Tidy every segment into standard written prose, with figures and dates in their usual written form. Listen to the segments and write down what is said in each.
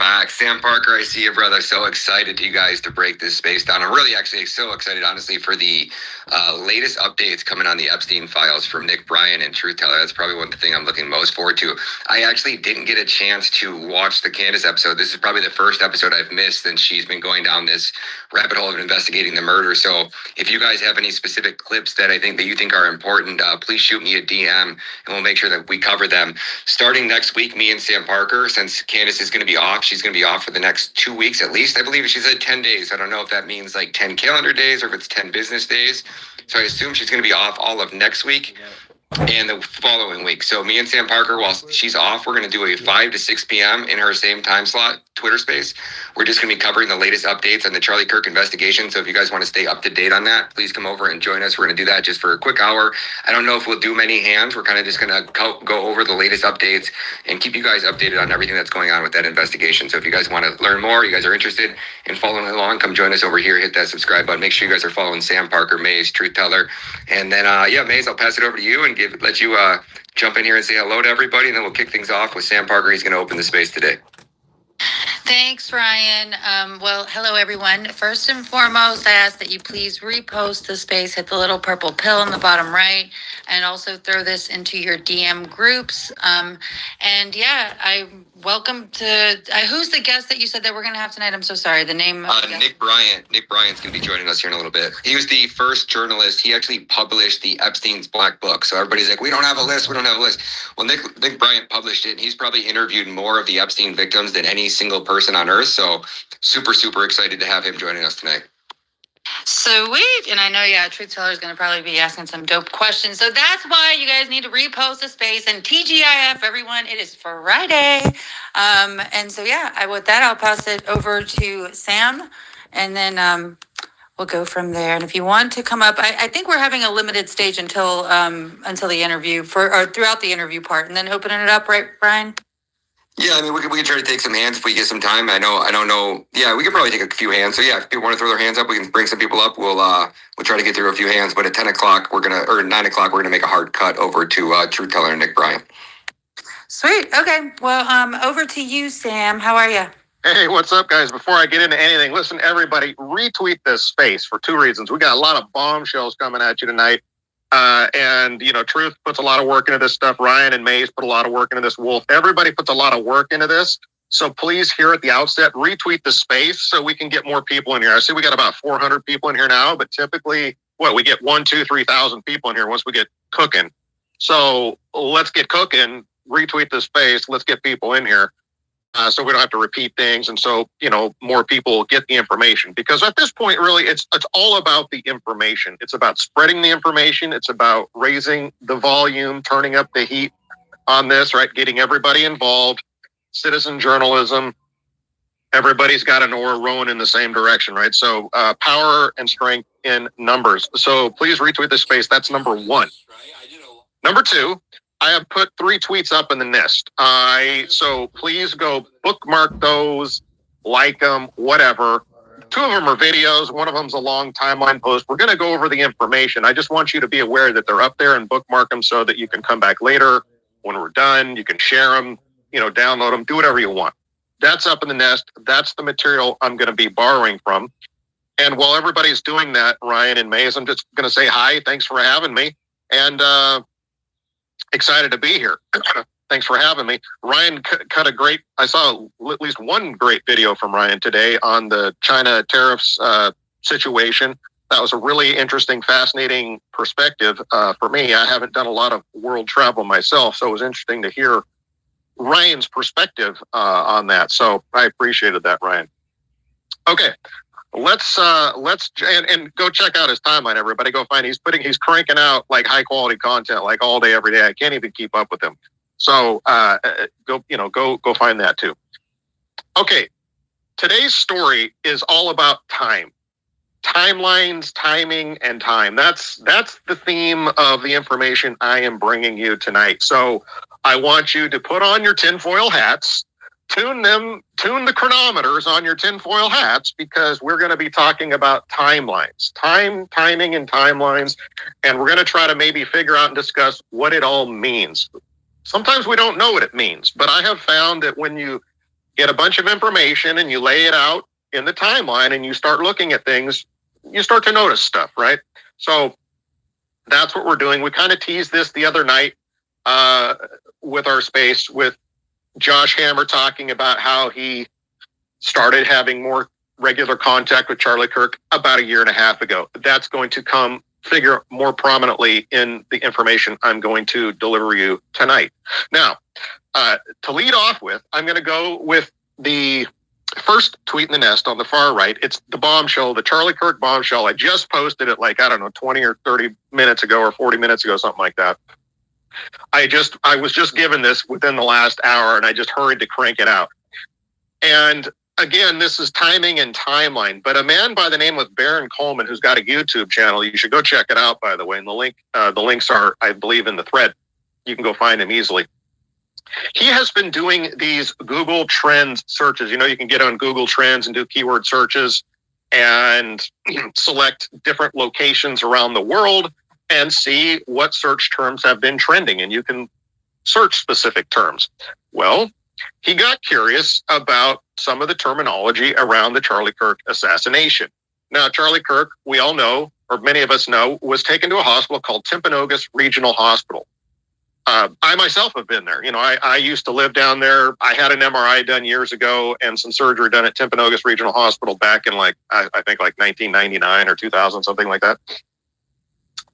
back. Sam Parker, I see you, brother. So excited to you guys to break this space down. I'm really actually so excited, honestly, for the latest updates coming on the Epstein files from Nick Bryant and Truth Teller. That's probably one thing I'm looking most forward to. I actually didn't get a chance to watch the Candace episode. This is probably the first episode I've missed, and she's been going down this rabbit hole of investigating the murder. So if you guys have any specific clips that you think are important, please shoot me a DM, and we'll make sure that we cover them. Starting next week, me and Sam Parker, since Candace is going to be off, she's going to be off for the next 2 weeks at least. I believe she said 10 days. I don't know if that means like 10 calendar days or if it's 10 business days. So I assume she's going to be off all of next week and the following week. So me and Sam Parker, while she's off, we're going to do a 5 to 6 p.m. in her same time slot Twitter space. We're just going to be covering the latest updates on the Charlie Kirk investigation. So if you guys want to stay up to date on that, please come over and join us. We're going to do that just for a quick hour. I don't know if we'll do many hands. We're kind of just going to go over the latest updates and keep you guys updated on everything that's going on with that investigation. So if you guys want to learn more, you guys are interested in following along, come join us over here. Hit that subscribe button. Make sure you guys are following Sam Parker, Maze, Truth Teller. And then, Maze, I'll pass it over to you and let you jump in here and say hello to everybody. And then we'll kick things off with Sam Parker. He's going to open the space today. Thanks, Ryan. Well, hello, everyone. First and foremost, I ask that you please repost the space, hit the little purple pill in the bottom right, and also throw this into your DM groups. Welcome to, who's the guest that you said that we're going to have tonight? I'm so sorry. The name of the Nick Bryant. Nick Bryant's going to be joining us here in a little bit. He was the first journalist. He actually published the Epstein's Black Book. So everybody's like, we don't have a list. Well, Nick Bryant published it, and he's probably interviewed more of the Epstein victims than any single person on earth. So super, super excited to have him joining us tonight. Sweet. And I know, Truth Teller is going to probably be asking some dope questions. So that's why you guys need to repost the space. And TGIF, everyone, it is Friday. With that, I'll pass it over to Sam. And then we'll go from there. And if you want to come up, I think we're having a limited stage until the interview or throughout the interview part. And then opening it up, right, Brian? Yeah, I mean, we could try to take some hands if we get some time. I don't know. Yeah, we could probably take a few hands. So yeah, if people want to throw their hands up, we can bring some people up. We'll try to get through a few hands. But at 9 o'clock, we're gonna make a hard cut over to Truth Teller and Nick Bryant. Sweet. Okay. Well, over to you, Sam. How are you? Hey, what's up, guys? Before I get into anything, listen, everybody, retweet this space for two reasons. We got a lot of bombshells coming at you tonight. Truth puts a lot of work into this stuff. Ryan and Maze put a lot of work into this. Wolf, everybody puts a lot of work into this. So please, here at the outset, retweet the space so we can get more people in here. I see we got about 400 people in here now, but typically, we get 3,000 people in here once we get cooking. So let's get cooking, retweet the space. Let's get people in here. So we don't have to repeat things. And so, more people get the information, because at this point, really, it's all about the information. It's about spreading the information. It's about raising the volume, turning up the heat on this, right? Getting everybody involved, citizen journalism. Everybody's got an oar rowing in the same direction, right? So power and strength in numbers. So please retweet this space. That's number one. Number two, I have put 3 tweets up in the nest. So please go bookmark those, like them, whatever. 2 of them are videos. One of them's a long timeline post. We're going to go over the information. I just want you to be aware that they're up there, and bookmark them so that you can come back later when we're done. You can share them, download them, do whatever you want. That's up in the nest. That's the material I'm going to be borrowing from. And while everybody's doing that, Ryan and Maze, I'm just going to say hi. Thanks for having me. And excited to be here. Thanks for having me. Ryan I saw at least one great video from Ryan today on the China tariffs situation. That was a really interesting, fascinating perspective for me. I haven't done a lot of world travel myself, so it was interesting to hear Ryan's perspective on that. So I appreciated that, Ryan. Okay. Let's go check out his timeline. Everybody go find. He's cranking out like high quality content like all day, every day. I can't even keep up with him. So go find that too. Okay. Today's story is all about time, timelines, timing, and time. That's the theme of the information I am bringing you tonight. So I want you to put on your tinfoil hats. Tune the chronometers on your tinfoil hats, because we're going to be talking about timelines, timing, and timelines. And we're going to try to maybe figure out and discuss what it all means. Sometimes we don't know what it means, but I have found that when you get a bunch of information and you lay it out in the timeline and you start looking at things, you start to notice stuff, right? So that's what we're doing. We kind of teased this the other night with our space with Josh Hammer talking about how he started having more regular contact with Charlie Kirk about a year and a half ago. That's going to figure more prominently in the information I'm going to deliver you tonight. Now, to lead off with, I'm going to go with the first tweet in the nest on the far right. It's the bombshell, the Charlie Kirk bombshell. I just posted it 20 or 30 minutes ago or 40 minutes ago, something like that. I was just given this within the last hour and I just hurried to crank it out. And again, this is timing and timeline, but a man by the name of Baron Coleman, who's got a YouTube channel, you should go check it out, by the way. And the links are, I believe, in the thread. You can go find him easily. He has been doing these Google Trends searches. You can get on Google Trends and do keyword searches and select different locations around the world and see what search terms have been trending. And you can search specific terms. Well, he got curious about some of the terminology around the Charlie Kirk assassination. Now, Charlie Kirk, we all know, or many of us know, was taken to a hospital called Timpanogos Regional Hospital. I myself have been there. I used to live down there. I had an MRI done years ago and some surgery done at Timpanogos Regional Hospital back in I think 1999 or 2000, something like that.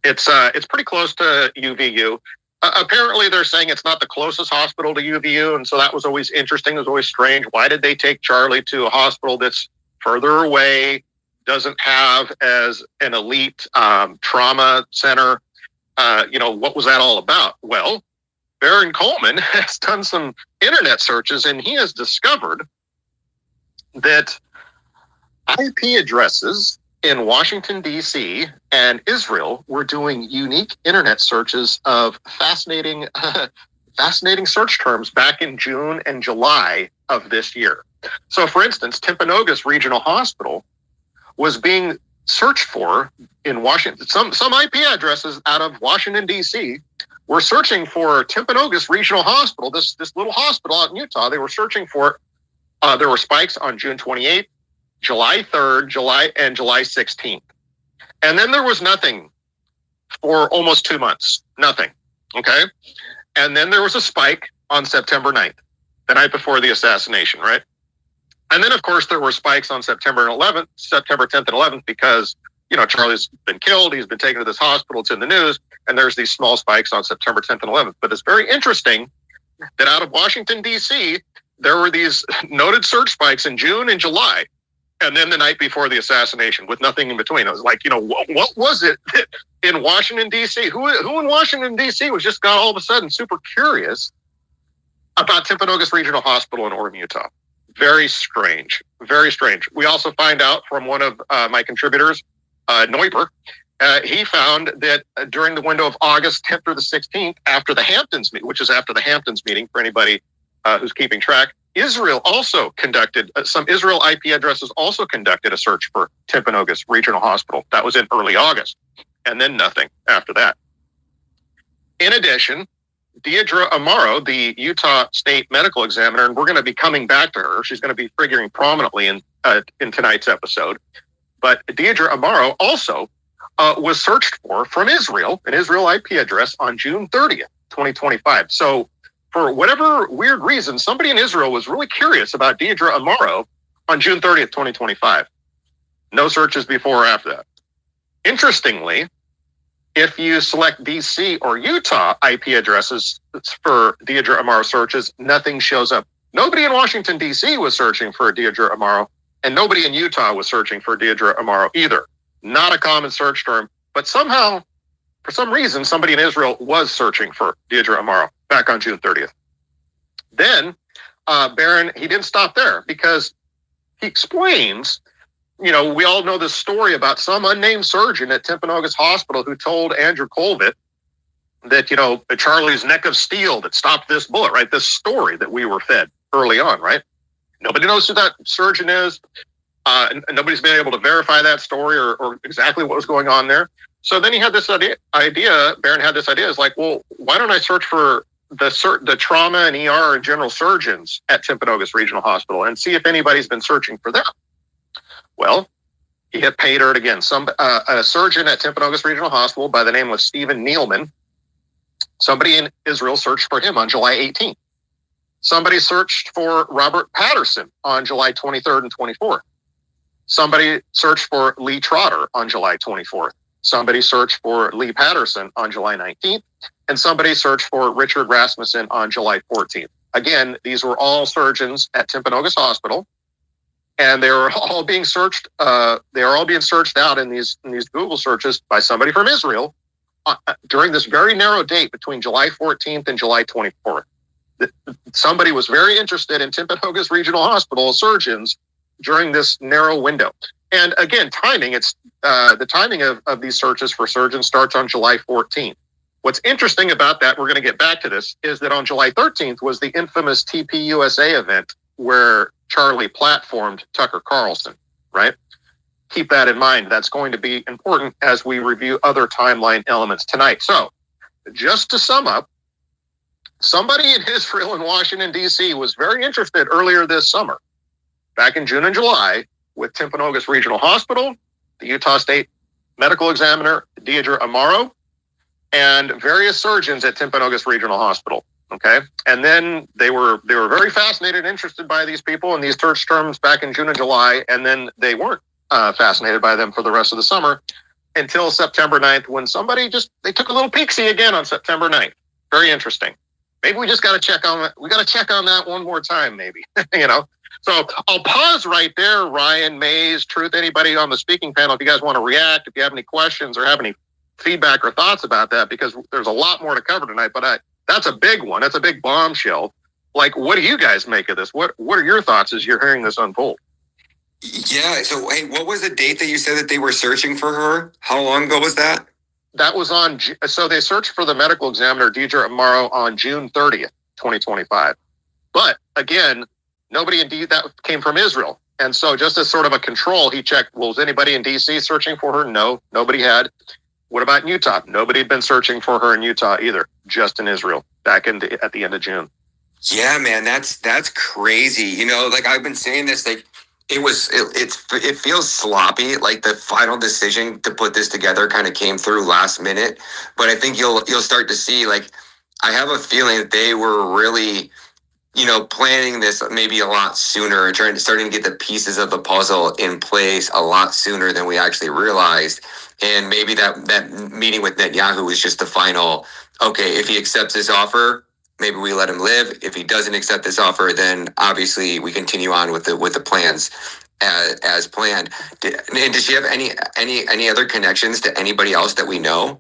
It's pretty close to UVU. Apparently, they're saying it's not the closest hospital to UVU, and so that was always interesting. It was always strange. Why did they take Charlie to a hospital that's further away, doesn't have as an elite trauma center? What was that all about? Well, Baron Coleman has done some internet searches, and he has discovered that IP addresses in Washington, D.C. and Israel were doing unique internet searches of fascinating search terms back in June and July of this year. So, for instance, Timpanogos Regional Hospital was being searched for in Washington. Some IP addresses out of Washington, D.C. were searching for Timpanogos Regional Hospital, this little hospital out in Utah. They were searching for there were spikes on June 28th, July 3rd, July 16th. And then there was nothing for almost 2 months. Nothing. Okay. And then there was a spike on September 9th, the night before the assassination, right? And then, of course, there were spikes on September 10th and 11th, because, Charlie's been killed. He's been taken to this hospital. It's in the news. And there's these small spikes on September 10th and 11th. But it's very interesting that out of Washington, D.C., there were these noted search spikes in June and July. And then the night before the assassination with nothing in between. I was like, what was it in Washington, D.C.? Who in Washington, D.C. was just got all of a sudden super curious about Timpanogos Regional Hospital in Orem, Utah? Very strange. Very strange. We also find out from one of my contributors, Neuber, he found that during the window of August 10th through the 16th, after the Hamptons meeting, which is after the Hamptons meeting for anybody who's keeping track, Israel also conducted, some Israel IP addresses also conducted a search for Timpanogos Regional Hospital. That was in early August. And then nothing after that. In addition, Deidre Amaro, the Utah State Medical Examiner, and we're going to be coming back to her. She's going to be figuring prominently in tonight's episode. But Deidre Amaro also was searched for from Israel, an Israel IP address on June 30th, 2025. So for whatever weird reason, somebody in Israel was really curious about Deidre Amaro on June 30th, 2025. No searches before or after that. Interestingly, if you select DC or Utah IP addresses for Deidre Amaro searches, nothing shows up. Nobody in Washington, D.C. was searching for Deidre Amaro, and nobody in Utah was searching for Deidre Amaro either. Not a common search term, but somehow, for some reason, somebody in Israel was searching for Deidre Amaro back on June 30th. Then Barron, he didn't stop there, because he explains, we all know this story about some unnamed surgeon at Timpanogos Hospital who told Andrew Colvett that, Charlie's neck of steel that stopped this bullet, right? This story that we were fed early on, right? Nobody knows who that surgeon is. And nobody's been able to verify that story or exactly what was going on there. So then he had this idea, Barron had this idea, is like, well, why don't I search for the trauma and ER and general surgeons at Timpanogos Regional Hospital and see if anybody's been searching for them. Well, he hit pay dirt again. A surgeon at Timpanogos Regional Hospital by the name of Stephen Nealman, somebody in Israel searched for him on July 18th. Somebody searched for Robert Patterson on July 23rd and 24th. Somebody searched for Lee Trotter on July 24th. Somebody searched for Lee Patterson on July 19th. And somebody searched for Richard Rasmussen on July 14th. Again, these were all surgeons at Timpanogos Hospital, and they were all being searched. They are all being searched out in these Google searches by somebody from Israel during this very narrow date between July 14th and July 24th. Somebody was very interested in Timpanogos Regional Hospital surgeons during this narrow window. And again, timing. It's the timing of these searches for surgeons starts on July 14th. What's interesting about that, we're going to get back to this, is that on July 13th was the infamous TPUSA event where Charlie platformed Tucker Carlson, right? Keep that in mind. That's going to be important as we review other timeline elements tonight. So just to sum up, somebody in Israel and Washington, D.C. was very interested earlier this summer, back in June and July, with Timpanogos Regional Hospital, the Utah State Medical Examiner, Deidre Amaro, and various surgeons at Timpanogos Regional Hospital. Okay. And then they were very fascinated and interested by these people in these search terms back in June and July. And then they weren't fascinated by them for the rest of the summer until September 9th, when they took a little peek-see again on September 9th. Very interesting. Maybe we just got to check on that one more time, maybe, So I'll pause right there, Ryan, Mays, Truth, anybody on the speaking panel, if you guys want to react, if you have any questions or have any feedback or thoughts about that, because there's a lot more to cover tonight, but that's a big one. That's a big bombshell. Like, what do you guys make of this? What are your thoughts as you're hearing this unfold? Yeah. So, hey, what was the date that you said that they were searching for her? How long ago was that? That was so they searched for the medical examiner, Deidre Amaro, on June 30th, 2025. But again, that came from Israel. And so just as sort of a control, he checked, was anybody in DC searching for her? No, nobody had. What about in Utah? Nobody had been searching for her in Utah either, just in Israel back at the end of June. Yeah, man, that's crazy. Like I've been saying this, like it feels sloppy. Like the final decision to put this together kind of came through last minute. But I think you'll start to see, like, I have a feeling that they were really, planning this maybe a lot sooner and starting to get the pieces of the puzzle in place a lot sooner than we actually realized. And maybe that meeting with Netanyahu was just the final, okay, if he accepts this offer, maybe we let him live. If he doesn't accept this offer, then obviously we continue on with the plans as planned. Does she have any other connections to anybody else that we know?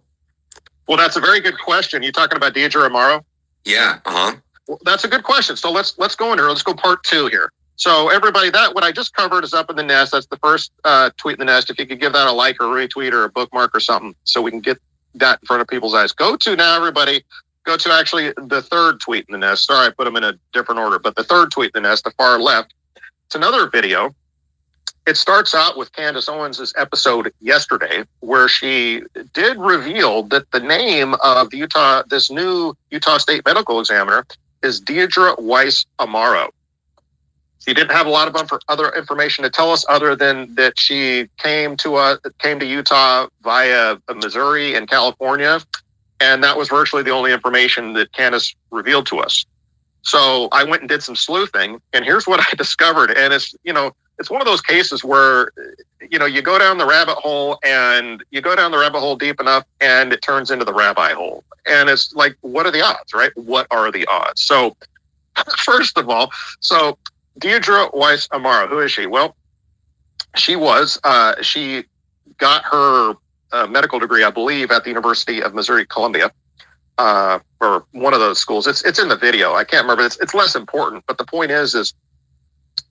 Well, that's a very good question. You talking about Deidre Amaro? Yeah. Uh-huh. Well, that's a good question. So let's go into her. Let's go part two here. So everybody, what I just covered is up in the nest. That's the first tweet in the nest. If you could give that a like or a retweet or a bookmark or something, so we can get that in front of people's eyes. Go to actually the third tweet in the nest. Sorry, I put them in a different order, but the third tweet in the nest, the far left. It's another video. It starts out with Candace Owens' episode yesterday, where she did reveal that the name of this new Utah State Medical Examiner is Deidre Weiss Amaro. She didn't have a lot of other information to tell us other than that she came to Utah via Missouri and California, and that was virtually the only information that Candace revealed to us. So I went and did some sleuthing, and here's what I discovered. And it's one of those cases where you go down the rabbit hole deep enough, and it turns into the rabbi hole. And it's like, what are the odds, right? What are the odds? So first of all, Deidre Weiss Amaro, who is she? Well, she got her medical degree, I believe, at the University of Missouri Columbia, or one of those schools. It's in the video. I can't remember. It's less important. But the point is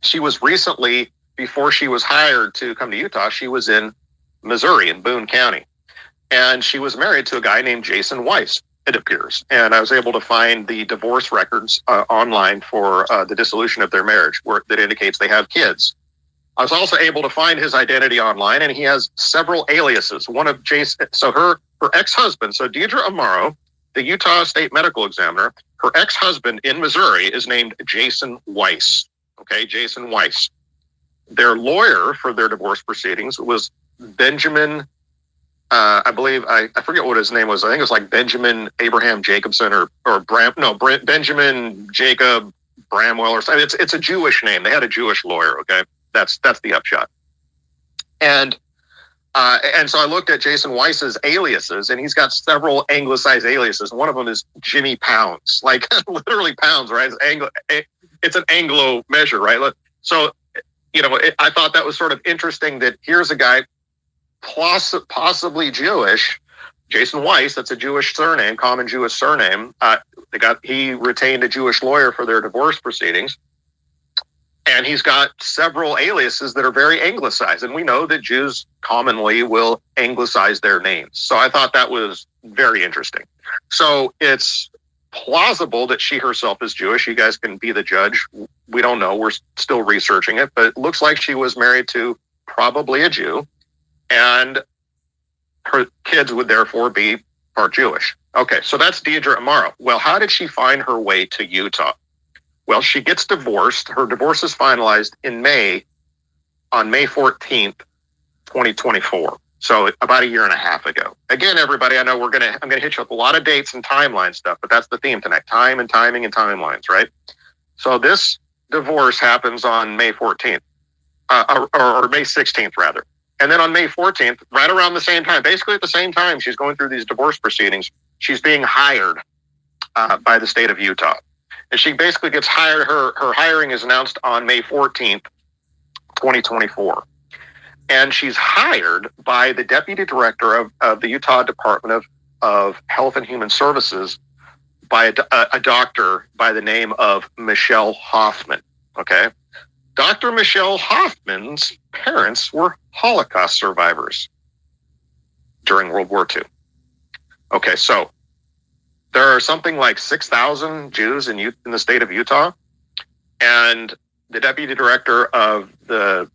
she was recently, before she was hired to come to Utah, she was in Missouri in Boone County. And she was married to a guy named Jason Weiss, it appears. And I was able to find the divorce records online for the dissolution of their marriage, that indicates they have kids. I was also able to find his identity online, and he has several aliases. One of Jason, so her ex-husband, so Deidre Amaro, the Utah State Medical Examiner, Her ex-husband in Missouri is named Jason Weiss. Okay, Jason Weiss. Their lawyer for their divorce proceedings was Benjamin, I believe, I forget what his name was. I think it was like Benjamin Abraham Jacobson Benjamin Jacob Bramwell or something. It's a Jewish name. They had a Jewish lawyer. Okay, that's the upshot. And so I looked at Jason Weiss's aliases, and he's got several anglicized aliases. One of them is Jimmy Pounds, like literally pounds, right? It's an Anglo measure, right? So, I thought that was sort of interesting that here's a guy possibly Jewish, Jason Weiss, that's a Jewish surname, common Jewish surname. He retained a Jewish lawyer for their divorce proceedings. And he's got several aliases that are very anglicized. And we know that Jews commonly will anglicize their names. So I thought that was very interesting. So it's plausible that she herself is Jewish. You guys can be the judge. We don't know. We're still researching it. But it looks like she was married to probably a Jew. And her kids would therefore be part Jewish. Okay, so that's Deidre Amaro. Well, how did she find her way to Utah? Well, she gets divorced. Her divorce is finalized on May 14th, 2024. So about a year and a half ago. Again, everybody, I know I'm gonna hit you with a lot of dates and timeline stuff, but that's the theme tonight: time and timing and timelines, right? So this divorce happens on May 14th, or May 16th rather, and then on May 14th, right around the same time, basically at the same time, she's going through these divorce proceedings. She's being hired by the state of Utah. And she basically gets hired. Her hiring is announced on May 14th, 2024. And she's hired by the deputy director of the Utah Department of Health and Human Services by a doctor by the name of Michelle Hoffman. Okay. Dr. Michelle Hoffman's parents were Holocaust survivors during World War II. Okay, so there are something like 6,000 Jews in the state of Utah, and the deputy director of the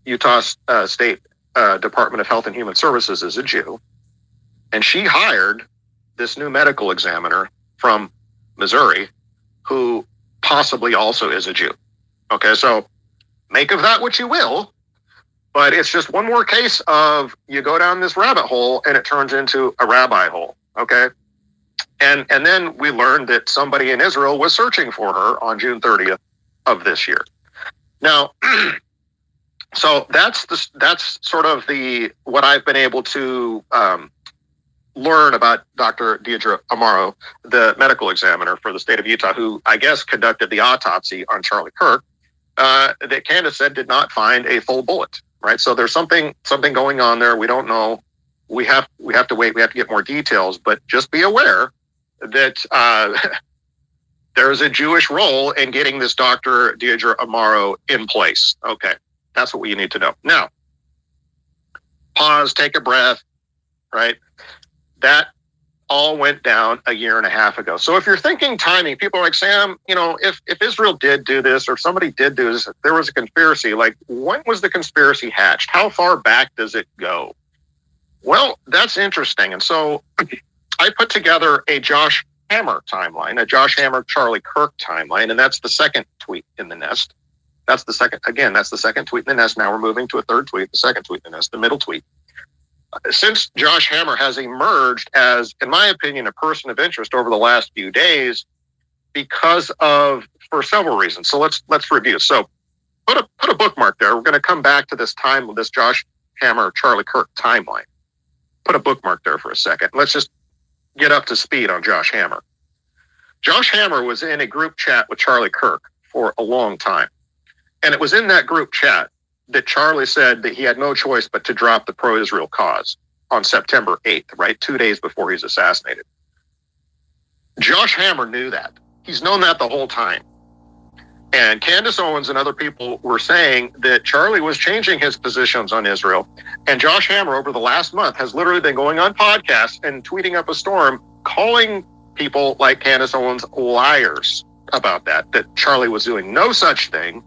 Utah State Department of Health and Human Services is a Jew, and she hired this new medical examiner from Missouri who possibly also is a Jew. Okay, so make of that what you will, but it's just one more case of you go down this rabbit hole and it turns into a rabbi hole, okay? And then we learned that somebody in Israel was searching for her on June 30th of this year. Now, so that's sort of what I've been able to learn about Dr. Deidre Amaro, the medical examiner for the state of Utah, who I guess conducted the autopsy on Charlie Kirk, that Candace said did not find a full bullet, right? So there's something going on there. We don't know. We have to wait. We have to get more details, but just be aware that there's a Jewish role in getting this Dr. Deidre Amaro in place. Okay, that's what you need to know. Now, pause, take a breath, right? That all went down a year and a half ago. So if you're thinking timing, people are like, Sam, if Israel did do this or somebody did do this, there was a conspiracy, like when was the conspiracy hatched? How far back does it go? Well, that's interesting. And so I put together a Josh Hammer timeline, a Josh Hammer, Charlie Kirk timeline, and that's the second tweet in the nest. That's the second tweet in the nest. Now we're moving to a third tweet, the second tweet in the nest, the middle tweet. Since Josh Hammer has emerged as, in my opinion, a person of interest over the last few days for several reasons. So let's review. So put a bookmark there. We're going to come back to this Josh Hammer, Charlie Kirk timeline. Put a bookmark there for a second. Let's just get up to speed on Josh Hammer. Josh Hammer was in a group chat with Charlie Kirk for a long time. And it was in that group chat that Charlie said that he had no choice but to drop the pro-Israel cause on September 8th, right? 2 days before he's assassinated. Josh Hammer knew that. He's known that the whole time. And Candace Owens and other people were saying that Charlie was changing his positions on Israel. And Josh Hammer, over the last month, has literally been going on podcasts and tweeting up a storm, calling people like Candace Owens liars about that Charlie was doing no such thing.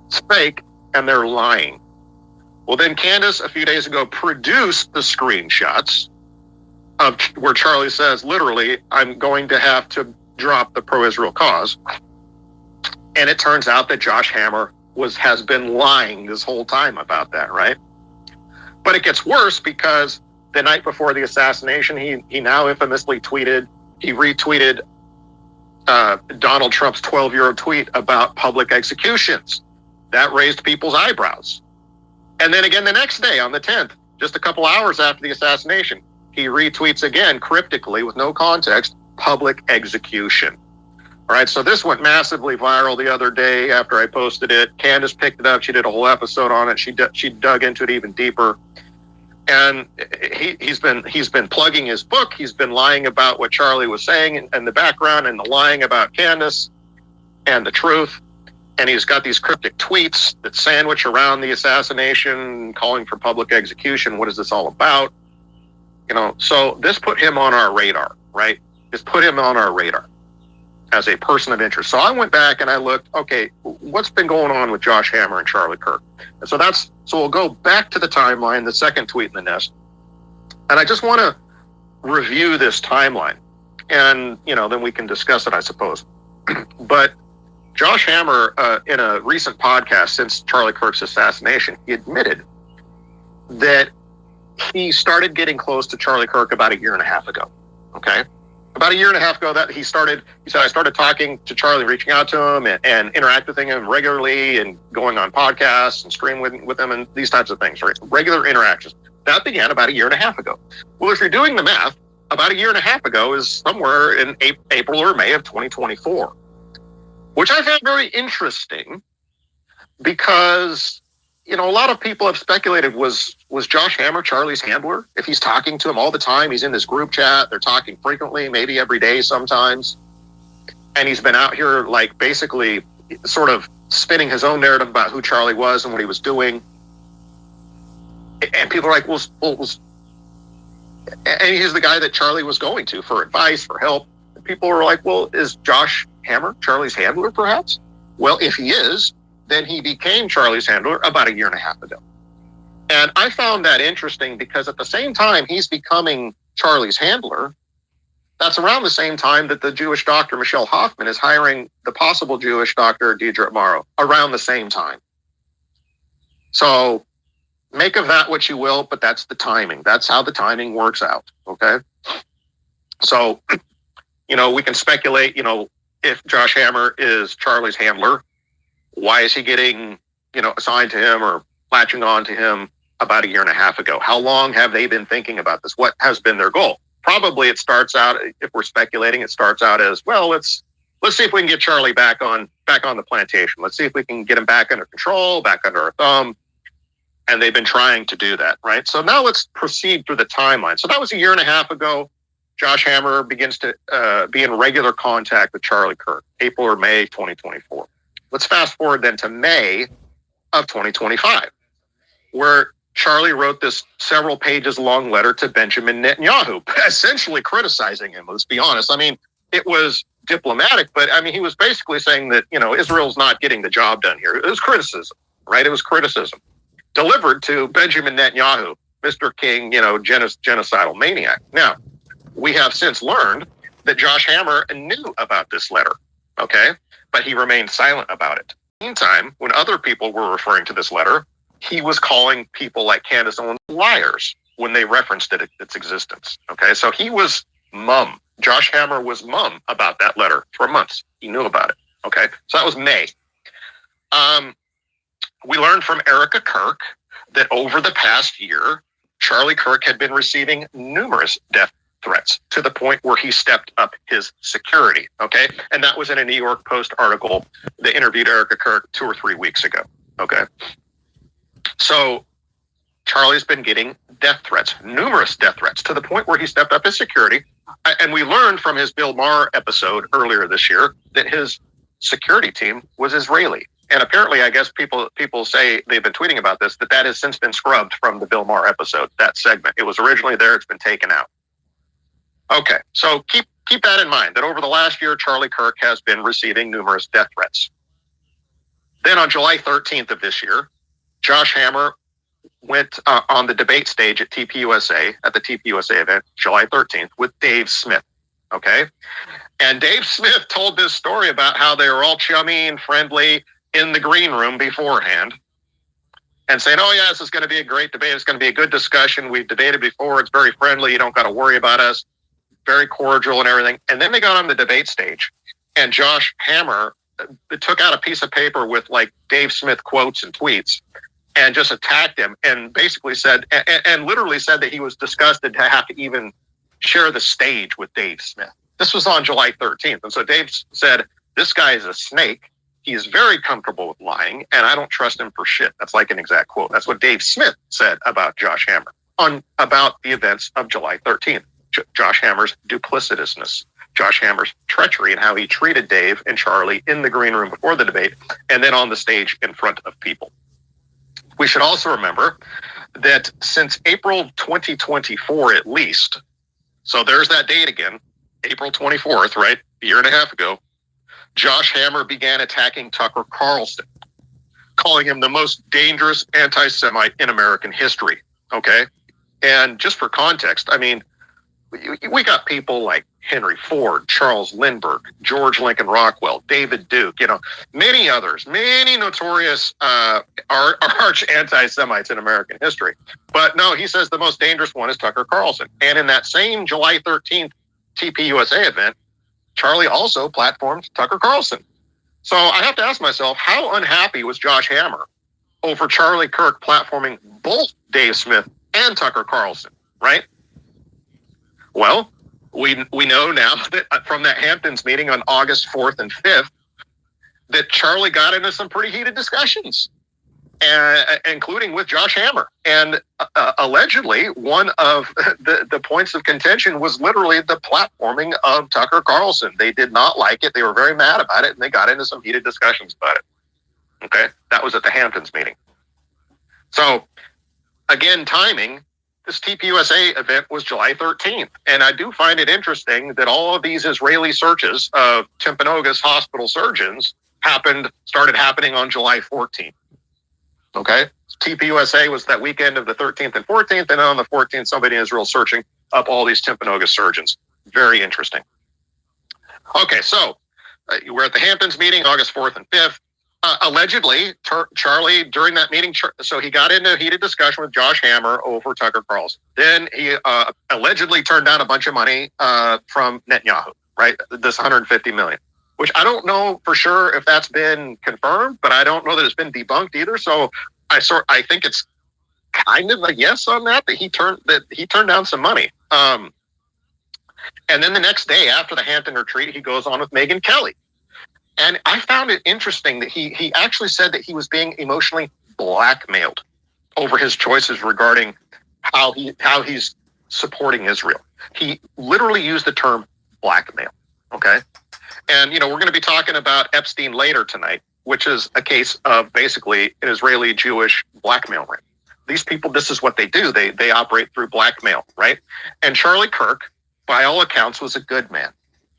It's fake, and they're lying. Well, then Candace, a few days ago, produced the screenshots of where Charlie says, literally, I'm going to have to drop the pro-Israel cause. And it turns out that Josh Hammer has been lying this whole time about that, right? But it gets worse because the night before the assassination, he now infamously retweeted Donald Trump's 12-year-old tweet about public executions. That raised people's eyebrows. And then again the next day on the 10th, just a couple hours after the assassination, he retweets again cryptically with no context, public execution. All right, so this went massively viral the other day after I posted it. Candace picked it up. She did a whole episode on it. She dug into it even deeper. And he's been plugging his book. He's been lying about what Charlie was saying and the background, and the lying about Candace and the truth. And he's got these cryptic tweets that sandwich around the assassination, calling for public execution. What is this all about? So this put him on our radar, right? This put him on our radar as a person of interest. So I went back and I looked, okay, what's been going on with Josh Hammer and Charlie Kirk? And so we'll go back to the timeline, the second tweet in the nest. And I just want to review this timeline. And, then we can discuss it, I suppose. But Josh Hammer, in a recent podcast since Charlie Kirk's assassination, he admitted that he started getting close to Charlie Kirk about a year and a half ago. Okay? About a year and a half ago, that he said, I started talking to Charlie, reaching out to him and interacting with him regularly and going on podcasts and streaming with him and these types of things, right? Regular interactions. That began about a year and a half ago. Well, if you're doing the math, about a year and a half ago is somewhere in April or May of 2024, which I found very interesting because, a lot of people have speculated, was Josh Hammer Charlie's handler? If he's talking to him all the time, he's in this group chat, they're talking frequently, maybe every day sometimes, and he's been out here like basically sort of spinning his own narrative about who Charlie was and what he was doing. And people are like, and he's the guy that Charlie was going to for advice, for help. And people are like, well, is Josh Hammer Charlie's handler perhaps? Well, if he is, then he became Charlie's handler about a year and a half ago. And I found that interesting because at the same time he's becoming Charlie's handler, that's around the same time that the Jewish doctor Michelle Hoffman is hiring the possible Jewish doctor Deidre Morrow, around the same time. So make of that what you will, but that's the timing. That's how the timing works out, okay? So, we can speculate, if Josh Hammer is Charlie's handler, why is he getting, assigned to him or latching on to him about a year and a half ago? How long have they been thinking about this? What has been their goal? Probably it starts out, if we're speculating, it starts out as, well, let's see if we can get Charlie back on the plantation. Let's see if we can get him back under control, back under our thumb. And they've been trying to do that, right? So now let's proceed through the timeline. So that was a year and a half ago. Josh Hammer begins to be in regular contact with Charlie Kirk, April or May 2024. Let's fast forward then to May of 2025, where Charlie wrote this several pages long letter to Benjamin Netanyahu, essentially criticizing him. Let's be honest. I mean, it was diplomatic, but I mean, he was basically saying that, Israel's not getting the job done here. It was criticism, right? It was criticism delivered to Benjamin Netanyahu, Mr. King, genocidal maniac. Now, we have since learned that Josh Hammer knew about this letter, okay? But he remained silent about it. Meantime, when other people were referring to this letter, he was calling people like Candace Owens liars when they referenced its existence. Okay, so he was mum. Josh Hammer was mum about that letter for months. He knew about it. Okay, so that was May. We learned from Erica Kirk that over the past year, Charlie Kirk had been receiving numerous death threats to the point where he stepped up his security. Okay, and that was in a New York Post article that interviewed Erica Kirk 2 or 3 weeks ago. Okay, so Charlie's been getting death threats, numerous death threats, to the point where he stepped up his security. And we learned from his Bill Maher episode earlier this year that his security team was Israeli. And apparently, I guess people say, they've been tweeting about this, that has since been scrubbed from the Bill Maher episode, that segment. It was originally there, it's been taken out. Okay, so keep that in mind, that over the last year, Charlie Kirk has been receiving numerous death threats. Then on July 13th of this year, Josh Hammer went on the debate stage at the TPUSA event, July 13th, with Dave Smith. Okay. And Dave Smith told this story about how they were all chummy and friendly in the green room beforehand and saying, oh, yeah, this is going to be a great debate. It's going to be a good discussion. We've debated before. It's very friendly. You don't got to worry about us. Very cordial and everything. And then they got on the debate stage, and Josh Hammer took out a piece of paper with like Dave Smith quotes and tweets and just attacked him and basically said, and literally said that he was disgusted to have to even share the stage with Dave Smith. This was on July 13th. And so Dave said, this guy is a snake. He's very comfortable with lying, and I don't trust him for shit. That's like an exact quote. That's what Dave Smith said about Josh Hammer about the events of July 13th. Josh Hammer's duplicitousness, Josh Hammer's treachery, and how he treated Dave and Charlie in the green room before the debate and then on the stage in front of people. We should also remember that since April 2024 at least, so there's that date again, April 24th, right? A year and a half ago, Josh Hammer began attacking Tucker Carlson, calling him the most dangerous anti-Semite in American history. Okay. And just for context, I mean, we got people like Henry Ford, Charles Lindbergh, George Lincoln Rockwell, David Duke, many others, many notorious arch anti-Semites in American history. But no, he says the most dangerous one is Tucker Carlson. And in that same July 13th TPUSA event, Charlie also platformed Tucker Carlson. So I have to ask myself, how unhappy was Josh Hammer over Charlie Kirk platforming both Dave Smith and Tucker Carlson, right? Well, we know now that from that Hamptons meeting on August 4th and 5th that Charlie got into some pretty heated discussions, including with Josh Hammer. And allegedly, one of the points of contention was literally the platforming of Tucker Carlson. They did not like it. They were very mad about it, and they got into some heated discussions about it. Okay? That was at the Hamptons meeting. So, again, timing. This TPUSA event was July 13th. And I do find it interesting that all of these Israeli searches of Timpanogos hospital surgeons started happening on July 14th. Okay? TPUSA was that weekend of the 13th and 14th. And on the 14th, somebody in Israel searching up all these Timpanogos surgeons. Very interesting. Okay, so we're at the Hamptons meeting, August 4th and 5th. Allegedly, Charlie, during that meeting, so he got into a heated discussion with Josh Hammer over Tucker Carlson. Then he allegedly turned down a bunch of money from Netanyahu, right? This $150 million, which I don't know for sure if that's been confirmed, but I don't know that it's been debunked either. So I think it's kind of a yes on that he turned down some money. And then the next day after the Hampton retreat, he goes on with Megyn Kelly. And I found it interesting that he actually said that he was being emotionally blackmailed over his choices regarding how he's supporting Israel. He literally used the term blackmail. Okay. And, we're going to be talking about Epstein later tonight, which is a case of basically an Israeli Jewish blackmail ring. These people, this is what they do. They operate through blackmail, right? And Charlie Kirk, by all accounts, was a good man.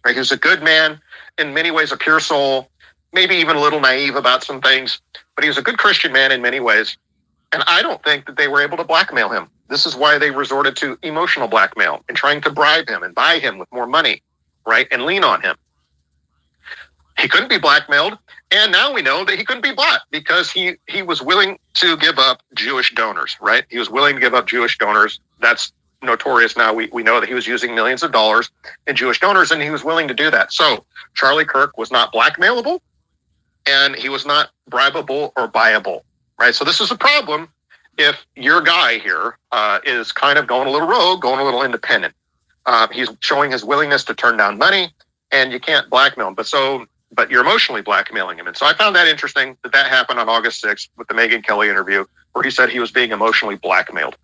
Right? He was a good man, in many ways a pure soul, maybe even a little naive about some things, but he was a good Christian man in many ways. And I don't think that they were able to blackmail him. This is why they resorted to emotional blackmail and trying to bribe him and buy him with more money, right? And lean on him. He couldn't be blackmailed. And now we know that he couldn't be bought because he was willing to give up Jewish donors, right? He was willing to give up Jewish donors. That's notorious now. We know that he was using millions of dollars in Jewish donors, and he was willing to do that. So Charlie Kirk was not blackmailable, and he was not bribable or buyable, right? So this is a problem if your guy here is kind of going a little rogue, going a little independent. He's showing his willingness to turn down money, and you can't blackmail him. But you're emotionally blackmailing him. And so I found that interesting that happened on August 6th with the Megyn Kelly interview, where he said he was being emotionally blackmailed.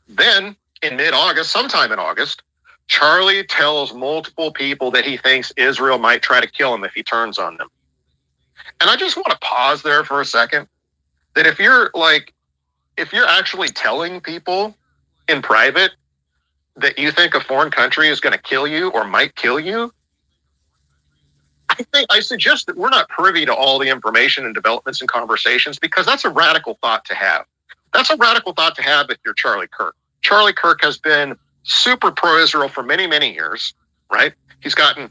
Then in mid-August, sometime in August, Charlie tells multiple people that he thinks Israel might try to kill him if he turns on them. And I just want to pause there for a second, that if you're actually telling people in private that you think a foreign country is going to kill you or might kill you, I suggest that we're not privy to all the information and developments and conversations, because that's a radical thought to have. That's a radical thought to have if you're Charlie Kirk. Charlie Kirk has been super pro-Israel for many, many years, right? He's gotten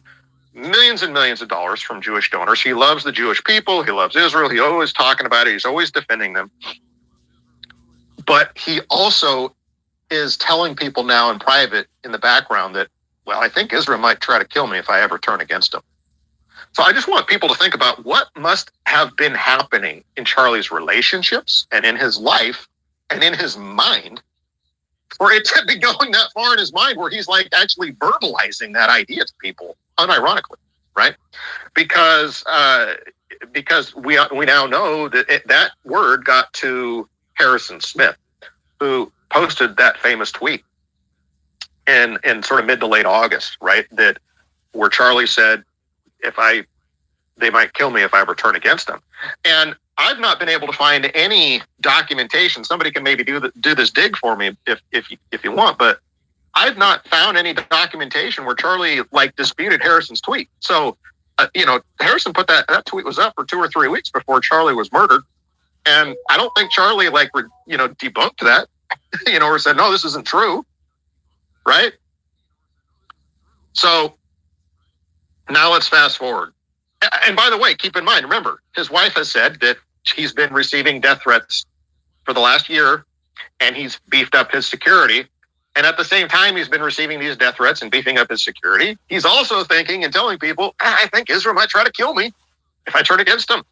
millions and millions of dollars from Jewish donors. He loves the Jewish people. He loves Israel. He's always talking about it. He's always defending them. But he also is telling people now in private in the background that, well, I think Israel might try to kill me if I ever turn against him. So I just want people to think about what must have been happening in Charlie's relationships and in his life and in his mind for it to be going that far in his mind where he's like actually verbalizing that idea to people, unironically, right? Because we now know that that word got to Harrison Smith, who posted that famous tweet in sort of mid to late August, right? That where Charlie said, they might kill me if I ever turn against them. And I've not been able to find any documentation. Somebody can maybe do this dig for me if you want, but I've not found any documentation where Charlie like disputed Harrison's tweet. So, Harrison put that tweet was up for 2 or 3 weeks before Charlie was murdered. And I don't think Charlie debunked that, or said, no, this isn't true. Right. So now let's fast forward. And by the way, keep in mind, remember, his wife has said that he's been receiving death threats for the last year and he's beefed up his security. And at the same time, he's been receiving these death threats and beefing up his security. He's also thinking and telling people, I think Israel might try to kill me if I turn against him.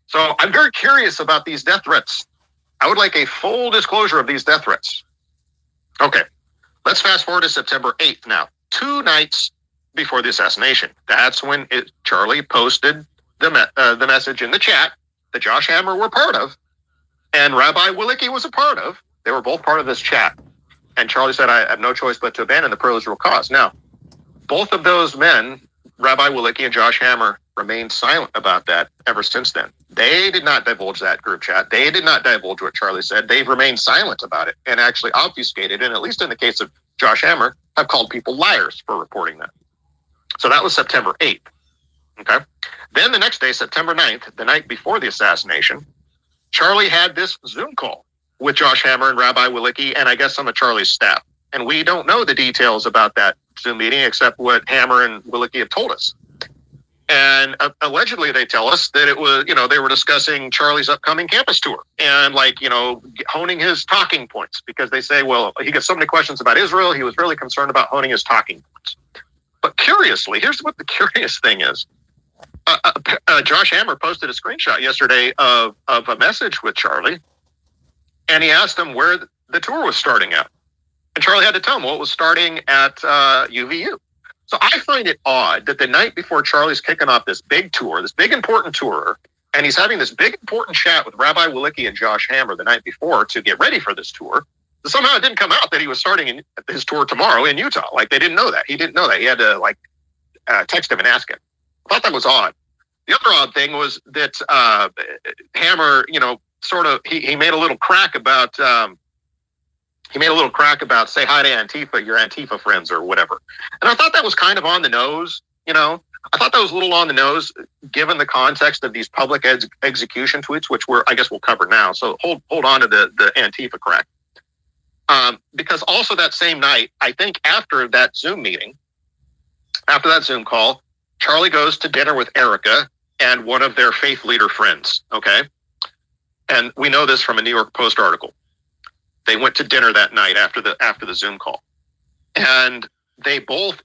So I'm very curious about these death threats. I would like a full disclosure of these death threats. Okay, let's fast forward to September 8th now, 2 nights before the assassination. That's when Charlie posted the message in the chat that Josh Hammer were part of and Rabbi Willicke was a part of. They were both part of this chat. And Charlie said, I have no choice but to abandon the pro-Israel cause. Now, both of those men, Rabbi Willicke and Josh Hammer, remained silent about that ever since then. They did not divulge that group chat. They did not divulge what Charlie said. They've remained silent about it and actually obfuscated, and at least in the case of Josh Hammer, have called people liars for reporting that. So that was September 8th. Okay. Then the next day, September 9th, the night before the assassination, Charlie had this Zoom call with Josh Hammer and Rabbi Willicke and I guess some of Charlie's staff. And we don't know the details about that Zoom meeting except what Hammer and Willicke have told us. And allegedly they tell us that it was, they were discussing Charlie's upcoming campus tour and honing his talking points because they say, well, he gets so many questions about Israel. He was really concerned about honing his talking points. But curiously, here's what the curious thing is. Josh Hammer posted a screenshot yesterday of a message with Charlie, and he asked him where the tour was starting at. And Charlie had to tell him, well, it was starting at UVU. So I find it odd that the night before Charlie's kicking off this big tour, this big important tour, and he's having this big important chat with Rabbi Willicke and Josh Hammer the night before to get ready for this tour, somehow it didn't come out that he was starting his tour tomorrow in Utah. Like they didn't know that. He didn't know that. He had to text him and ask him. I thought that was odd. The other odd thing was that Hammer, he made a little crack about say hi to Antifa, your Antifa friends or whatever. And I thought that was kind of on the nose. I thought that was a little on the nose given the context of these public execution tweets, which I guess we'll cover now. So hold on to the Antifa crack. Because also that same night, I think after that Zoom meeting, after that Zoom call, Charlie goes to dinner with Erica and one of their faith leader friends. Okay. And we know this from a New York Post article. They went to dinner that night after the Zoom call. And they both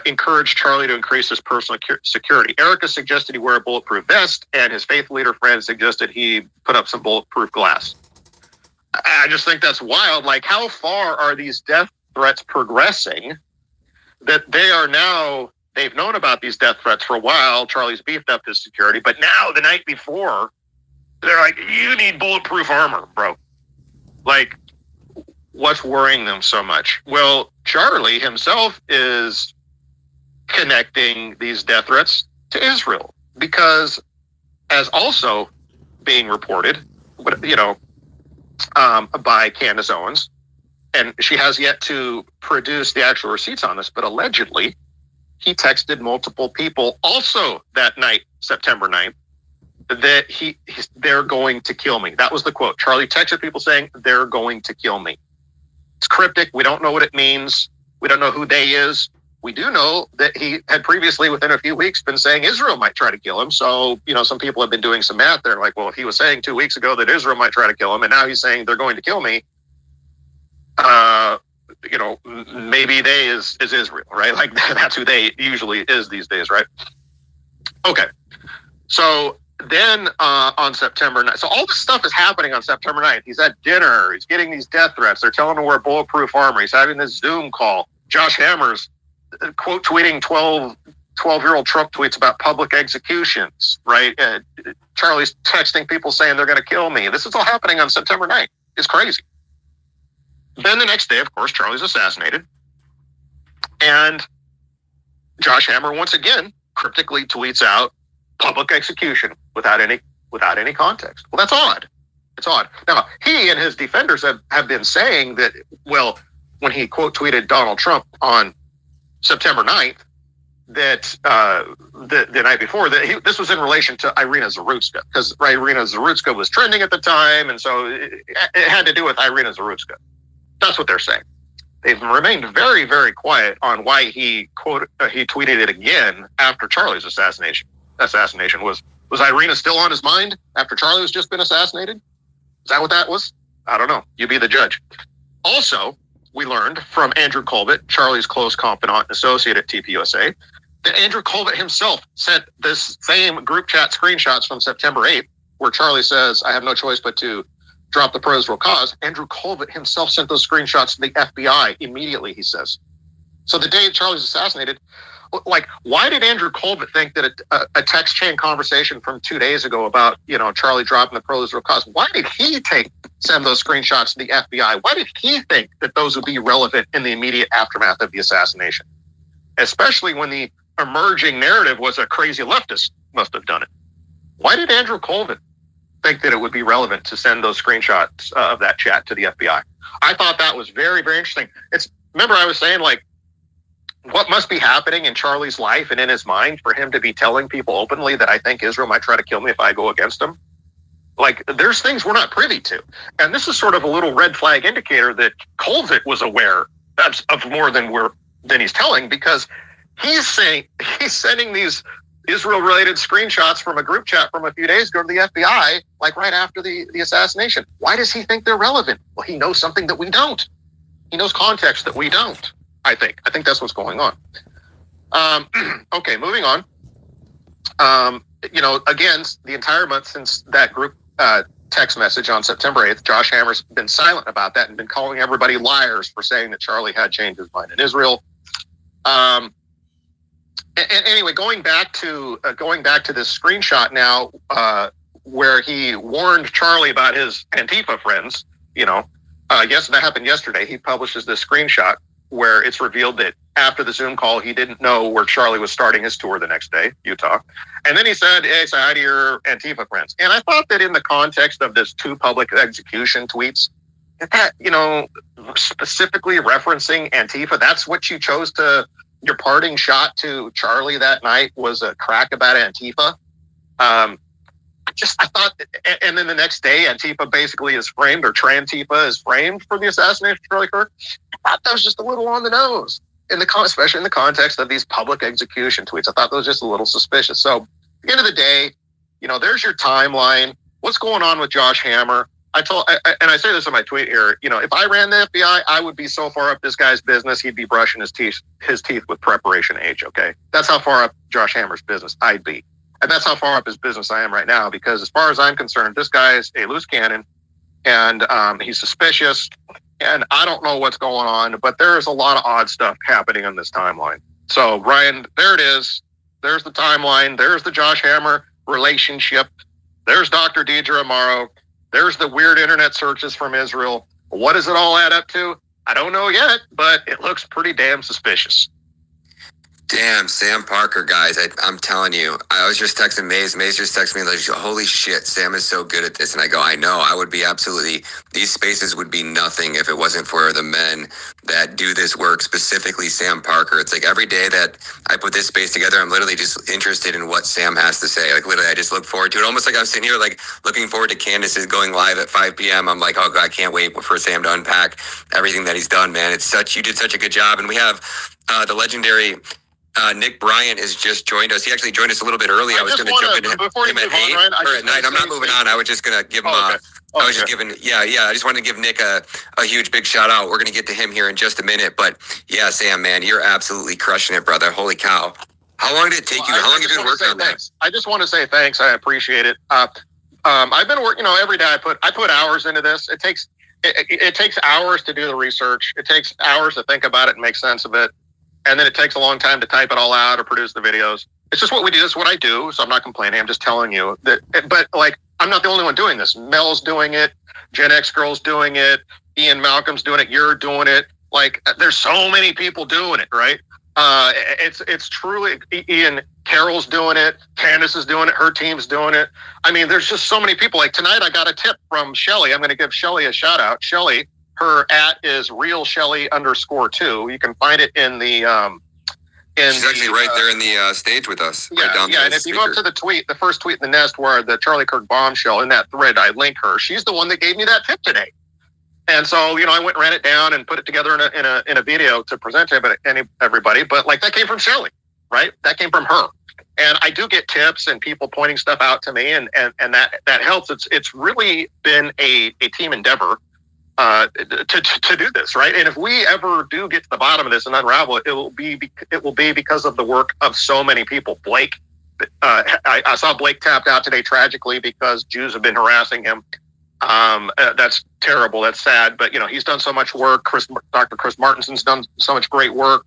encouraged Charlie to increase his personal security. Erica suggested he wear a bulletproof vest, and his faith leader friend suggested he put up some bulletproof glass. I just think that's wild. Like, how far are these death threats progressing that they've known about these death threats for a while. Charlie's beefed up his security, but now the night before, they're like, you need bulletproof armor, bro. Like, what's worrying them so much? Well, Charlie himself is connecting these death threats to Israel because, as also being reported, by Candace Owens, and she has yet to produce the actual receipts on this, but allegedly he texted multiple people also that night, September 9th, that they're going to kill me. That was the quote. Charlie texted people saying, they're going to kill me. It's cryptic. We don't know what it means. We don't know who they is. we do know that he had previously, within a few weeks, been saying Israel might try to kill him. So, some people have been doing some math there, like, well, if he was saying 2 weeks ago that Israel might try to kill him, and now he's saying they're going to kill me, maybe they is Israel, right? Like, that's who they usually is these days, right? Okay. So then on September 9th, so all this stuff is happening on September 9th. He's at dinner. He's getting these death threats. They're telling him to wear bulletproof armor. He's having this Zoom call. Josh Hammer's quote tweeting 12-year-old Trump tweets about public executions, right? Charlie's texting people saying they're going to kill me. This is all happening on September 9th. It's crazy. Then the next day, of course, Charlie's assassinated. And Josh Hammer, once again, cryptically tweets out public execution without any context. Well, that's odd. It's odd. Now, he and his defenders have been saying that, well, when he quote tweeted Donald Trump on September 9th, that the night before, that this was in relation to Irina Zarutska, because Irina Zarutska was trending at the time, and so it had to do with Irina Zarutska. That's what they're saying. They've remained very, very quiet on why he tweeted it again after Charlie's assassination. Was Irina still on his mind after Charlie was just been assassinated? Is that what that was? I don't know. You be the judge. Also, we learned from Andrew Colbert, Charlie's close confidant and associate at TPUSA, that Andrew Colbert himself sent this same group chat screenshots from September 8th, where Charlie says, I have no choice but to drop the pro-Israel cause. Andrew Colbert himself sent those screenshots to the FBI immediately, he says. So the day Charlie was assassinated, like, why did Andrew Colbert think that a text chain conversation from 2 days ago about, Charlie dropping the pro-Israel cause, why did he send those screenshots to the FBI? Why did he think that those would be relevant in the immediate aftermath of the assassination? Especially when the emerging narrative was a crazy leftist must have done it. Why did Andrew Colbert think that it would be relevant to send those screenshots of that chat to the FBI? I thought that was very, very interesting. Remember I was saying, like, what must be happening in Charlie's life and in his mind for him to be telling people openly that I think Israel might try to kill me if I go against him? Like, there's things we're not privy to. And this is sort of a little red flag indicator that Colvett was aware of more than he's telling, because he's sending these Israel-related screenshots from a group chat from a few days ago to the FBI, like right after the assassination. Why does he think they're relevant? Well, he knows something that we don't. He knows context that we don't. I think that's what's going on. Okay, moving on. Again, the entire month since that group text message on September 8th, Josh Hammer's been silent about that and been calling everybody liars for saying that Charlie had changed his mind in Israel. And anyway, going back to this screenshot now, where he warned Charlie about his Antifa friends. Yes, that happened yesterday. He publishes this screenshot where it's revealed that after the Zoom call, he didn't know where Charlie was starting his tour the next day, Utah. And then he said, hey, say hi to your Antifa friends. And I thought that in the context of this 2 public execution tweets, that, specifically rereferencing Antifa, that's what you chose to, your parting shot to Charlie that night was a crack about Antifa. I thought, and then the next day, Antifa basically is framed, or Trantifa is framed for the assassination of Charlie Kirk. I thought that was just a little on the nose, especially in the context of these public execution tweets. I thought that was just a little suspicious. So, at the end of the day, there's your timeline. What's going on with Josh Hammer? I say this in my tweet here. If I ran the FBI, I would be so far up this guy's business, he'd be brushing his teeth with Preparation H. Okay, that's how far up Josh Hammer's business I'd be. And that's how far up his business I am right now, because as far as I'm concerned, this guy is a loose cannon, and he's suspicious, and I don't know what's going on, but there's a lot of odd stuff happening on this timeline. So, Ryan, there it is. There's the timeline. There's the Josh Hammer relationship. There's Dr. Deidre Amaro. There's the weird internet searches from Israel. What does it all add up to? I don't know yet, but it looks pretty damn suspicious. Damn, Sam Parker, guys. I'm telling you, I was just texting Maze. Maze just texted me like, holy shit, Sam is so good at this. And I go, I know, I would be absolutely, these spaces would be nothing if it wasn't for the men that do this work, specifically Sam Parker. It's like every day that I put this space together, I'm literally just interested in what Sam has to say. Like literally, I just look forward to it. Almost like I'm sitting here like looking forward to Candace's going live at 5 p.m. I'm like, oh God, I can't wait for Sam to unpack everything that he's done, man. You did such a good job. And we have the legendary Nick Bryant has just joined us. He actually joined us a little bit early. I was going to jump into him at 8 or at night. I'm not moving on. I was just going to give him I was just giving, I just wanted to give Nick a huge big shout out. We're going to get to him here in just a minute. But yeah, Sam, man, you're absolutely crushing it, brother. Holy cow. How long did it take you? How long have you been working on that? I just want to say thanks. I appreciate it. I've been working, every day I put hours into this. It takes hours to do the research. It takes hours to think about it and make sense of it. And then it takes a long time to type it all out or produce the videos. It's just what we do. This is what I do. So I'm not complaining. I'm just telling you that, but like, I'm not the only one doing this. Mel's doing it. Gen X Girl's doing it. Ian Malcolm's doing it. You're doing it. Like, there's so many people doing it, right? It's truly, Ian Carroll's doing it. Candace is doing it. Her team's doing it. I mean, there's just so many people. Like tonight, I got a tip from Shelly. I'm going to give Shelly a shout out. Shelly, her @is @realShelly_2. You can find it in the she's actually right there in the stage with us. Yeah, right down yeah. And if you go up to the first tweet in the nest where the Charlie Kirk bombshell, in that thread, I link her. She's the one that gave me that tip today. And so, I went and ran it down and put it together in a video to present to everybody. But like that came from Shelly, right? That came from her. And I do get tips and people pointing stuff out to me, and that helps. It's really been a team endeavor to do this, right? And if we ever do get to the bottom of this and unravel it, it will be because of the work of so many people. Blake, I saw Blake tapped out today tragically because Jews have been harassing him. That's terrible. That's sad. But he's done so much work. Dr. Chris Martinson's done so much great work.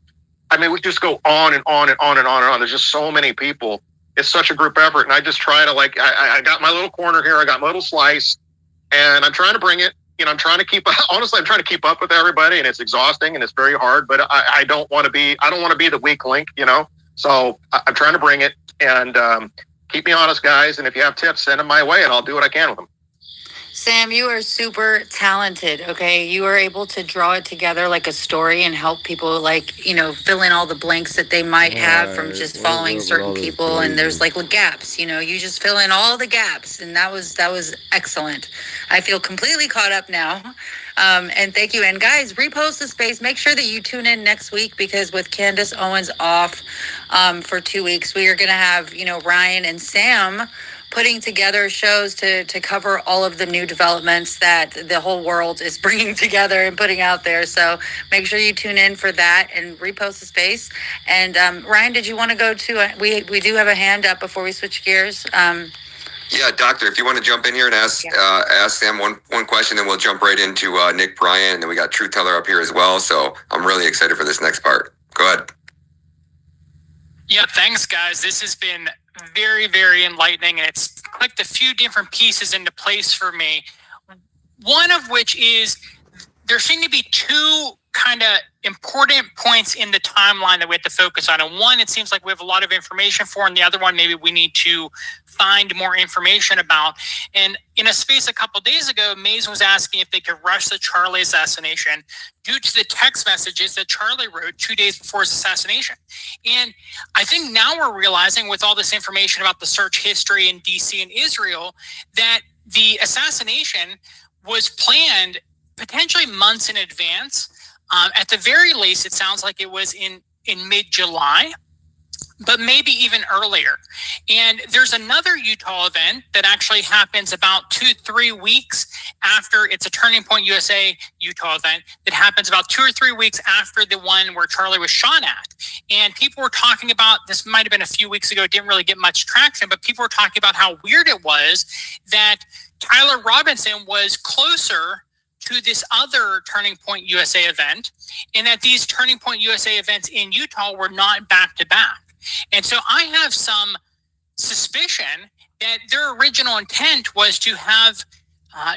I mean, we just go on and on and on and on and on. There's just so many people. It's such a group effort, and I just try to I got my little corner here. I got my little slice, and I'm trying to bring it. I'm trying to keep. Honestly, I'm trying to keep up with everybody, and it's exhausting and it's very hard. But I don't want to be. I don't want to be the weak link. So I'm trying to bring it, and keep me honest, guys. And if you have tips, send them my way, and I'll do what I can with them. Sam, you are super talented, okay? You are able to draw it together like a story and help people, fill in all the blanks that they might have from just following certain people. And there's gaps, you just fill in all the gaps. And that was excellent. I feel completely caught up now. And thank you. And guys, repost the space. Make sure that you tune in next week, because with Candace Owens off for 2 weeks, we are going to have, Ryan and Sam putting together shows to cover all of the new developments that the whole world is bringing together and putting out there. So make sure you tune in for that and repost the space. And Ryan, did you want to go to, we do have a hand up before we switch gears. Yeah, Doctor, if you want to jump in here and ask Sam one question, then we'll jump right into Nick Bryant. And then we got Truth Teller up here as well. So I'm really excited for this next part. Go ahead. Yeah, thanks, guys. This has been very, very enlightening, and it's clicked a few different pieces into place for me. One of which is there seem to be two kind of important points in the timeline that we have to focus on. And one, it seems like we have a lot of information for, and the other one, maybe we need to find more information about. And in a space a couple days ago, Maze was asking if they could rush the Charlie assassination due to the text messages that Charlie wrote 2 days before his assassination. And I think now we're realizing, with all this information about the search history in DC and Israel, that the assassination was planned potentially months in advance. At the very least, it sounds like it was in mid-July, but maybe even earlier. And there's another Utah event that actually happens about 2-3 weeks after. It's a Turning Point USA Utah event that happens about 2 or 3 weeks after the one where Charlie was shot at. And people were talking about, this might have been a few weeks ago, it didn't really get much traction, but people were talking about how weird it was that Tyler Robinson was closer to this other Turning Point USA event, and that these Turning Point USA events in Utah were not back to back. And so I have some suspicion that their original intent was to have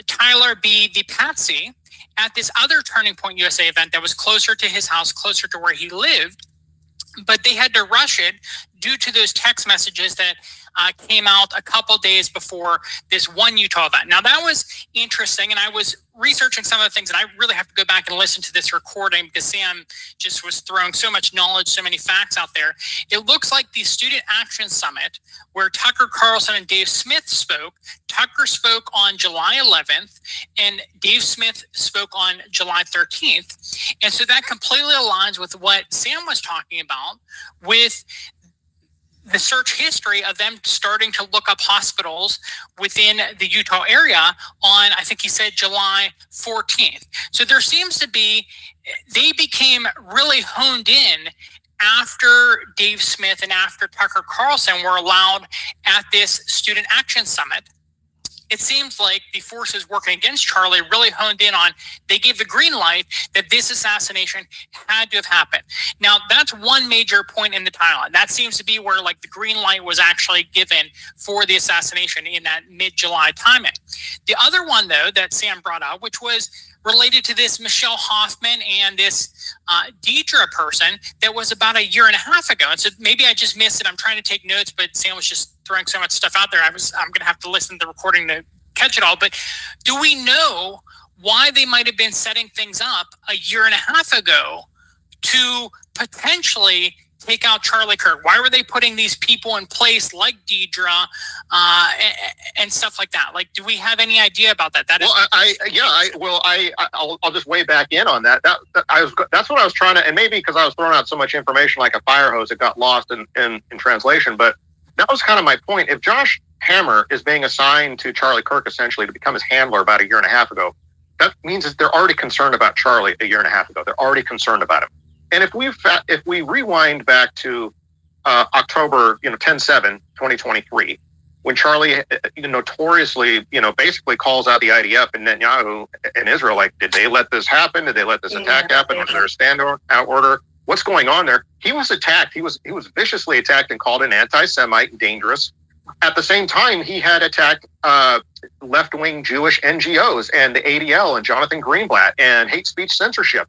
Tyler be the patsy at this other Turning Point USA event that was closer to his house, closer to where he lived. but they had to rush it due to those text messages that came out a couple days before this one Utah event. Now, that was interesting, and I was researching some of the things, and I really have to go back and listen to this recording because Sam just was throwing so much knowledge, so many facts out there. It looks like the Student Action Summit, where Tucker Carlson and Dave Smith spoke. Tucker spoke on July 11th, and Dave Smith spoke on July 13th. And so that completely aligns with what Sam was talking about with the search history of them starting to look up hospitals within the Utah area on, I think he said, July 14th. So there seems to be, they became really honed in after Dave Smith and after Tucker Carlson were allowed at this Student Action Summit. It seems like the forces working against Charlie really honed in on, they gave the green light that this assassination had to have happened. Now, that's one major point in the timeline. That seems to be where like the green light was actually given for the assassination in that mid-July timing. The other one, though, that Sam brought up, which was related to this Michelle Hoffman and this Deidre person that was about a year and a half ago. And so maybe I just missed it. I'm trying to take notes, but Sam was just throwing so much stuff out there. I'm going to have to listen to the recording to catch it all. But do we know why they might have been setting things up a year and a half ago to potentially take out Charlie Kirk? Why were they putting these people in place like Deidre and stuff like that? Like, do we have any idea about that? I'll just weigh back in on that. That's what I was trying to, and maybe because I was throwing out so much information like a fire hose, it got lost in translation. But that was kind of my point. If Josh Hammer is being assigned to Charlie Kirk essentially to become his handler about a year and a half ago, that means that they're already concerned about Charlie a year and a half ago. They're already concerned about him. And if we rewind back to October, 10/7/2023, when Charlie notoriously, basically calls out the IDF and Netanyahu and Israel, like, did they let this happen? Did they let this attack happen? Was there a standout order? What's going on there? He was attacked. He was viciously attacked and called an anti-Semite and dangerous. At the same time, he had attacked left-wing Jewish NGOs and the ADL and Jonathan Greenblatt and hate speech censorship.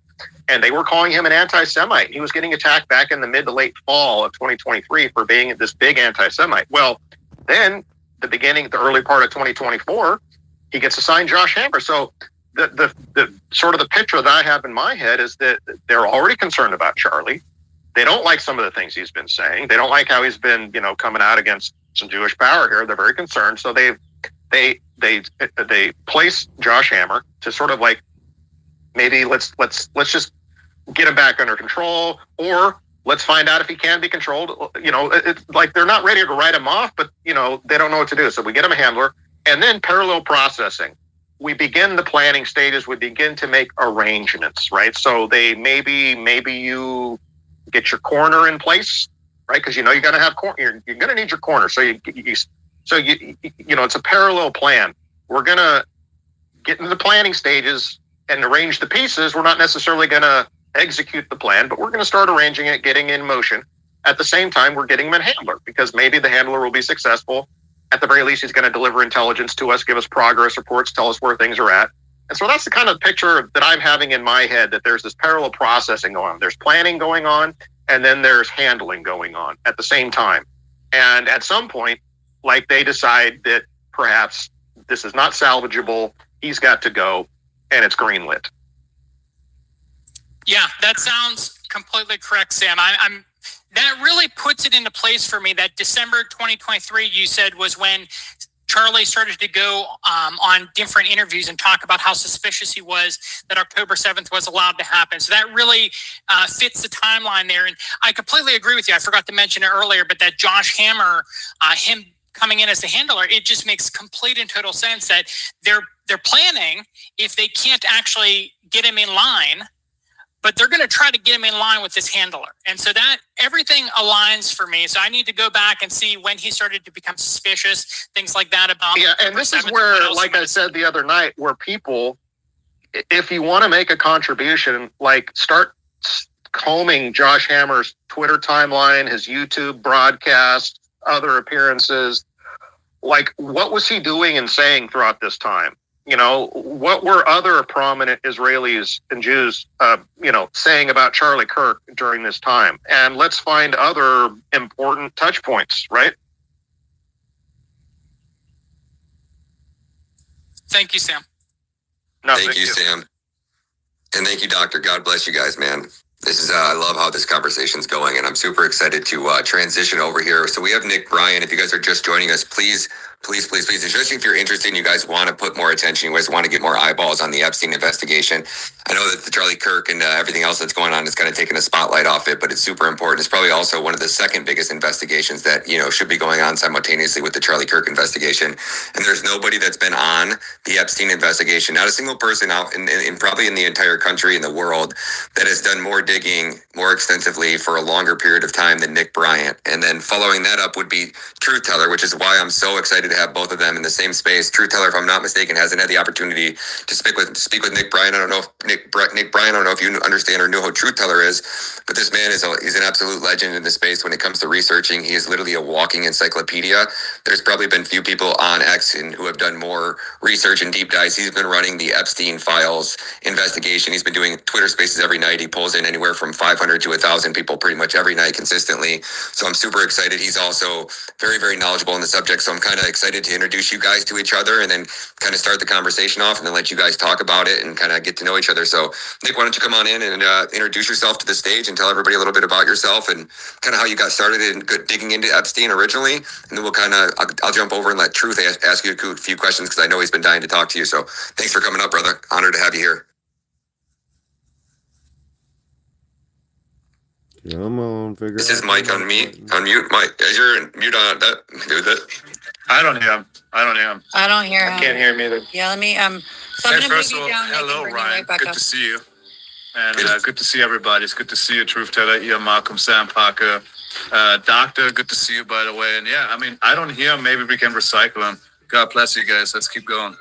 And they were calling him an anti-Semite. He was getting attacked back in the mid to late fall of 2023 for being this big anti-Semite. Well, then the early part of 2024, he gets assigned Josh Hammer. So the sort of the picture that I have in my head is that they're already concerned about Charlie. They don't like some of the things he's been saying. They don't like how he's been, coming out against some Jewish power here. They're very concerned. So they place Josh Hammer to sort of like, maybe let's just get him back under control, or let's find out if he can be controlled. It's like they're not ready to write him off, but they don't know what to do. So we get him a handler, and then parallel processing. We begin the planning stages. We begin to make arrangements, right? So they maybe you get your corner in place, right? Because you're going to have you're going to need your corner. So it's a parallel plan. We're going to get into the planning stages and arrange the pieces. We're not necessarily going to execute the plan, but we're going to start arranging it, getting in motion. At the same time, we're getting him a handler because maybe the handler will be successful. At the very least, he's going to deliver intelligence to us, give us progress reports, tell us where things are at. And so that's the kind of picture that I'm having in my head, that there's this parallel processing going on. There's planning going on, and then there's handling going on at the same time. And at some point, like, they decide that perhaps this is not salvageable, he's got to go, and it's greenlit. Yeah, that sounds completely correct, Sam. I'm that really puts it into place for me. That December 2023, you said, was when Charlie started to go on different interviews and talk about how suspicious he was that October 7th was allowed to happen. So that really fits the timeline there. And I completely agree with you. I forgot to mention it earlier, but that Josh Hammer, him coming in as the handler, it just makes complete and total sense that they're planning, if they can't actually get him in line, but they're going to try to get him in line with this handler. And so that everything aligns for me. So I need to go back and see when he started to become suspicious, things like that about. Yeah. And this is where, like I said the other night, where people, if you want to make a contribution, like, start combing Josh Hammer's Twitter timeline, his YouTube broadcast, other appearances. Like, what was he doing and saying throughout this time? what were other prominent Israelis and Jews, saying about Charlie Kirk during this time? And let's find other important touch points, right? Thank you, Sam. No, Thank you, Sam. And thank you, Doctor. God bless you guys, man. This is, I love how this conversation's going, and I'm super excited to transition over here. So we have Nick Bryant. If you guys are just joining us, please, especially if you're interested and you guys want to put more attention, you guys want to get more eyeballs on the Epstein investigation. I know that the Charlie Kirk and everything else that's going on is kind of taking a spotlight off it, but it's super important. It's probably also one of the second biggest investigations that, should be going on simultaneously with the Charlie Kirk investigation. And there's nobody that's been on the Epstein investigation, not a single person out in probably in the entire country, in the world, that has done more digging more extensively for a longer period of time than Nick Bryant. And then following that up would be Truth Teller, which is why I'm so excited to have both of them in the same space. Truth Teller, if I'm not mistaken, hasn't had the opportunity to speak with Nick Bryant. I don't know if Nick Bryant, I don't know if you understand or know who Truth Teller is, but this man is he's an absolute legend in the space when it comes to researching. He is literally a walking encyclopedia. There's probably been few people on X who have done more research and deep dives. He's been running the Epstein files investigation. He's been doing Twitter spaces every night. He pulls in anywhere from 500 to 1,000 people pretty much every night consistently. So I'm super excited. He's also very, very knowledgeable in the subject. So I'm kind of excited to introduce you guys to each other and then kind of start the conversation off and then let you guys talk about it and kind of get to know each other. So Nick, why don't you come on in and introduce yourself to the stage and tell everybody a little bit about yourself and kind of how you got started in digging into Epstein originally. And then we'll I'll jump over and let Truth ask you a few questions because I know he's been dying to talk to you. So thanks for coming up, brother. Honored to have you here. Come on, figure This is Mike on mute. Mike, as you're mute on that. Do that. I don't hear him. I don't hear him. I can't hear him either. Yeah, let me, so I'm going to move you down. Hello, Ryan. Ryan. Right Good up. to see you. And good to see everybody. It's good to see you, Truth Teller, Ian, Malcolm, Sam Parker, Doctor. Good to see you, by the way. And yeah, I don't hear him. Maybe we can recycle him. God bless you guys. Let's keep going.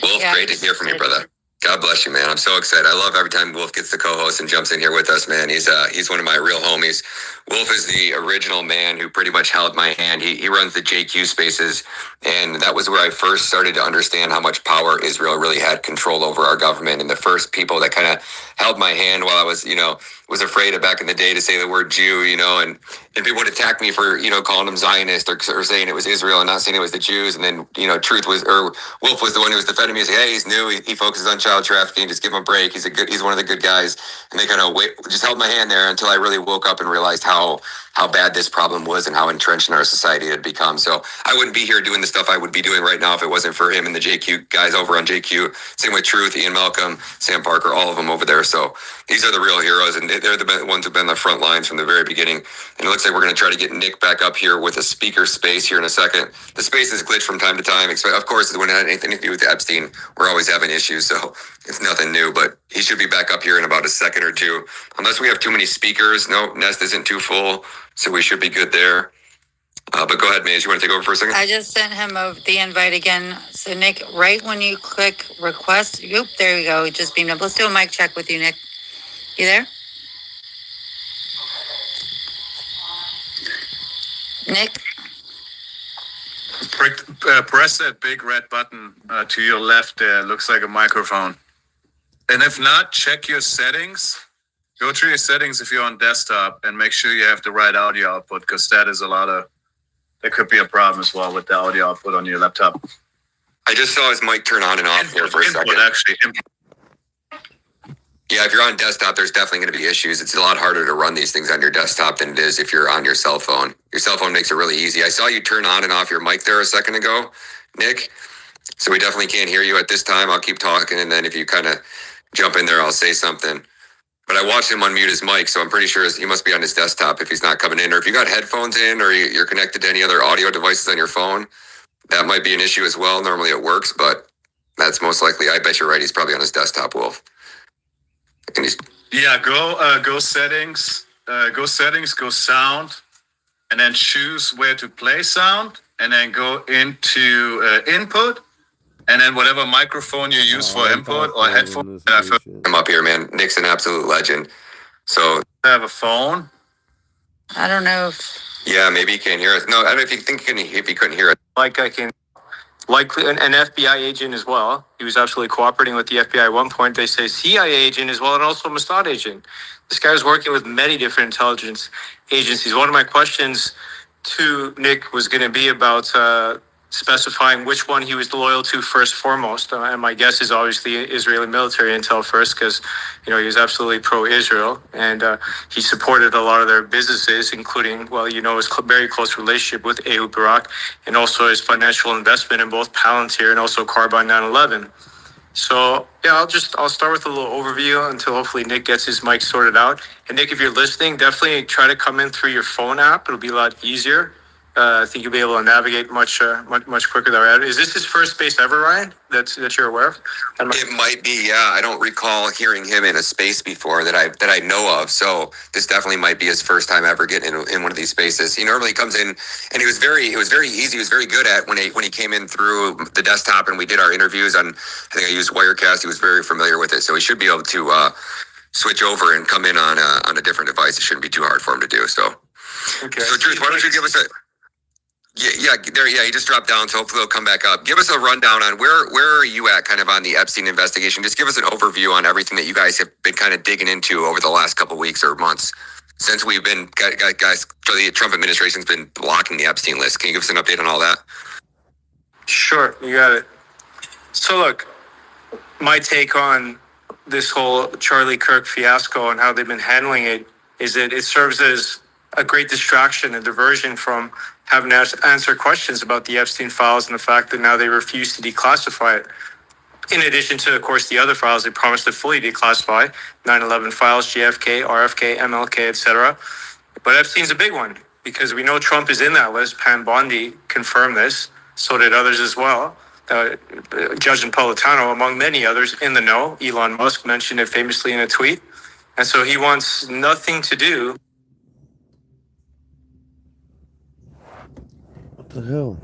Wolf, great to hear from you, brother. God bless you, man. I'm so excited. I love every time Wolf gets to co-host and jumps in here with us, man. He's one of my real homies. Wolf is the original man who pretty much held my hand. He runs the JQ spaces, and that was where I first started to understand how much power Israel really had control over our government. And the first people that kind of held my hand while I was afraid of back in the day to say the word Jew, and people would attack me for, calling them Zionist or saying it was Israel and not saying it was the Jews. And then, Wolf was the one who was defending me and saying, hey, he's new. He focuses on child trafficking. Just give him a break. He's one of the good guys. And they kind of just held my hand there until I really woke up and realized how bad this problem was and how entrenched in our society it had become. So I wouldn't be here doing the stuff I would be doing right now if it wasn't for him and the JQ guys over on JQ. Same with Truth, Ian Malcolm, Sam Parker, all of them over there. So these are the real heroes, and they're the ones who've been on the front lines from the very beginning. And it looks like we're going to try to get Nick back up here with a speaker space here in a second. The space is glitched from time to time. Of course, when it had anything to do with Epstein, we're always having issues, so it's nothing new. But he should be back up here in about a second or two, unless we have too many speakers. No, Nest isn't too full, so we should be good there. But go ahead, Maze. You want to take over for a second? I just sent him the invite again. So, Nick, right when you click request, there you go. It just beamed up. Let's do a mic check with you, Nick. You there? Nick? Press that big red button to your left there. Looks like a microphone. And if not, check your settings. Go through your settings if you're on desktop and make sure you have the right audio output, because that could be a problem as well with the audio output on your laptop. I just saw his mic turn on and off there for a second. Yeah, if you're on desktop, there's definitely going to be issues. It's a lot harder to run these things on your desktop than it is if you're on your cell phone. Your cell phone makes it really easy. I saw you turn on and off your mic there a second ago, Nick. So we definitely can't hear you at this time. I'll keep talking, and then if you kind of jump in there, I'll say something. But I watched him unmute his mic, so I'm pretty sure he must be on his desktop if he's not coming in. Or if you got headphones in or you're connected to any other audio devices on your phone, that might be an issue as well. Normally it works, but that's most likely. I bet you're right. He's probably on his desktop, Wolf. Yeah, go settings, go sound, and then choose where to play sound, and then go into input, and then whatever microphone you use for input or headphone. I'm up here, man. Nick's an absolute legend. So I have a phone. I don't know if... Yeah, maybe he can't hear us. No, I don't know if you couldn't hear us. Like I can. likely an FBI agent as well. He was absolutely cooperating with the FBI at one point. They say CIA agent as well, and also Mossad agent. This guy was working with many different intelligence agencies. One of my questions to Nick was going to be about specifying which one he was loyal to first foremost. And my guess is obviously Israeli military intel first, because he was absolutely pro-Israel, and he supported a lot of their businesses, including, his very close relationship with Ehud Barak, and also his financial investment in both Palantir and also Carbine 9/11. So I'll start with a little overview until hopefully Nick gets his mic sorted out. And Nick, if you're listening, definitely try to come in through your phone app. It'll be a lot easier. I think you'll be able to navigate much quicker there. Is this his first space ever, Ryan? That you're aware of? It might be, yeah. I don't recall hearing him in a space before that I know of. So this definitely might be his first time ever getting in one of these spaces. He normally comes in, and it was very easy. He was very good at when he came in through the desktop, and we did our interviews on. I think I used Wirecast. He was very familiar with it, so he should be able to switch over and come in on a different device. It shouldn't be too hard for him to do. So, okay. So Truth, why don't you give us a he just dropped down, so hopefully he'll come back up. Give us a rundown on where are you at kind of on the Epstein investigation. Just give us an overview on everything that you guys have been kind of digging into over the last couple of weeks or months since we've been, guys, the Trump administration's been blocking the Epstein list. Can you give us an update on all that? Sure, you got it. So look, my take on this whole Charlie Kirk fiasco and how they've been handling it is that it serves as a great distraction and diversion from having to answer questions about the Epstein files and the fact that now they refuse to declassify it. In addition to, of course, the other files they promised to fully declassify, 9/11 files, JFK, RFK, MLK, etc. But Epstein's a big one because we know Trump is in that list. Pam Bondi confirmed this. So did others as well. Judge Napolitano, among many others in the know. Elon Musk mentioned it famously in a tweet. And so he wants nothing to do. What the hell?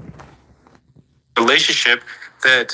Relationship that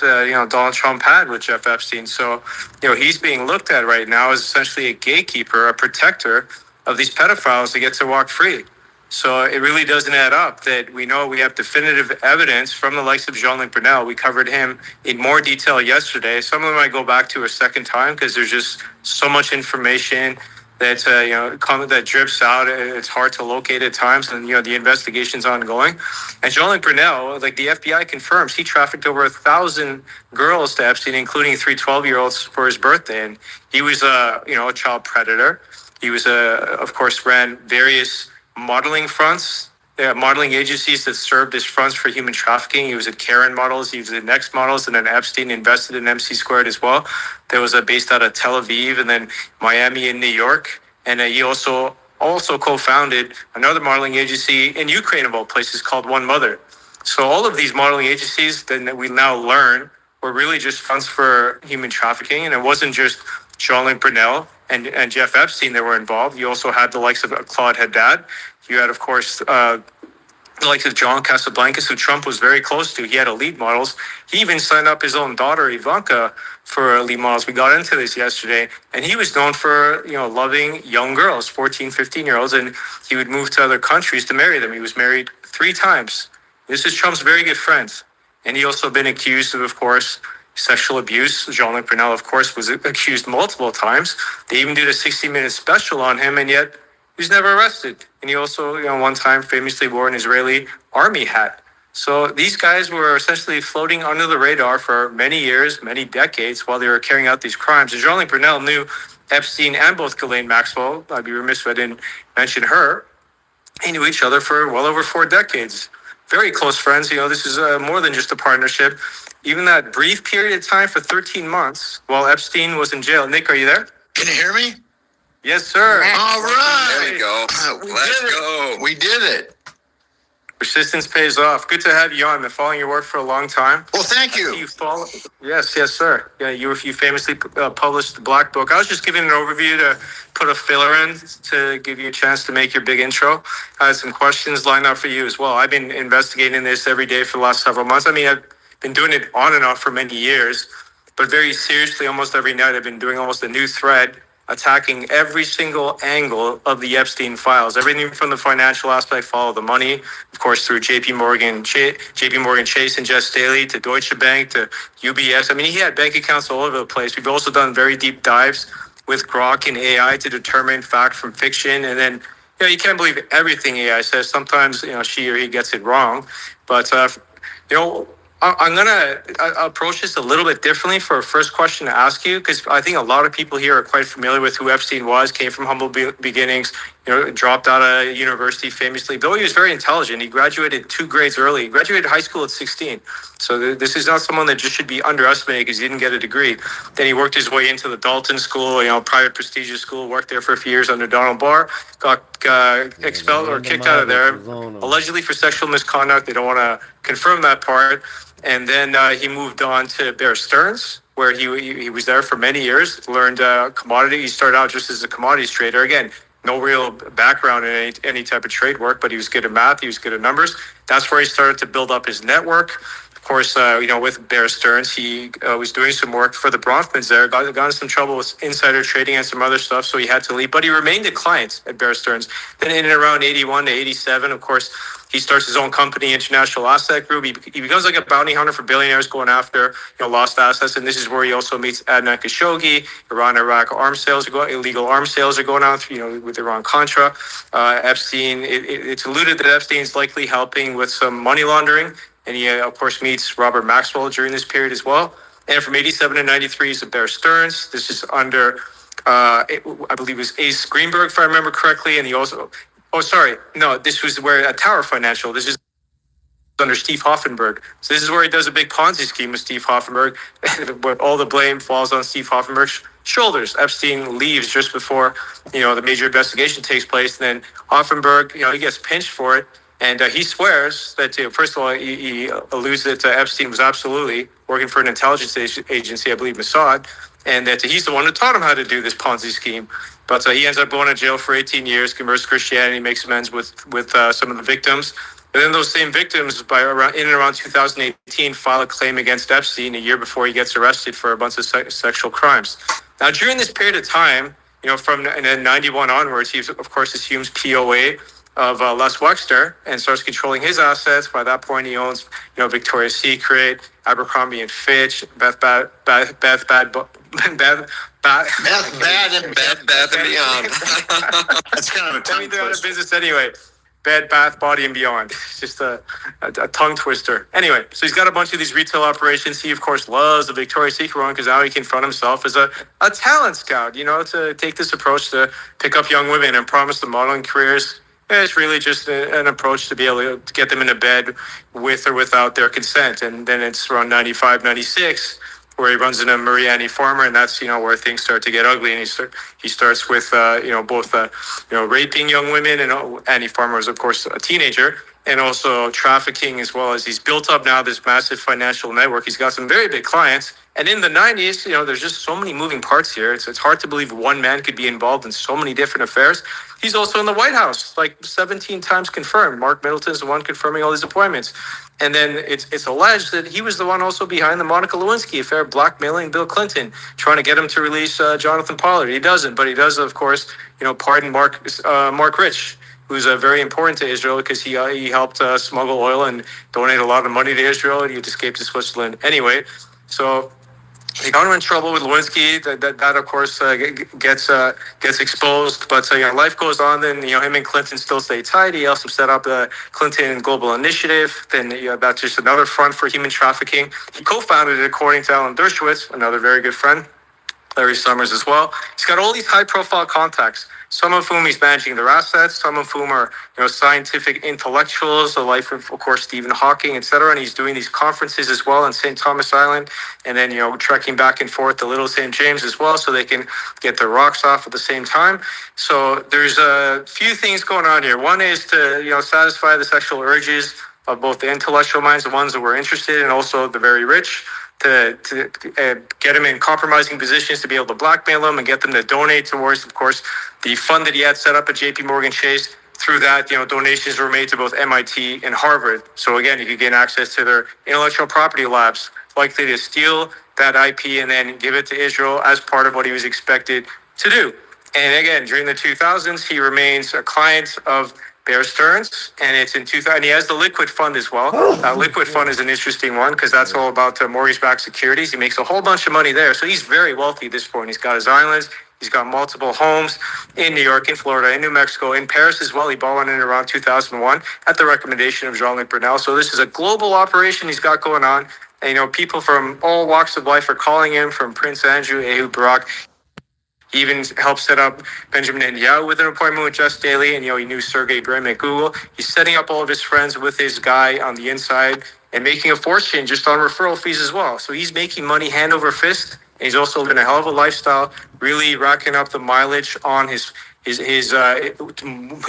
Donald Trump had with Jeff Epstein. So he's being looked at right now as essentially a gatekeeper, a protector of these pedophiles to get to walk free. So it really doesn't add up that we know we have definitive evidence from the likes of Jean-Luc Brunel. We covered him in more detail yesterday. Some of them I go back to a second time because there's just so much information that that drips out. It's hard to locate at times, and the investigation's ongoing. And Jean-Luc Brunel, like the FBI confirms, he trafficked over 1,000 girls to Epstein, including 3 12-year-olds for his birthday. And he was a child predator. He was of course ran various modeling fronts, modeling agencies that served as fronts for human trafficking. He was at Karen Models, he was at Next Models, and then Epstein invested in MC Squared as well. That was based out of Tel Aviv and then Miami and New York. And he also co-founded another modeling agency in Ukraine of all places called One Mother. So all of these modeling agencies that we now learn were really just fronts for human trafficking. And it wasn't just Jean-Luc Brunel and Jeff Epstein that were involved. You also had the likes of Claude Haddad. You had, of course, the likes of John Casablancas, who Trump was very close to. He had elite models. He even signed up his own daughter, Ivanka, for elite models. We got into this yesterday. And he was known for, loving young girls, 14, 15-year-olds. And he would move to other countries to marry them. He was married 3 times. This is Trump's very good friend. And he also been accused of course, sexual abuse. Jean-Luc Brunel, of course, was accused multiple times. They even did a 60-minute special on him, and yet he was never arrested. And he also, one time famously wore an Israeli army hat. So these guys were essentially floating under the radar for many years, many decades, while they were carrying out these crimes. And Jean-Luc Brunel knew Epstein and both Ghislaine Maxwell. I'd be remiss if I didn't mention her. They knew each other for well over 4 decades. Very close friends. This is more than just a partnership. Even that brief period of time for 13 months while Epstein was in jail. Nick, are you there? Can you hear me? Yes, sir. All right. There you go. Let's go. We did it. Persistence pays off. Good to have you on. Been following your work for a long time. Well, thank you. Yes, sir. Yeah, you famously published the Black Book. I was just giving an overview to put a filler in to give you a chance to make your big intro. I had some questions lined up for you as well. I've been investigating this every day for the last several months. I mean, I've been doing it on and off for many years, but very seriously, almost every night, I've been doing almost a new thread attacking every single angle of the Epstein files. Everything from the financial aspect, follow the money, of course, through JP Morgan Chase and Jess Staley to Deutsche Bank to UBS. I mean, he had bank accounts all over the place. We've also done very deep dives with Grok and AI to determine fact from fiction. And then, you can't believe everything AI says. Sometimes, she or he gets it wrong. But, I'm going to approach this a little bit differently for a first question to ask you, because I think a lot of people here are quite familiar with who Epstein was, came from humble beginnings, dropped out of university famously. Though he was very intelligent, he graduated 2 grades early. He graduated high school at 16. So this is not someone that just should be underestimated because he didn't get a degree. Then he worked his way into the Dalton School, private prestigious school, worked there for a few years under Donald Barr, got expelled or kicked out of there, allegedly for sexual misconduct. They don't want to confirm that part. And then he moved on to Bear Stearns, where he was there for many years, learned commodity. He started out just as a commodities trader. Again, no real background in any type of trade work, but he was good at math. He was good at numbers. That's where he started to build up his network. Of course, with Bear Stearns, he was doing some work for the Bronfmans there, got in some trouble with insider trading and some other stuff, so he had to leave. But he remained a client at Bear Stearns. Then in and around 81 to 87, of course, he starts his own company, International Asset Group. He becomes like a bounty hunter for billionaires going after lost assets. And this is where he also meets Adnan Khashoggi. Iran-Iraq illegal arms sales are going on, with Iran-Contra. Epstein, it's alluded that Epstein's likely helping with some money laundering. And he, of course, meets Robert Maxwell during this period as well. And from 87 to 93, he's at Bear Stearns. This is under, I believe it was Ace Greenberg, if I remember correctly. And he also... Oh, sorry. No, this was where Tower Financial. This is under Steve Hoffenberg. So this is where he does a big Ponzi scheme with Steve Hoffenberg, but all the blame falls on Steve Hoffenberg's shoulders. Epstein leaves just before, the major investigation takes place. And then Hoffenberg, he gets pinched for it. And he swears that, first of all, he alludes that Epstein was absolutely working for an intelligence agency, I believe Mossad, and that he's the one who taught him how to do this Ponzi scheme. But he ends up going to jail for 18 years, converts to Christianity, makes amends with some of the victims. And then those same victims, in and around 2018, file a claim against Epstein a year before he gets arrested for a bunch of sexual crimes. Now, during this period of time, from 91 onwards, he, of course, assumes POA of Les Wexner and starts controlling his assets. By that point, he owns, Victoria's Secret, Abercrombie and Fitch, Bed Bath and Beyond. That's kind of a tongue They're out of twister. business anyway. Bed Bath, Body and Beyond. It's just a tongue twister. Anyway, so he's got a bunch of these retail operations. He, of course, loves the Victoria's Secret one because now he can front himself as a talent scout, to take this approach to pick up young women and promise them modeling careers. It's really just an approach to be able to get them into bed with or without their consent. And then it's around 95, 96, where he runs into Marie Annie Farmer, and that's, where things start to get ugly. And he starts with, both, raping young women, and Annie Farmer is, of course, a teenager, and also trafficking, as well as he's built up now this massive financial network. He's got some very big clients. And in the 90s, there's just so many moving parts here. It's hard to believe one man could be involved in so many different affairs. He's also in the White House, like 17 times confirmed. Mark Middleton's the one confirming all these appointments. And then it's alleged that he was the one also behind the Monica Lewinsky affair, blackmailing Bill Clinton, trying to get him to release Jonathan Pollard. He doesn't, but he does, of course, pardon Mark Rich, who's very important to Israel because he helped smuggle oil and donate a lot of money to Israel, and he'd escaped to Switzerland anyway. So he got him in trouble with Lewinsky. That of course gets exposed. But life goes on. Then him and Clinton still stay tight. He also set up the Clinton Global Initiative. Then that's just another front for human trafficking. He co-founded it, according to Alan Dershowitz, another very good friend. Larry Summers as well. He's got all these high-profile contacts, some of whom he's managing their assets, some of whom are scientific intellectuals, the life of course, Stephen Hawking, etc. And he's doing these conferences as well in St. Thomas Island, and then trekking back and forth to Little St. James as well, so they can get their rocks off at the same time. So there's a few things going on here. One is to satisfy the sexual urges of both the intellectual minds, the ones that were interested, and also the very rich, to get them in compromising positions to be able to blackmail them and get them to donate towards, of course, the fund that he had set up at JP Morgan Chase. Through that, donations were made to both MIT and Harvard. So again, you could gain access to their intellectual property labs, likely to steal that IP and then give it to Israel as part of what he was expected to do. And again, during the 2000s, he remains a client of Bear Stearns, and it's in 2000. He has the liquid fund as well. Liquid fund is an interesting one because that's all about mortgage-backed securities. He makes a whole bunch of money there, so he's very wealthy at this point. He's got his islands. He's got multiple homes in New York, in Florida, in New Mexico, in Paris as well. He bought one in around 2001 at the recommendation of Jean-Luc Brunel. So this is a global operation he's got going on. And, people from all walks of life are calling him, from Prince Andrew, Ehud Barak. He even helped set up Benjamin Netanyahu with an appointment with Just Daily, and he knew Sergey Brin at Google. He's setting up all of his friends with his guy on the inside and making a fortune just on referral fees as well. So he's making money hand over fist, and he's also living a hell of a lifestyle, really racking up the mileage on his. He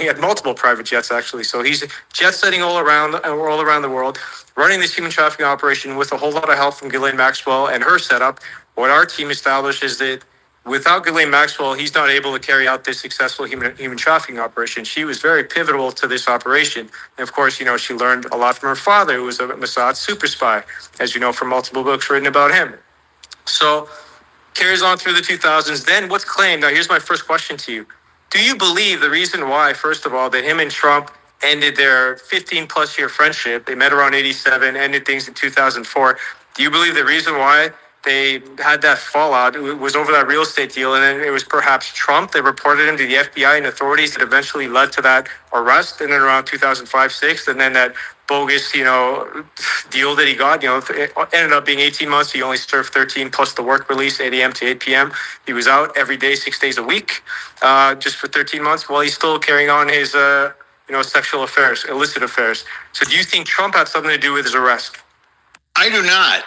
had multiple private jets actually, so he's jet setting all around the world, running this human trafficking operation with a whole lot of help from Ghislaine Maxwell and her setup. What our team established is that without Ghislaine Maxwell, he's not able to carry out this successful human trafficking operation. She was very pivotal to this operation. And of course, she learned a lot from her father, who was a Mossad super spy, as you know, from multiple books written about him. So carries on through the 2000s. Then what's claimed? Now, here's my first question to you. Do you believe the reason why, first of all, that him and Trump ended their 15-plus year friendship, they met around 87, ended things in 2004, do you believe the reason why they had that fallout was over that real estate deal, and then it was perhaps Trump that reported him to the FBI and authorities that eventually led to that arrest, and then around 2005-06, and then that bogus, deal that he got, it ended up being 18 months. He only served 13 plus the work release, 8 a.m. to 8 p.m. He was out every day, 6 days a week, just for 13 months while he's still carrying on his, sexual affairs, illicit affairs. So do you think Trump had something to do with his arrest? I do not.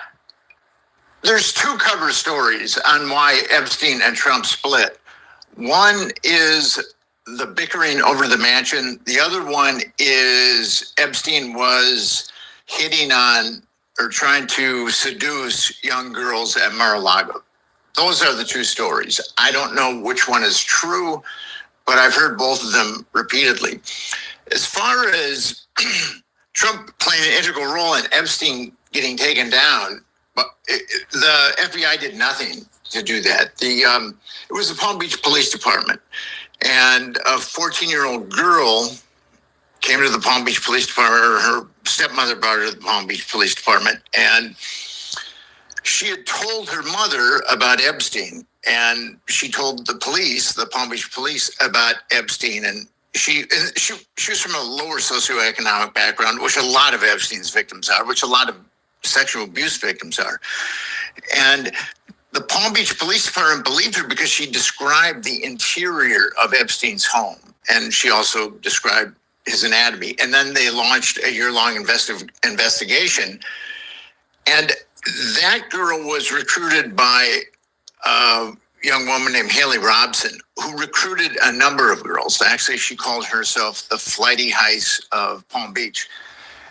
There's two cover stories on why Epstein and Trump split. One is the bickering over the mansion. The other one is Epstein was hitting on or trying to seduce young girls at Mar-a-Lago. Those are the two stories. I don't know which one is true, but I've heard both of them repeatedly. As far as Trump playing an integral role in Epstein getting taken down, but the FBI did nothing to do that. It was the Palm Beach Police Department, and a 14-year-old girl came to the Palm Beach Police Department, or her stepmother brought her to the Palm Beach Police Department, and she had told her mother about Epstein, and she told the police, the Palm Beach Police, about Epstein, and she was from a lower socioeconomic background, which a lot of Epstein's victims are, which a lot of sexual abuse victims are. And the Palm Beach Police Department believed her because she described the interior of Epstein's home. And she also described his anatomy. And then they launched a year-long investigation. And that girl was recruited by a young woman named Haley Robson, who recruited a number of girls. Actually, she called herself the Flighty Heist of Palm Beach.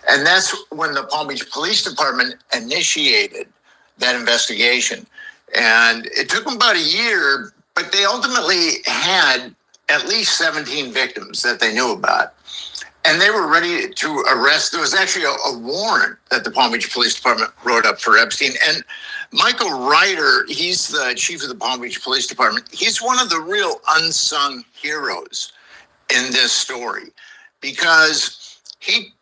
And that's when the Palm Beach Police Department initiated that investigation. And it took them about a year, but they ultimately had at least 17 victims that they knew about. And they were ready to arrest. There was actually a warrant that the Palm Beach Police Department wrote up for Epstein. And Michael Ryder, he's the chief of the Palm Beach Police Department. He's one of the real unsung heroes in this story because he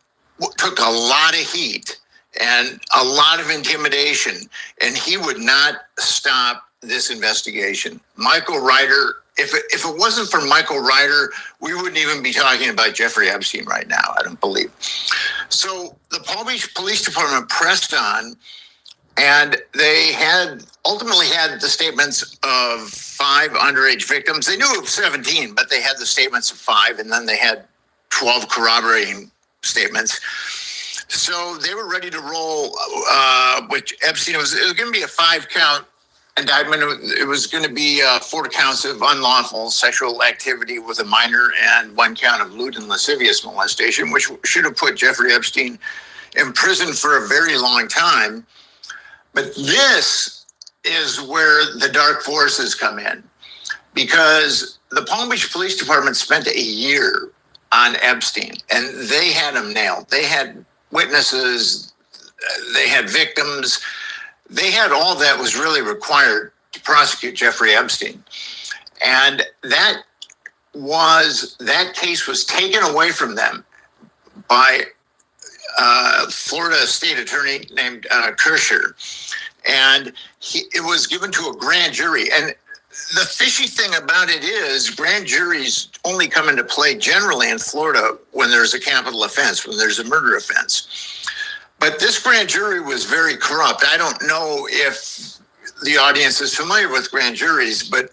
took a lot of heat and a lot of intimidation, and he would not stop this investigation. Michael Ryder, if it wasn't for Michael Ryder, we wouldn't even be talking about Jeffrey Epstein right now, I don't believe. So the Palm Beach Police Department pressed on, and they ultimately had the statements of 5 underage victims. They knew of 17, but they had the statements of 5, and then they had 12 corroborating statements. So they were ready to roll with Epstein. It was going to be a 5-count indictment. It was going to be 4 counts of unlawful sexual activity with a minor and 1 count of lewd and lascivious molestation, which should have put Jeffrey Epstein in prison for a very long time. But this is where the dark forces come in, because the Palm Beach Police Department spent a year on Epstein, and they had him nailed. They had witnesses, they had victims, they had all that was really required to prosecute Jeffrey Epstein. And that case was taken away from them by Florida state attorney named Kirk, and it was given to a grand jury. And the fishy thing about it is grand juries only come into play generally in Florida when there's a capital offense, when there's a murder offense. But this grand jury was very corrupt. I don't know if the audience is familiar with grand juries, but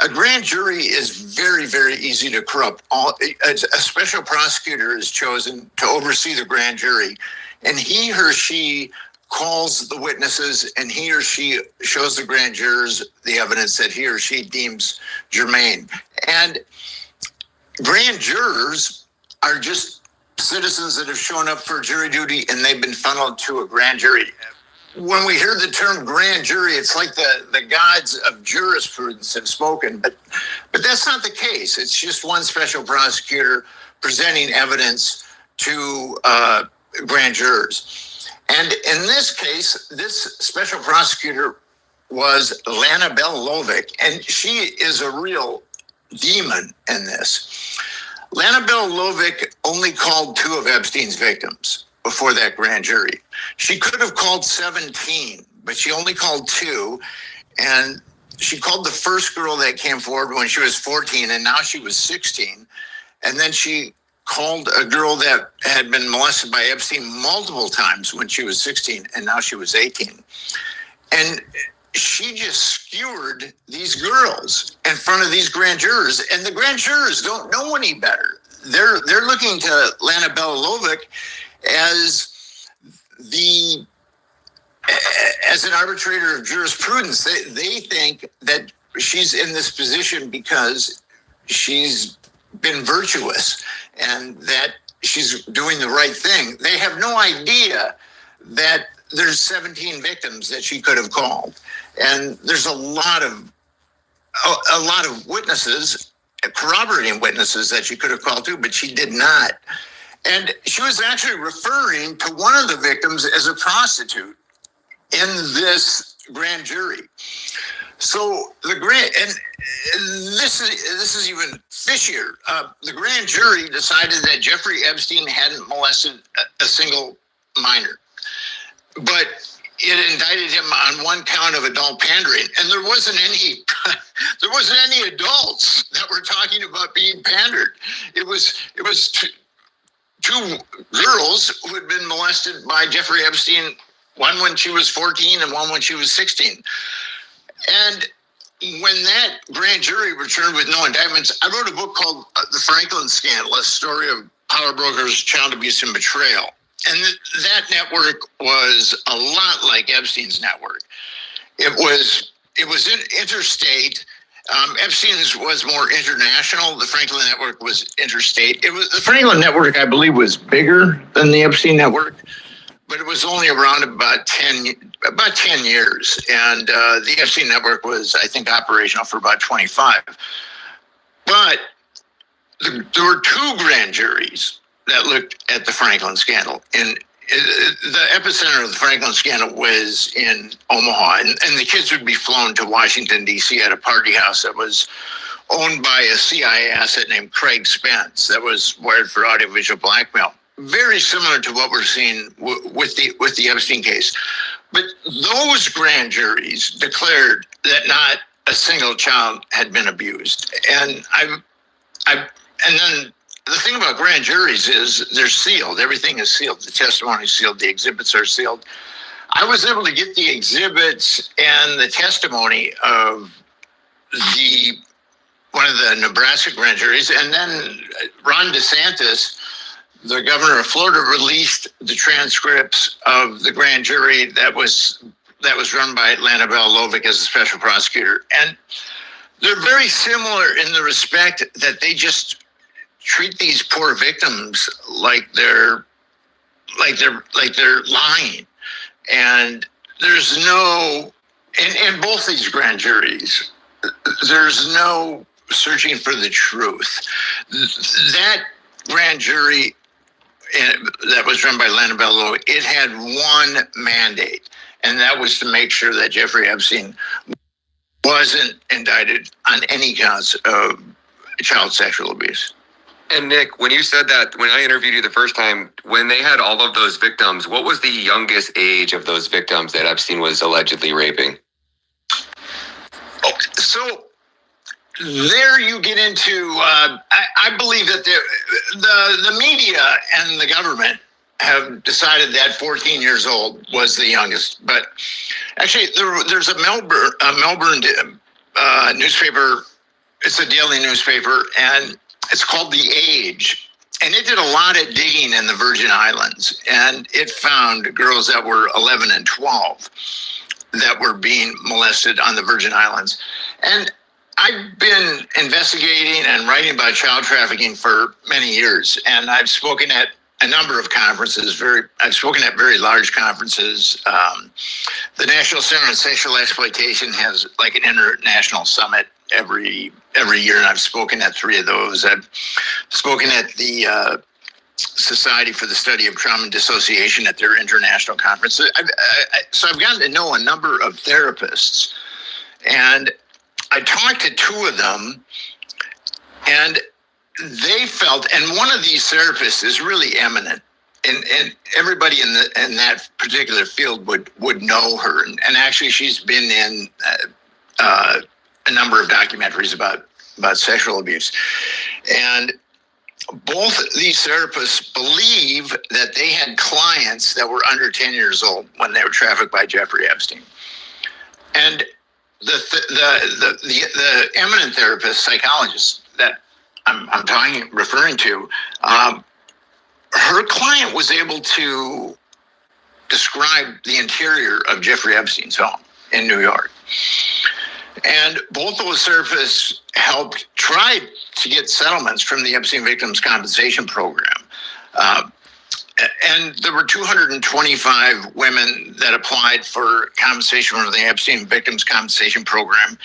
a grand jury is very, very easy to corrupt. A special prosecutor is chosen to oversee the grand jury, and he or she calls the witnesses, and he or she shows the grand jurors the evidence that he or she deems germane. And grand jurors are just citizens that have shown up for jury duty, and they've been funneled to a grand jury. When we hear the term grand jury, it's like the gods of jurisprudence have spoken, but that's not the case. It's just one special prosecutor presenting evidence to grand jurors. And in this case, this special prosecutor was Lana Bell-Lovick, and she is a real demon in this. Lana Bell-Lovick only called 2 of Epstein's victims before that grand jury. She could have called 17, but she only called 2. And she called the first girl that came forward when she was 14, and now she was 16. And then she called a girl that had been molested by Epstein multiple times when she was 16, and now she was 18. And she just skewered these girls in front of these grand jurors, and the grand jurors don't know any better. They're looking to Lana Bell-Lovick as an arbitrator of jurisprudence. They think that she's in this position because she's been virtuous and that she's doing the right thing. They have no idea that there's 17 victims that she could have called, and there's a lot of witnesses, corroborating witnesses that she could have called too, but she did not. And she was actually referring to one of the victims as a prostitute in this grand jury. So this is even fishier. The grand jury decided that Jeffrey Epstein hadn't molested a single minor, but it indicted him on one count of adult pandering, and there wasn't any adults that were talking about being pandered. It was two girls who had been molested by Jeffrey Epstein, one when she was 14 and one when she was 16. And when that grand jury returned with no indictments, I wrote a book called The Franklin Scandal, a story of power brokers, child abuse, and betrayal. And that network was a lot like Epstein's network. It was interstate. Epstein's was more international. The Franklin network was interstate. The Franklin network, I believe, was bigger than the Epstein network, but it was only around about 10 years. And the Epstein network was, I think, operational for about 25. But there were 2 grand juries that looked at the Franklin scandal. And the epicenter of the Franklin scandal was in Omaha. And the kids would be flown to Washington, D.C. at a party house that was owned by a CIA asset named Craig Spence that was wired for audiovisual blackmail. Very similar to what we're seeing with the Epstein case. But those grand juries declared that not a single child had been abused. And then the thing about grand juries is they're sealed. Everything is sealed. The testimony is sealed. The exhibits are sealed. I was able to get the exhibits and the testimony of one of the Nebraska grand juries, and then Ron DeSantis, the governor of Florida, released the transcripts of the grand jury that was run by Lana Bell-Lovick as a special prosecutor. And they're very similar in the respect that they just treat these poor victims like they're lying. And there's no, in both these grand juries, there's no searching for the truth. That grand jury that was run by Lana Bell-Lovick, it had one mandate, and that was to make sure that Jeffrey Epstein wasn't indicted on any counts of child sexual abuse. And Nick, when you said that, when I interviewed you the first time, when they had all of those victims, what was the youngest age of those victims that Epstein was allegedly raping? So there you get into, I believe that the media and the government have decided that 14 years old was the youngest. But actually, there's a Melbourne newspaper. It's a daily newspaper, and it's called The Age. And it did a lot of digging in the Virgin Islands, and it found girls that were 11 and 12 that were being molested on the Virgin Islands. And I've been investigating and writing about child trafficking for many years, and I've spoken at a number of conferences. I've spoken at very large conferences. The National Center on Sexual Exploitation has like an international summit every year, and I've spoken at 3 of those. I've spoken at the Society for the Study of Trauma and Dissociation at their international conference. So I've gotten to know a number of therapists, and I talked to 2 of them, and they felt, and one of these therapists is really eminent, and everybody in that particular field would know her, and actually she's been in a number of documentaries about sexual abuse. And both these therapists believe that they had clients that were under 10 years old when they were trafficked by Jeffrey Epstein. And the eminent therapist, psychologist that I'm referring to, her client was able to describe the interior of Jeffrey Epstein's home in New York. And both those therapists tried to get settlements from the Epstein Victims Compensation Program. And there were 225 women that applied for compensation from the Epstein Victims Compensation Program,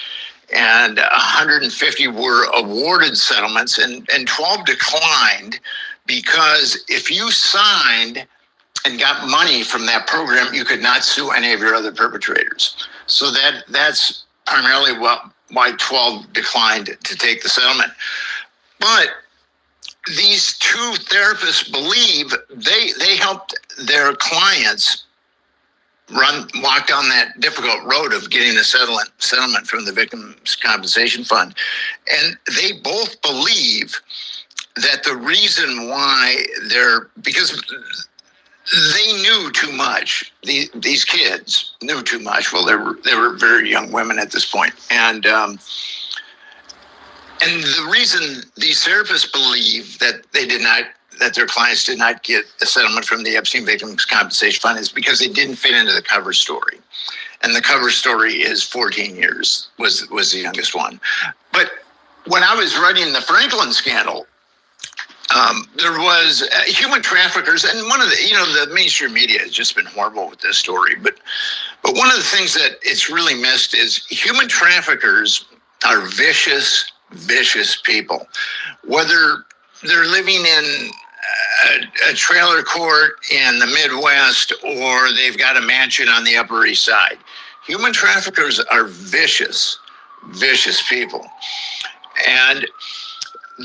and 150 were awarded settlements, and 12 declined, because if you signed and got money from that program, you could not sue any of your other perpetrators. So that's primarily why 12 declined to take the settlement. But these 2 therapists believe they helped their clients walk down that difficult road of getting a settlement from the Victims Compensation Fund. And they both believe that the reason why because they knew too much. These kids knew too much. Well, they were very young women at this point. And the reason these therapists believe that that their clients did not get a settlement from the Epstein Victims Compensation Fund is because they didn't fit into the cover story. And the cover story is 14 years was the youngest one. But when I was writing the Franklin scandal, there was human traffickers, and one of the mainstream media has just been horrible with this story. But one of the things that it's really missed is human traffickers are vicious people. Whether they're living in a trailer court in the Midwest or they've got a mansion on the Upper East Side, human traffickers are vicious people. And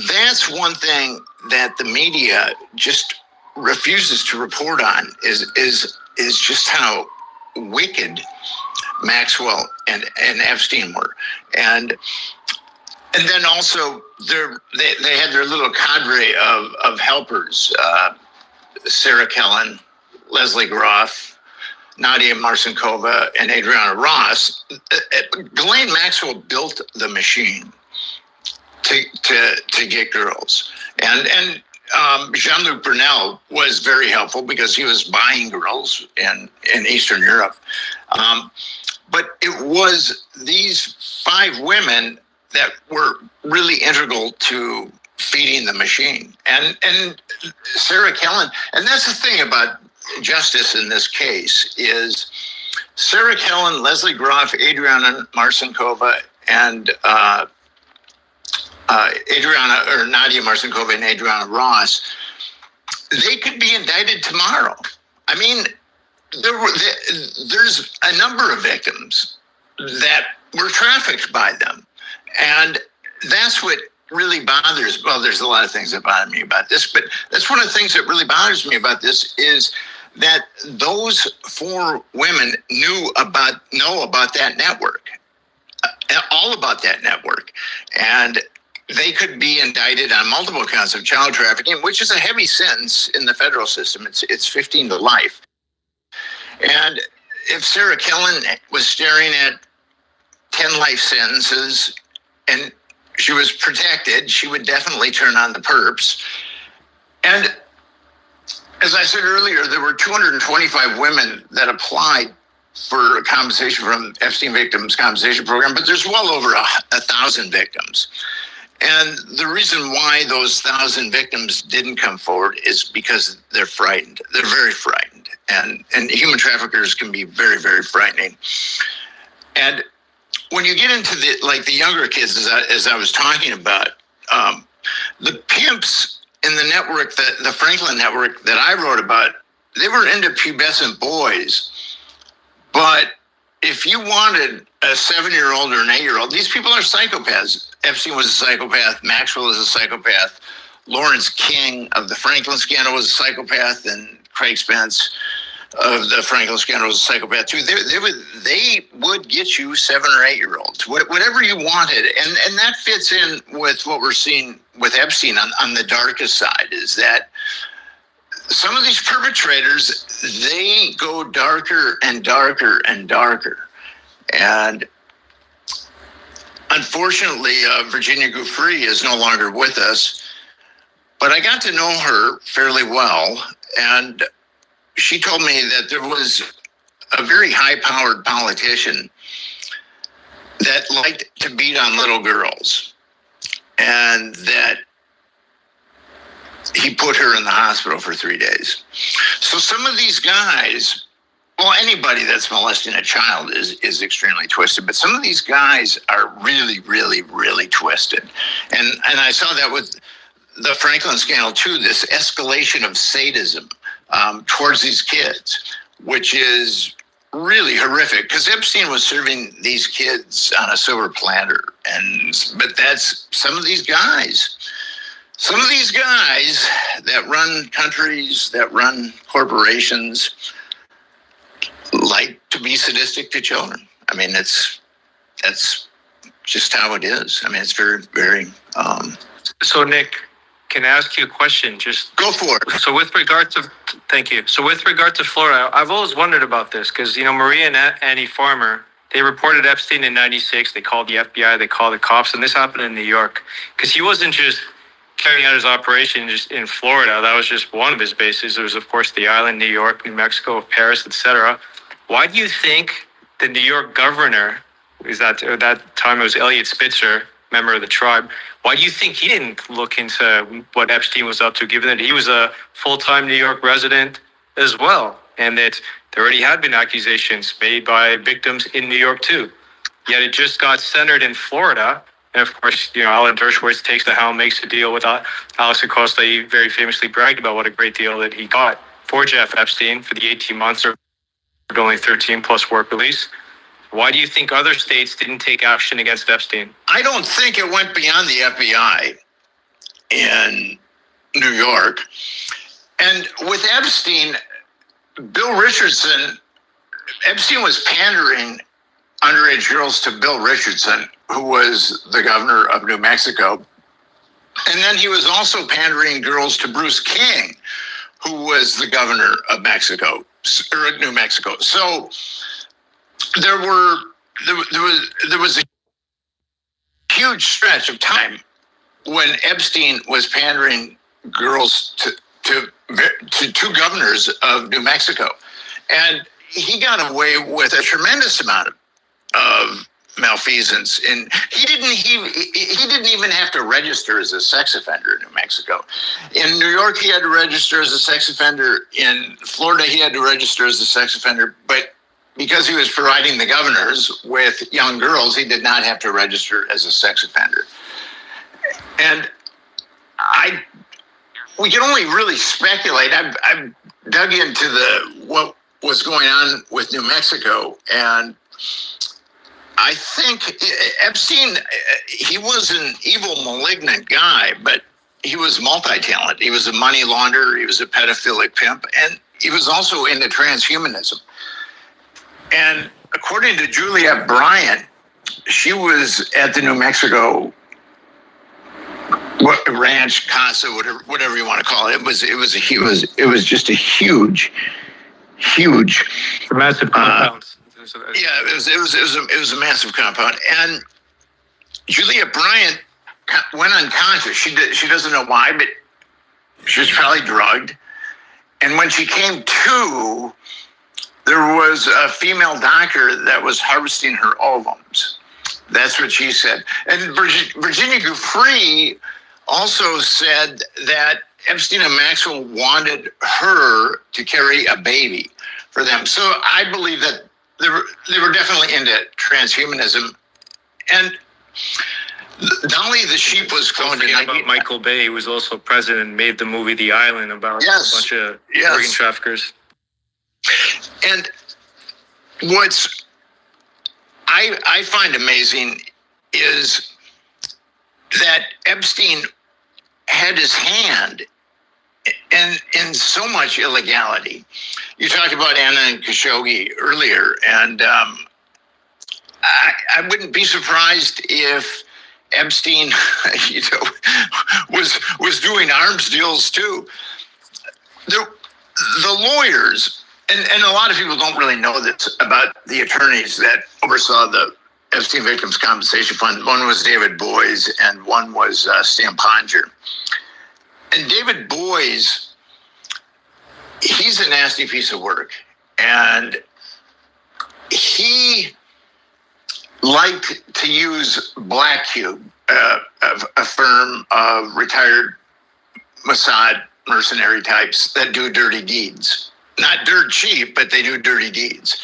that's one thing that the media just refuses to report on is just how wicked Maxwell and Epstein were. And then also they had their little cadre of helpers, Sarah Kellen, Leslie Groff, Nadia Marcinkova, and Adriana Ross. Ghislaine Maxwell built the machine to get girls. And Jean-Luc Brunel was very helpful because he was buying girls in Eastern Europe. But it was these 5 women that were really integral to feeding the machine. And Sarah Kellen, and that's the thing about justice in this case, is Sarah Kellen, Leslie Groff, Adriana Marcinkova, and Nadia Marcinkova and Adriana Ross, they could be indicted tomorrow. I mean, there's a number of victims that were trafficked by them. And that's what really bothers, well, there's a lot of things that bother me about this, but that's one of the things that really bothers me about this is that those 4 women know about that network, all about that network. And they could be indicted on multiple counts of child trafficking, which is a heavy sentence in the federal system. It's 15 to life. And if Sarah Killen was staring at 10 life sentences and she was protected, she would definitely turn on the perps. And as I said earlier, there were 225 women that applied for compensation from Epstein Victims Compensation Program, but there's well over 1,000 victims. And the reason why those 1,000 victims didn't come forward is because they're frightened. They're very frightened. And human traffickers can be very, very frightening. And when you get into the younger kids, as I was talking about, the pimps in the network, the Franklin network that I wrote about, they were into pubescent boys. But if you wanted a 7-year-old or an 8-year-old, these people are psychopaths. Epstein was a psychopath. Maxwell is a psychopath. Lawrence King of the Franklin scandal was a psychopath, and Craig Spence of the Franklin scandal was a psychopath too. They would get you 7 or 8-year-olds, whatever you wanted, and that fits in with what we're seeing with Epstein on the darkest side. Is that some of these perpetrators, they go darker and darker and darker. And unfortunately, Virginia Giuffre is no longer with us, but I got to know her fairly well. And she told me that there was a very high-powered politician that liked to beat on little girls, and that he put her in the hospital for 3 days. So some of these guys, well, anybody that's molesting a child is extremely twisted, but some of these guys are really, really, really twisted. And I saw that with the Franklin scandal too, this escalation of sadism towards these kids, which is really horrific, because Epstein was serving these kids on a silver platter. But that's some of these guys. Some of these guys that run countries, that run corporations, like to be sadistic to children. I mean, that's just how it is. I mean, it's very, very... So, Nick, can I ask you a question? Just go for it. So with regard to... Thank you. So with regard to Florida, I've always wondered about this because, Maria and Annie Farmer, they reported Epstein in 96. They called the FBI, they called the cops, and this happened in New York. Because he wasn't just carrying out his operation just in Florida. That was just one of his bases. There was, of course, the island, New York, New Mexico, Paris, etc. Why do you think the New York governor, at that time it was Elliot Spitzer, member of the tribe, why do you think he didn't look into what Epstein was up to, given that he was a full-time New York resident as well, and that there already had been accusations made by victims in New York too? Yet it just got centered in Florida. And of course, Alan Dershowitz takes the helm, makes a deal with Alex Acosta. He very famously bragged about what a great deal that he got for Jeff Epstein for the 18 months or only 13 plus work release. Why do you think other states didn't take action against Epstein? I don't think it went beyond the FBI in New York. And with Epstein, Epstein was pandering underage girls to Bill Richardson, who was the governor of New Mexico. And then he was also pandering girls to Bruce King, who was the governor of New Mexico. So there was a huge stretch of time when Epstein was pandering girls to two governors of New Mexico. And he got away with a tremendous amount of malfeasance, and he didn't even have to register as a sex offender in New Mexico. In New York, he had to register as a sex offender. In Florida, he had to register as a sex offender. But because he was providing the governors with young girls, he did not have to register as a sex offender. And we can only really speculate. I've dug into what was going on with New Mexico, and I think Epstein, he was an evil, malignant guy, but he was multi-talented. He was a money launderer. He was a pedophilic pimp, and he was also into transhumanism. And according to Juliet Bryant, she was at the New Mexico ranch, casa, whatever you want to call it. It was just a huge. Massive compounds. Yeah, it was a massive compound. And Juliet Bryant went unconscious. She doesn't know why, but she was probably drugged. And when she came to, there was a female doctor that was harvesting her ovums. That's what she said. And Virginia Giuffre also said that Epstein and Maxwell wanted her to carry a baby for them. So I believe that they were definitely into transhumanism. And Dolly the sheep was cloned in about Michael Bay, who was also president and made the movie The Island about a bunch of organ traffickers. And what's I find amazing is that Epstein had his hand in so much illegality. You talked about Anna and Khashoggi earlier, and I wouldn't be surprised if Epstein, was doing arms deals too. The lawyers, and a lot of people don't really know this about the attorneys that oversaw the Epstein Victims Compensation Fund. One was David Boies, and one was Stan Pottinger. And David Boies, he's a nasty piece of work, and he liked to use Black Cube, a firm of retired Mossad mercenary types that do dirty deeds. Not dirt cheap, but they do dirty deeds.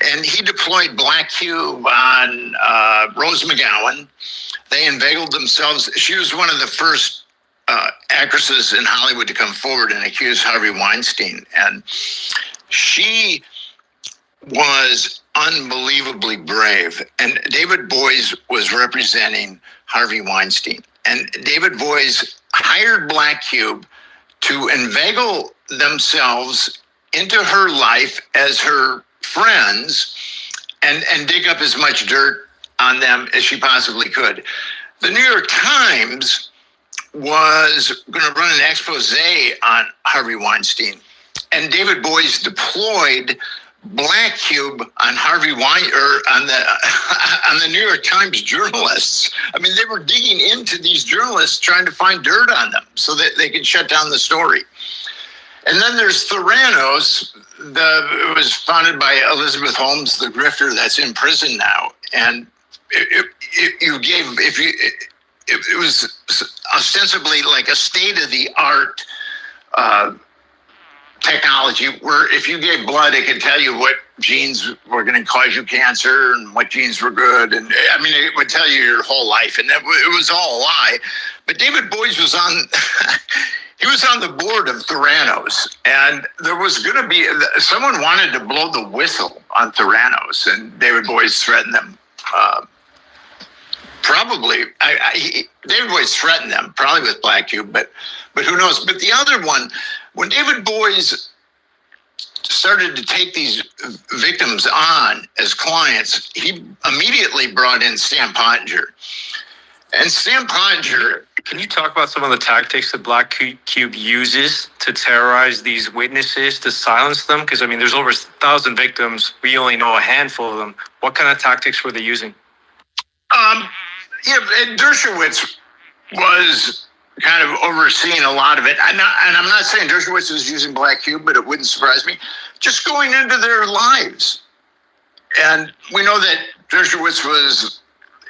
And he deployed Black Cube on Rose McGowan. They inveigled themselves. She was one of the first actresses in Hollywood to come forward and accuse Harvey Weinstein. And she was unbelievably brave. And David Boies was representing Harvey Weinstein. And David Boies hired Black Cube to inveigle themselves into her life as her friends and dig up as much dirt on them as she possibly could. The New York Times was going to run an expose on Harvey Weinstein, and David Boies deployed Black Cube on Harvey Weinstein, or on the New York Times journalists. I mean, they were digging into these journalists trying to find dirt on them so that they could shut down the story. And then there's Theranos. It was founded by Elizabeth Holmes, the grifter that's in prison now. And it was ostensibly like a state-of-the-art technology where if you gave blood, it could tell you what genes were going to cause you cancer and what genes were good. And I mean, it would tell you your whole life. And it was all a lie. But David Boies was on... He was on the board of Theranos, and there was going to be someone wanted to blow the whistle on Theranos, and David Boies threatened them. David Boies threatened them, probably with Black Cube, but who knows? But the other one, when David Boies started to take these victims on as clients, he immediately brought in Stan Pottinger. And Stan Pottinger... Can you talk about some of the tactics that Black Cube uses to terrorize these witnesses, to silence them? Because, I mean, there's over 1,000 victims. We only know a handful of them. What kind of tactics were they using? Dershowitz was kind of overseeing a lot of it. And I'm not saying Dershowitz was using Black Cube, but it wouldn't surprise me. Just going into their lives. And we know that Dershowitz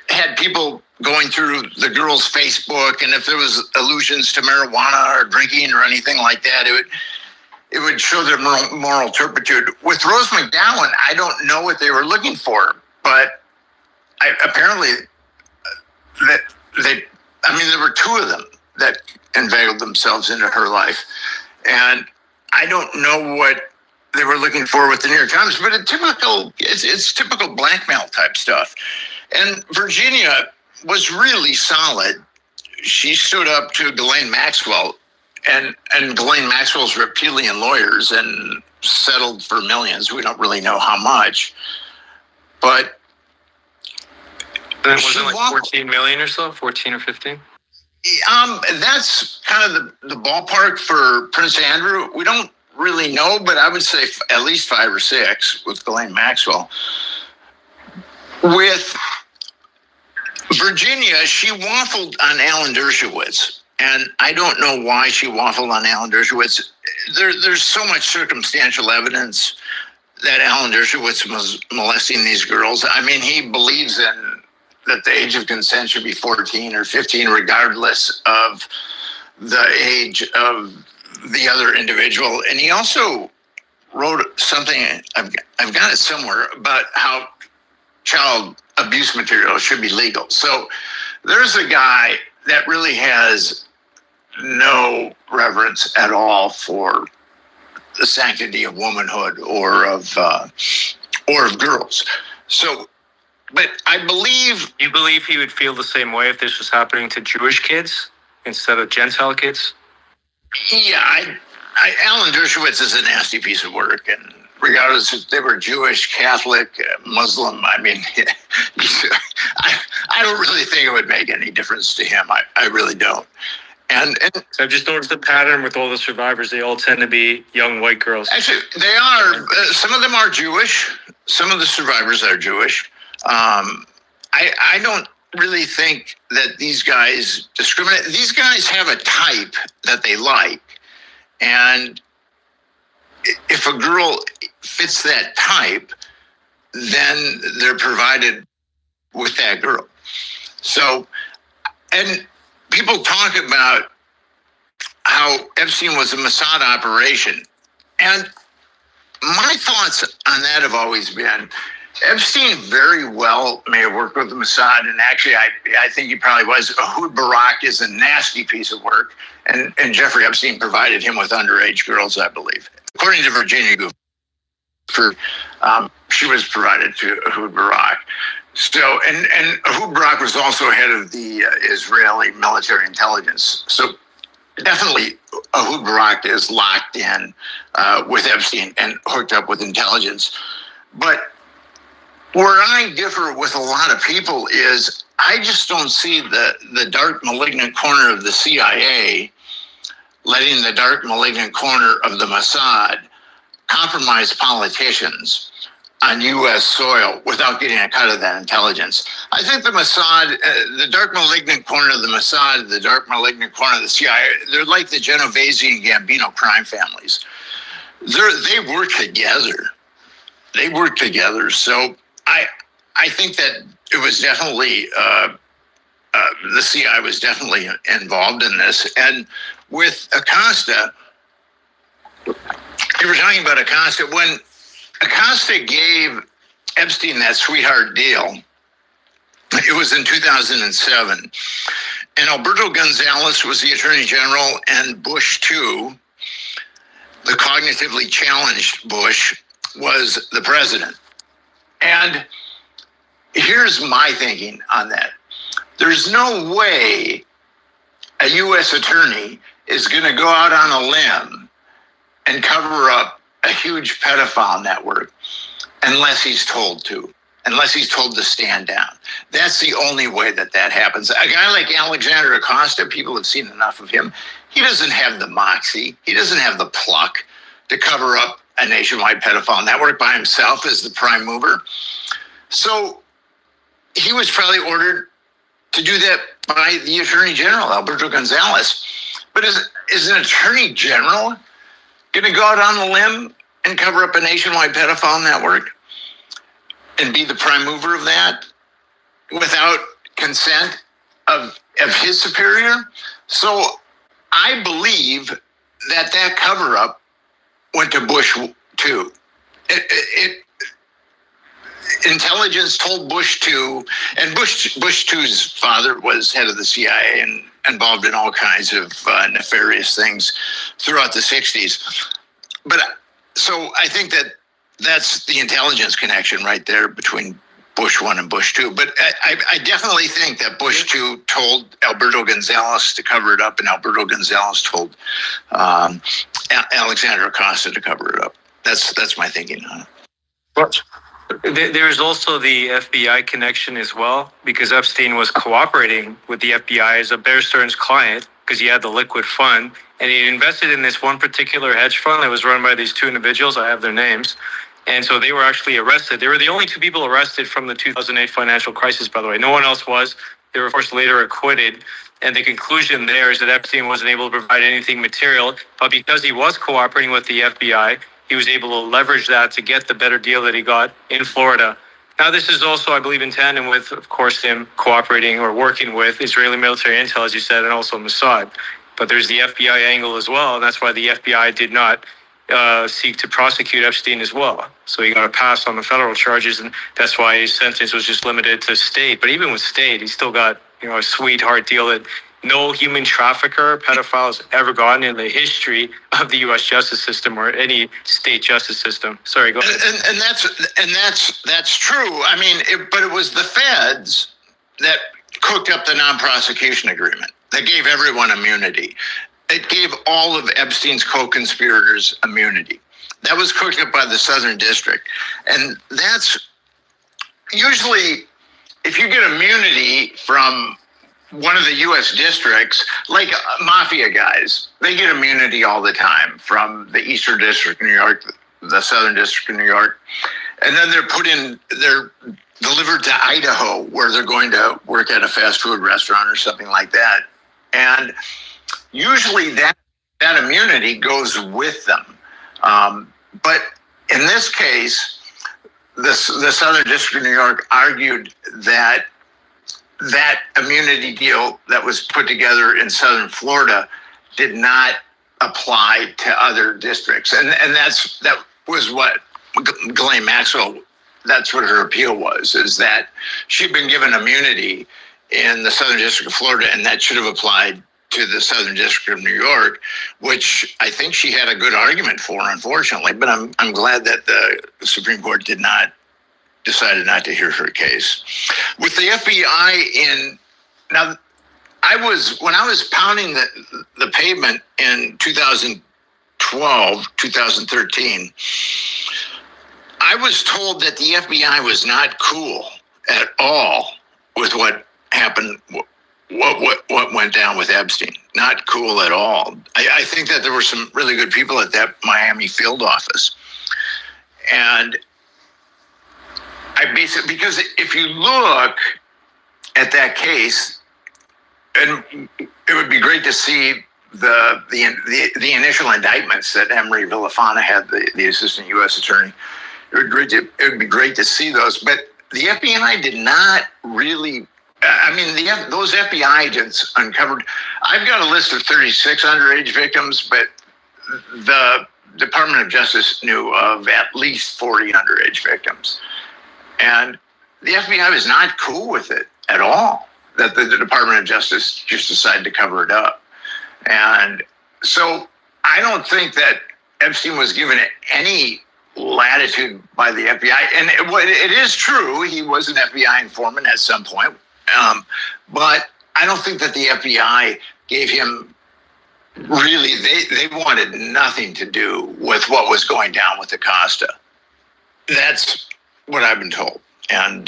had people going through the girl's Facebook, and if there was allusions to marijuana or drinking or anything like that, it would show their moral turpitude. With Rose McGowan, I don't know what they were looking for, but apparently there were two of them that inveigled themselves into her life, and I don't know what they were looking for with the New York Times, but it's typical blackmail type stuff. And Virginia was really solid. She stood up to Ghislaine Maxwell, and Ghislaine Maxwell's reptilian lawyers, and settled for millions. We don't really know how much, but and it wasn't like 14 million or so, 14 or 15. That's kind of the ballpark for Prince Andrew. We don't really know, but I would say at least 5 or 6 with Ghislaine Maxwell. With Virginia, she waffled on Alan Dershowitz, and I don't know why she waffled on Alan Dershowitz. There's so much circumstantial evidence that Alan Dershowitz was molesting these girls. I mean, he believes in that the age of consent should be 14 or 15, regardless of the age of the other individual. And he also wrote something, I've got it somewhere, about how child abuse material should be legal. So there's a guy that really has no reverence at all for the sanctity of womanhood or of girls. So, but I believe... You believe he would feel the same way if this was happening to Jewish kids instead of Gentile kids? Yeah, Alan Dershowitz is a nasty piece of work, and regardless if they were Jewish, Catholic, Muslim, I mean, I don't really think it would make any difference to him. I really don't. And so I've just noticed the pattern with all the survivors. They all tend to be young white girls. Actually, they are. Some of them are Jewish. Some of the survivors are Jewish. I don't really think that these guys discriminate. These guys have a type that they like. And if a girl fits that type, then they're provided with that girl. So, and people talk about how Epstein was a Mossad operation. And my thoughts on that have always been, Epstein very well may have worked with the Mossad, and actually I think he probably was. Ehud Barak is a nasty piece of work, and Jeffrey Epstein provided him with underage girls, I believe. According to Virginia Giuffre, she was provided to Ehud Barak. So, and Ehud Barak was also head of the Israeli military intelligence. So definitely Ehud Barak is locked in with Epstein and hooked up with intelligence. But where I differ with a lot of people is I just don't see the dark malignant corner of the CIA letting the dark malignant corner of the Mossad compromise politicians on U.S. soil without getting a cut of that intelligence. I think the Mossad, the dark malignant corner of the Mossad, the dark malignant corner of the CIA, they're like the Genovese and Gambino crime families. They work together. They work together. So I think that it was definitely, the CIA was definitely involved in this. And with Acosta, you were talking about Acosta. When Acosta gave Epstein that sweetheart deal, it was in 2007. And Alberto Gonzales was the Attorney General, and Bush II, the cognitively challenged Bush, was the president. And here's my thinking on that. There's no way a U.S. attorney is going to go out on a limb and cover up a huge pedophile network unless he's told to, unless he's told to stand down. That's the only way that happens. A guy like Alexander Acosta, people have seen enough of him. He doesn't have the moxie. He doesn't have the pluck to cover up a nationwide pedophile network by himself as the prime mover. So he was probably ordered to do that by the Attorney General, Alberto Gonzales. But is an Attorney General going to go out on the limb and cover up a nationwide pedophile network and be the prime mover of that without consent of his superior? So I believe that cover-up went to Bush too. Intelligence told Bush II, and Bush II's father was head of the CIA and involved in all kinds of nefarious things throughout the 60s. But so I think that that's the intelligence connection right there between Bush 1 and Bush 2. But I definitely think that Bush 2 told Alberto Gonzales to cover it up, and Alberto Gonzales told Alexander Acosta to cover it up. That's my thinking on it. But there's also the FBI connection as well, because Epstein was cooperating with the FBI as a Bear Stearns client because he had the liquid fund, and he invested in this one particular hedge fund that was run by these two individuals. I have their names. And so they were actually arrested. They were the only two people arrested from the 2008 financial crisis, by the way. No one else was. They were, of course, later acquitted. And the conclusion there is that Epstein wasn't able to provide anything material, but because he was cooperating with the FBI, he was able to leverage that to get the better deal that he got in Florida. Now, this is also, I believe, in tandem with, of course, him cooperating or working with Israeli military intel, as you said, and also Mossad. But there's the FBI angle as well, and that's why the FBI did not seek to prosecute Epstein as well. So he got a pass on the federal charges, and that's why his sentence was just limited to state. But even with state, he still got, a sweetheart deal that no human trafficker, pedophile has ever gotten in the history of the U.S. justice system or any state justice system. Sorry, go ahead. And that's true. I mean, but it was the feds that cooked up the non-prosecution agreement that gave everyone immunity. It gave all of Epstein's co-conspirators immunity. That was cooked up by the Southern District. And that's usually, if you get immunity from one of the U.S. districts, like mafia guys, they get immunity all the time from the Eastern District of New York, the Southern District of New York. And then they're delivered to Idaho, where they're going to work at a fast food restaurant or something like that. And usually that immunity goes with them. But in this case, the Southern District of New York argued that immunity deal that was put together in Southern Florida did not apply to other districts. And that was what Ghislaine Maxwell, that's what her appeal was, is that she'd been given immunity in the Southern District of Florida, and that should have applied to the Southern District of New York, which I think she had a good argument for, unfortunately. But I'm glad that the Supreme Court decided not to hear her case. With the FBI when I was pounding the pavement in 2012, 2013, I was told that the FBI was not cool at all with what happened, what went down with Epstein. Not cool at all. I think that there were some really good people at that Miami field office. And because if you look at that case, and it would be great to see the initial indictments that Emery Villafana had, the assistant U.S. attorney. It would be great to see those, but the FBI did not really. I mean, those FBI agents uncovered. I've got a list of 36 underage victims, but the Department of Justice knew of at least 40 underage victims. And the FBI was not cool with it at all, that the Department of Justice just decided to cover it up. And so I don't think that Epstein was given any latitude by the FBI. And it is true, he was an FBI informant at some point. But I don't think that the FBI gave him really, they wanted nothing to do with what was going down with Acosta. That's what I've been told. And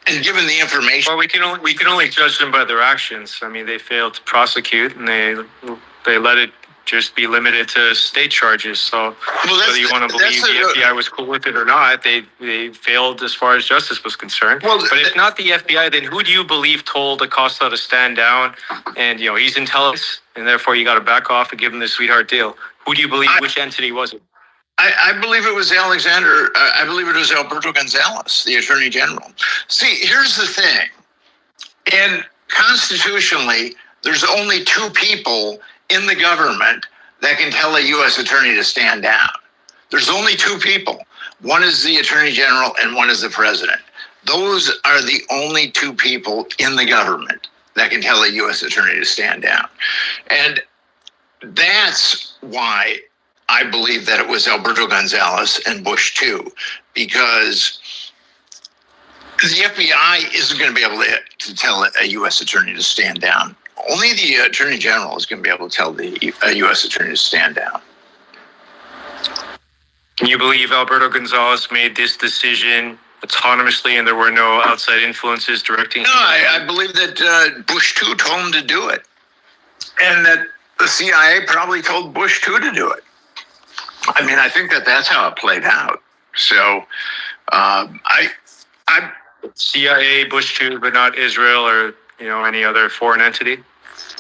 given the information, well, we can only judge them by their actions. I mean, they failed to prosecute, and they let it just be limited to state charges. So whether you want to believe the FBI was cool with it or not, they failed as far as justice was concerned. Well, but if not the FBI, then who do you believe told Acosta to stand down? And he's intelligent, and therefore you got to back off and give him the sweetheart deal. Who do you believe? Which entity was it? I believe it was Alexander. I believe it was Alberto Gonzales, the Attorney General. See, here's the thing. And constitutionally, there's only two people in the government that can tell a U.S. attorney to stand down. There's only two people. One is the Attorney General and one is the President. Those are the only two people in the government that can tell a U.S. attorney to stand down. And that's why I believe that it was Alberto Gonzales and Bush too, because the FBI isn't going to be able to tell a U.S. attorney to stand down. Only the attorney general is going to be able to tell the U.S. attorney to stand down. You believe Alberto Gonzales made this decision autonomously and there were no outside influences directing him? No, I believe that Bush too told him to do it, and that the CIA probably told Bush too to do it. I mean, I think that that's how it played out. So, I CIA, Bush too, but not Israel or any other foreign entity.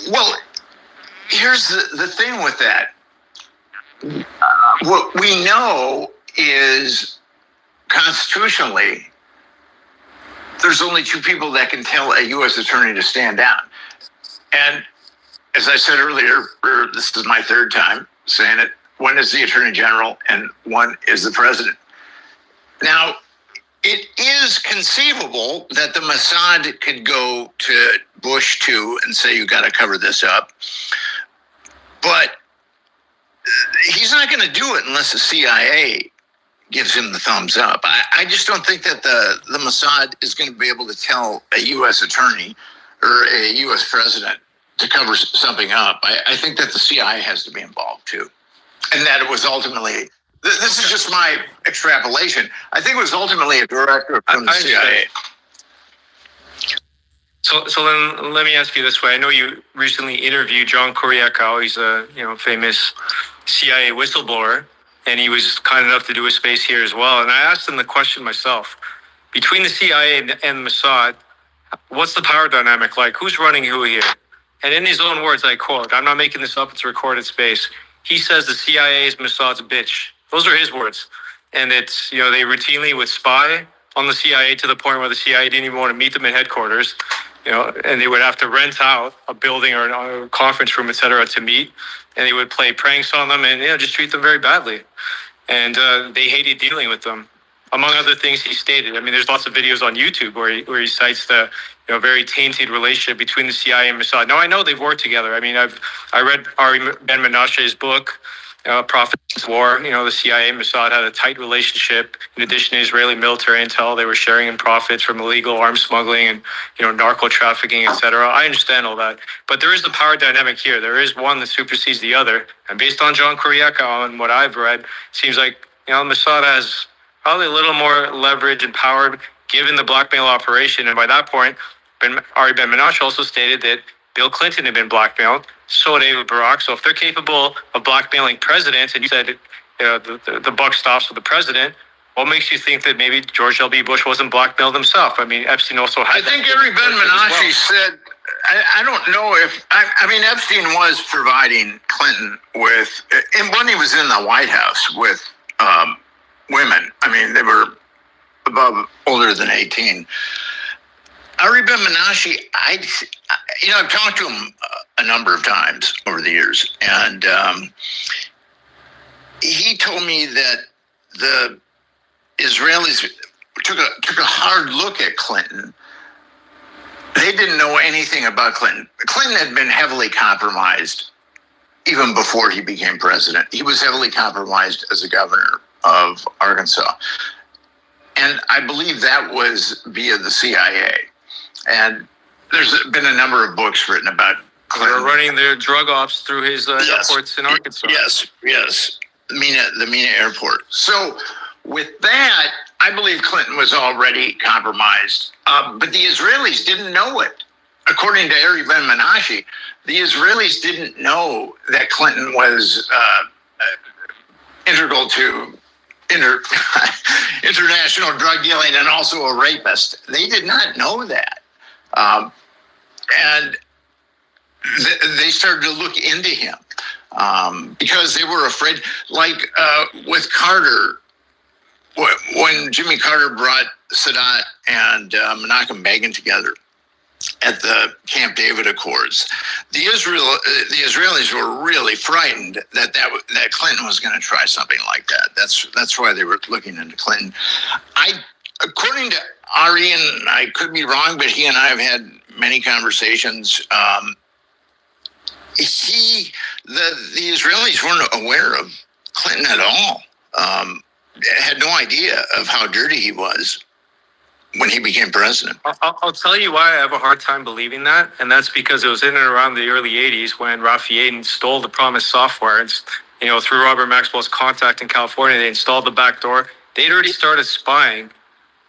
Well, here's the thing with that. What we know is constitutionally, there's only two people that can tell a U.S. attorney to stand down. And as I said earlier, this is my third time saying it, one is the attorney general and one is the president. Now, it is conceivable that the Mossad could go to Bush too and say, you got to cover this up. But he's not going to do it unless the CIA gives him the thumbs up. I just don't think that the Mossad is going to be able to tell a U.S. attorney or a U.S. president to cover something up. I think that the CIA has to be involved too. And that it was ultimately, this is just my extrapolation, I think it was ultimately a directive from the CIA. So then let me ask you this way. I know you recently interviewed John Kuriakow. He's a famous CIA whistleblower, and he was kind enough to do a space here as well. And I asked him the question myself. Between the CIA and Mossad, what's the power dynamic like? Who's running who here? And in his own words, I quote, I'm not making this up, it's a recorded space. He says the CIA is Mossad's bitch. Those are his words. And it's, they routinely would spy on the CIA to the point where the CIA didn't even want to meet them in headquarters, and they would have to rent out a building or a conference room, et cetera, to meet. And they would play pranks on them and, just treat them very badly. And they hated dealing with them. Among other things he stated, there's lots of videos on YouTube where he cites the very tainted relationship between the CIA and Mossad. Now, I know they've worked together. I read Ari Ben Menashe's book, Prophet's War. The CIA and Mossad had a tight relationship. In addition to Israeli military intel, they were sharing in profits from illegal arms smuggling and narco trafficking, etc. I understand all that, but there is the power dynamic here. There is one that supersedes the other, and based on John Kuriakow and what I've read, it seems like Mossad has probably a little more leverage and power given the blackmail operation. And by that point, Ari Ben Menashe also stated that Bill Clinton had been blackmailed. So did Barack. So if they're capable of blackmailing presidents, and you said the buck stops with the president, what makes you think that maybe George W. Bush wasn't blackmailed himself? Epstein also had. I think Ari Ben Menashe said, I don't know if, Epstein was providing Clinton with, and when he was in the White House with women, they were older than 18. Ari Ben Menashe, I've talked to him a number of times over the years, and he told me that the Israelis took a hard look at Clinton. They didn't know anything about Clinton. Clinton had been heavily compromised even before he became president. He was heavily compromised as a governor of Arkansas. And I believe that was via the CIA. And there's been a number of books written about Clinton. They're running their drug ops through his airports in Arkansas. Yes. The Mena airport. So with that, I believe Clinton was already compromised. But the Israelis didn't know it. According to Ari Ben Menashe, the Israelis didn't know that Clinton was integral to international drug dealing and also a rapist. They did not know that. And they started to look into him because they were afraid, like with Carter, when Jimmy Carter brought Sadat and Menachem Begin together at the Camp David Accords, the Israelis were really frightened that Clinton was going to try something like that. That's why they were looking into Clinton. According to Ari, and I could be wrong, but he and I have had many conversations. The Israelis weren't aware of Clinton at all. Had no idea of how dirty he was when he became president. I'll tell you why I have a hard time believing that, and that's because it was in and around the early 80s when Rafi Aden stole the promised software. And, through Robert Maxwell's contact in California, they installed the backdoor. They'd already started spying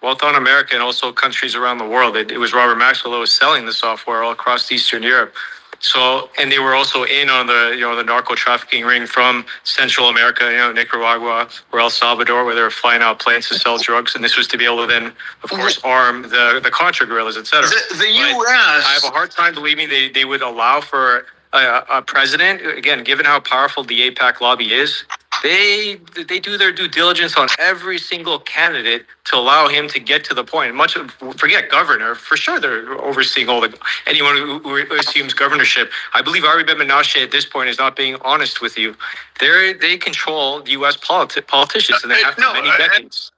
both on America and also countries around the world. It was Robert Maxwell who was selling the software all across Eastern Europe. So, and they were also in on the, the narco trafficking ring from Central America, Nicaragua or El Salvador, where they were flying out planes to sell drugs. And this was to be able to then, of course, arm the Contra guerrillas, et cetera. The U.S. I have a hard time believing they would allow for a president, again, given how powerful the AIPAC lobby is, they do their due diligence on every single candidate to allow him to get to the point. Forget governor, for sure they're overseeing anyone who assumes governorship. I believe Ari Ben-Menashe at this point is not being honest with you. They control the U.S. politicians, and they have for many decades.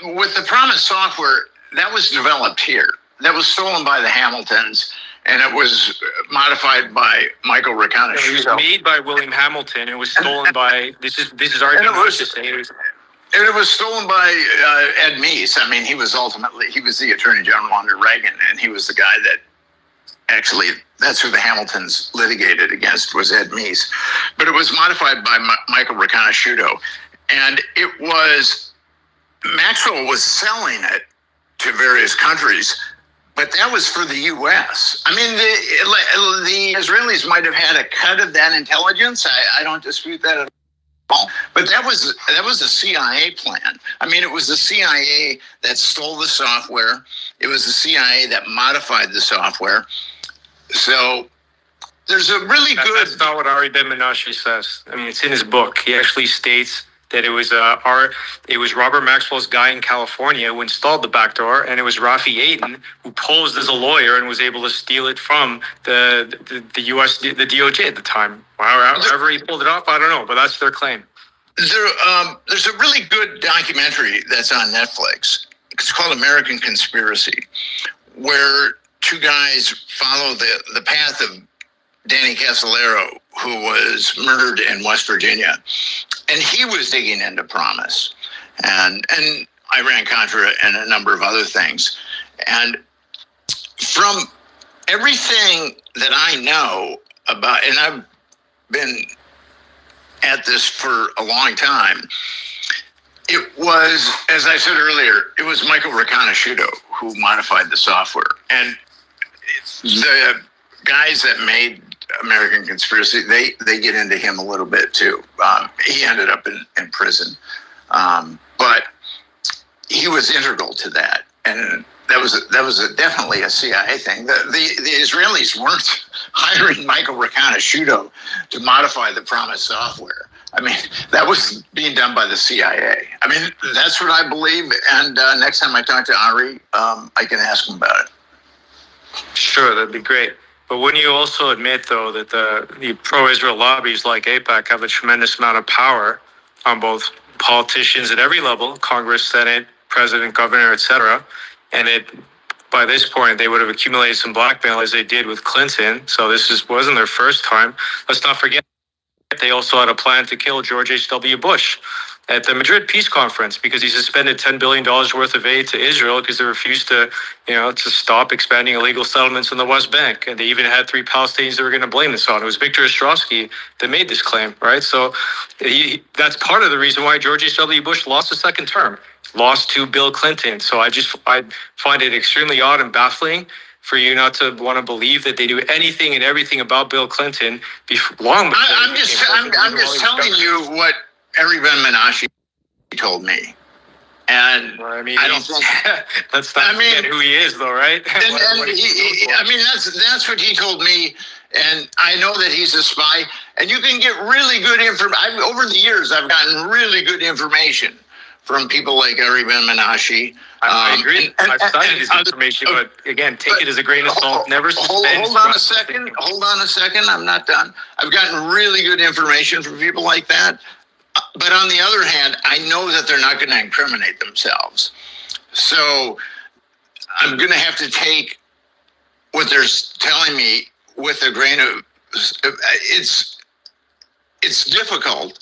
With the promised software, that was developed here. That was stolen by the Hamiltons. And it was modified by Michael Rakana. It was made by William Hamilton. It was stolen by this is Ari Ben-Menashe. And it was stolen by Ed Meese. I mean, he was the Attorney General under Reagan, and he was the guy that actually, that's who the Hamiltons litigated against, was Ed Meese. But it was modified by Michael Rakana. And it was, Maxwell was selling it to various countries, but that was for the U.S. I mean, the Israelis might have had a cut of that intelligence. I don't dispute that at all. But that was a CIA plan. I mean, it was the CIA that stole the software. It was the CIA that modified the software. So there's a really good... That's not what Ari Ben-Menashe says. I mean, it's in his book. He actually states that it was Robert Maxwell's guy in California who installed the backdoor, and it was Rafi Aden who posed as a lawyer and was able to steal it from the U.S. the DOJ at the time. However he pulled it off, I don't know, but that's their claim. There's a really good documentary that's on Netflix. It's called American Conspiracy, where two guys follow the path of Danny Casolaro, who was murdered in West Virginia. And he was digging into Promise and Iran-Contra and a number of other things. And from everything that I know about, and I've been at this for a long time, it was, as I said earlier, it was Michael Rakana who modified the software. And the guys that made American Conspiracy, they get into him a little bit too. He ended up in prison, but he was integral to that, and that was definitely a CIA thing. The Israelis weren't hiring Michael Rakana to modify the Promise software. I mean, that was being done by the CIA. I mean, that's what I believe. And next time I talk to Ari, I can ask him about it. Sure, that'd be great. But wouldn't you also admit, though, that the pro-Israel lobbies like AIPAC have a tremendous amount of power on both politicians at every level, Congress, Senate, President, Governor, etc., and by this point, they would have accumulated some blackmail as they did with Clinton. So wasn't their first time. Let's not forget, they also had a plan to kill George H.W. Bush at the Madrid Peace Conference because he suspended $10 billion worth of aid to Israel because they refused to stop expanding illegal settlements in the West Bank. And they even had 3 Palestinians that were going to blame this on. It was Viktor Ostrovsky that made this claim, right? So that's part of the reason why George H.W. Bush lost a second term, lost to Bill Clinton. So I find it extremely odd and baffling for you not to want to believe that they do anything and everything about Bill Clinton long before. I'm just telling you what Ari Ben-Menashe told me, and well, I mean, I don't think. Let's not forget who he is, though, right? That's what he told me, and I know that he's a spy. And you can get really good information. Over the years, I've gotten really good information from people like Ari Ben-Menashe. I agree. I've cited his information, but again, take it as a grain of salt. Never suspend. Hold on a second. I'm not done. I've gotten really good information from people like that. But on the other hand, I know that they're not going to incriminate themselves. So I'm going to have to take what they're telling me with a grain of, it's difficult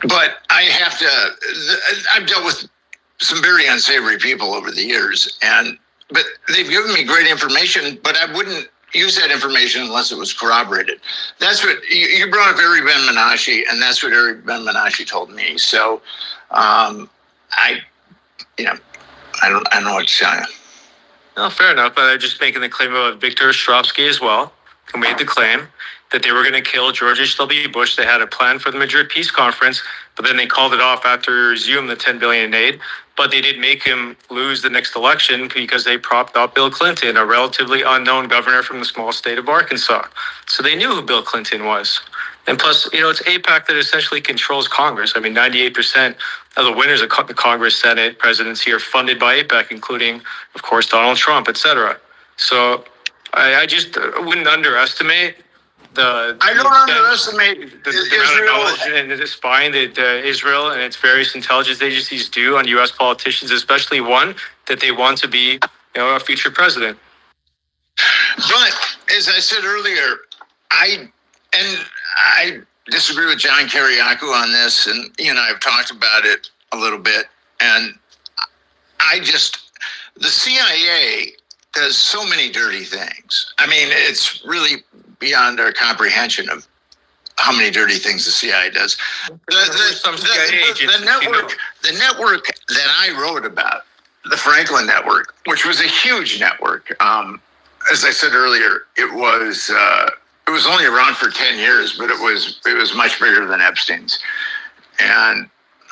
but I have to. I've dealt with some very unsavory people over the years, but they've given me great information. But I wouldn't use that information unless it was corroborated. That's what you brought up, Eric Ben Menashe, and that's what Eric Ben Menashe told me. So, I don't know what to tell you. No, fair enough. But they're just making the claim about Victor Ostrovsky as well, who made the claim that they were going to kill George H.W. Bush. They had a plan for the Madrid Peace Conference, but then they called it off after he resumed the $10 billion in aid. But they did make him lose the next election because they propped up Bill Clinton, a relatively unknown governor from the small state of Arkansas. So they knew who Bill Clinton was. And plus, it's AIPAC that essentially controls Congress. I mean, 98% of the winners of the Congress, Senate, presidency are funded by AIPAC, including, of course, Donald Trump, etc. So I just wouldn't underestimate I don't underestimate the amount of knowledge and the spying that Israel and its various intelligence agencies do on U.S. politicians, especially one that they want to be, a future president. But as I said earlier, I disagree with John Kiriakou on this, and he and I have talked about it a little bit. And the CIA does so many dirty things. I mean, it's really beyond our comprehension of how many dirty things the CIA does. The network that I wrote about, the Franklin Network, which was a huge network. As I said earlier, it was only around for 10 years, but it was much bigger than Epstein's. And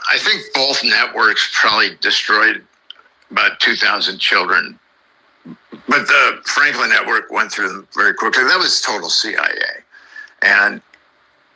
I think both networks probably destroyed about 2,000 children. But the Franklin Network went through them very quickly. That was total CIA. And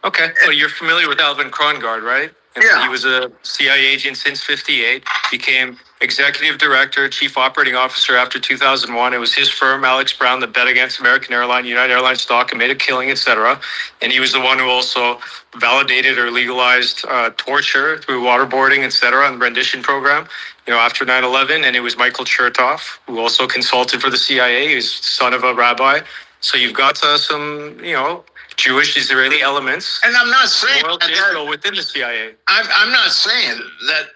okay, well, you're familiar with Alvin Krongard, right? Yeah. He was a CIA agent since '58. Became executive director, chief operating officer after 2001. It was his firm, Alex Brown, that bet against American Airlines, United Airlines stock, and made a killing, etc. And he was the one who also validated or legalized torture through waterboarding, etc., on the rendition program. After 9/11, and it was Michael Chertoff, who also consulted for the CIA. He's son of a rabbi. So you've got some, Jewish Israeli elements. And I'm not saying that within the CIA. I'm not saying that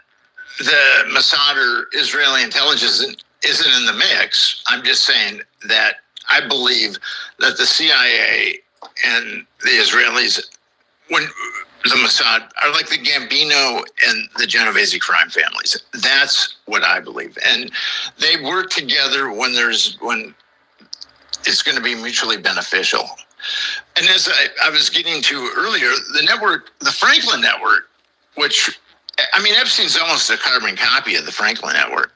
the Mossad or Israeli intelligence isn't in the mix. I'm just saying that I believe that the CIA and the Israelis, when the Mossad, are like the Gambino and the Genovese crime families. That's what I believe. And they work together when it's going to be mutually beneficial. And as I was getting to earlier, the Franklin Network, which, Epstein's almost a carbon copy of the Franklin Network.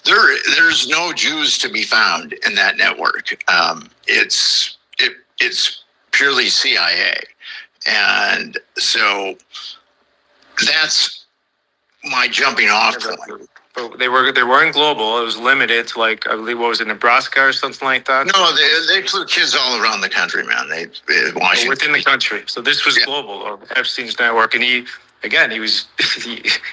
There's no Jews to be found in that network. It's purely CIA. And so that's my jumping off point. But they weren't global. It was limited to, I believe, what was it, Nebraska or something like that? No, they flew kids all around the country, man. Washington. Within the country. So this was global, Epstein's network. And he was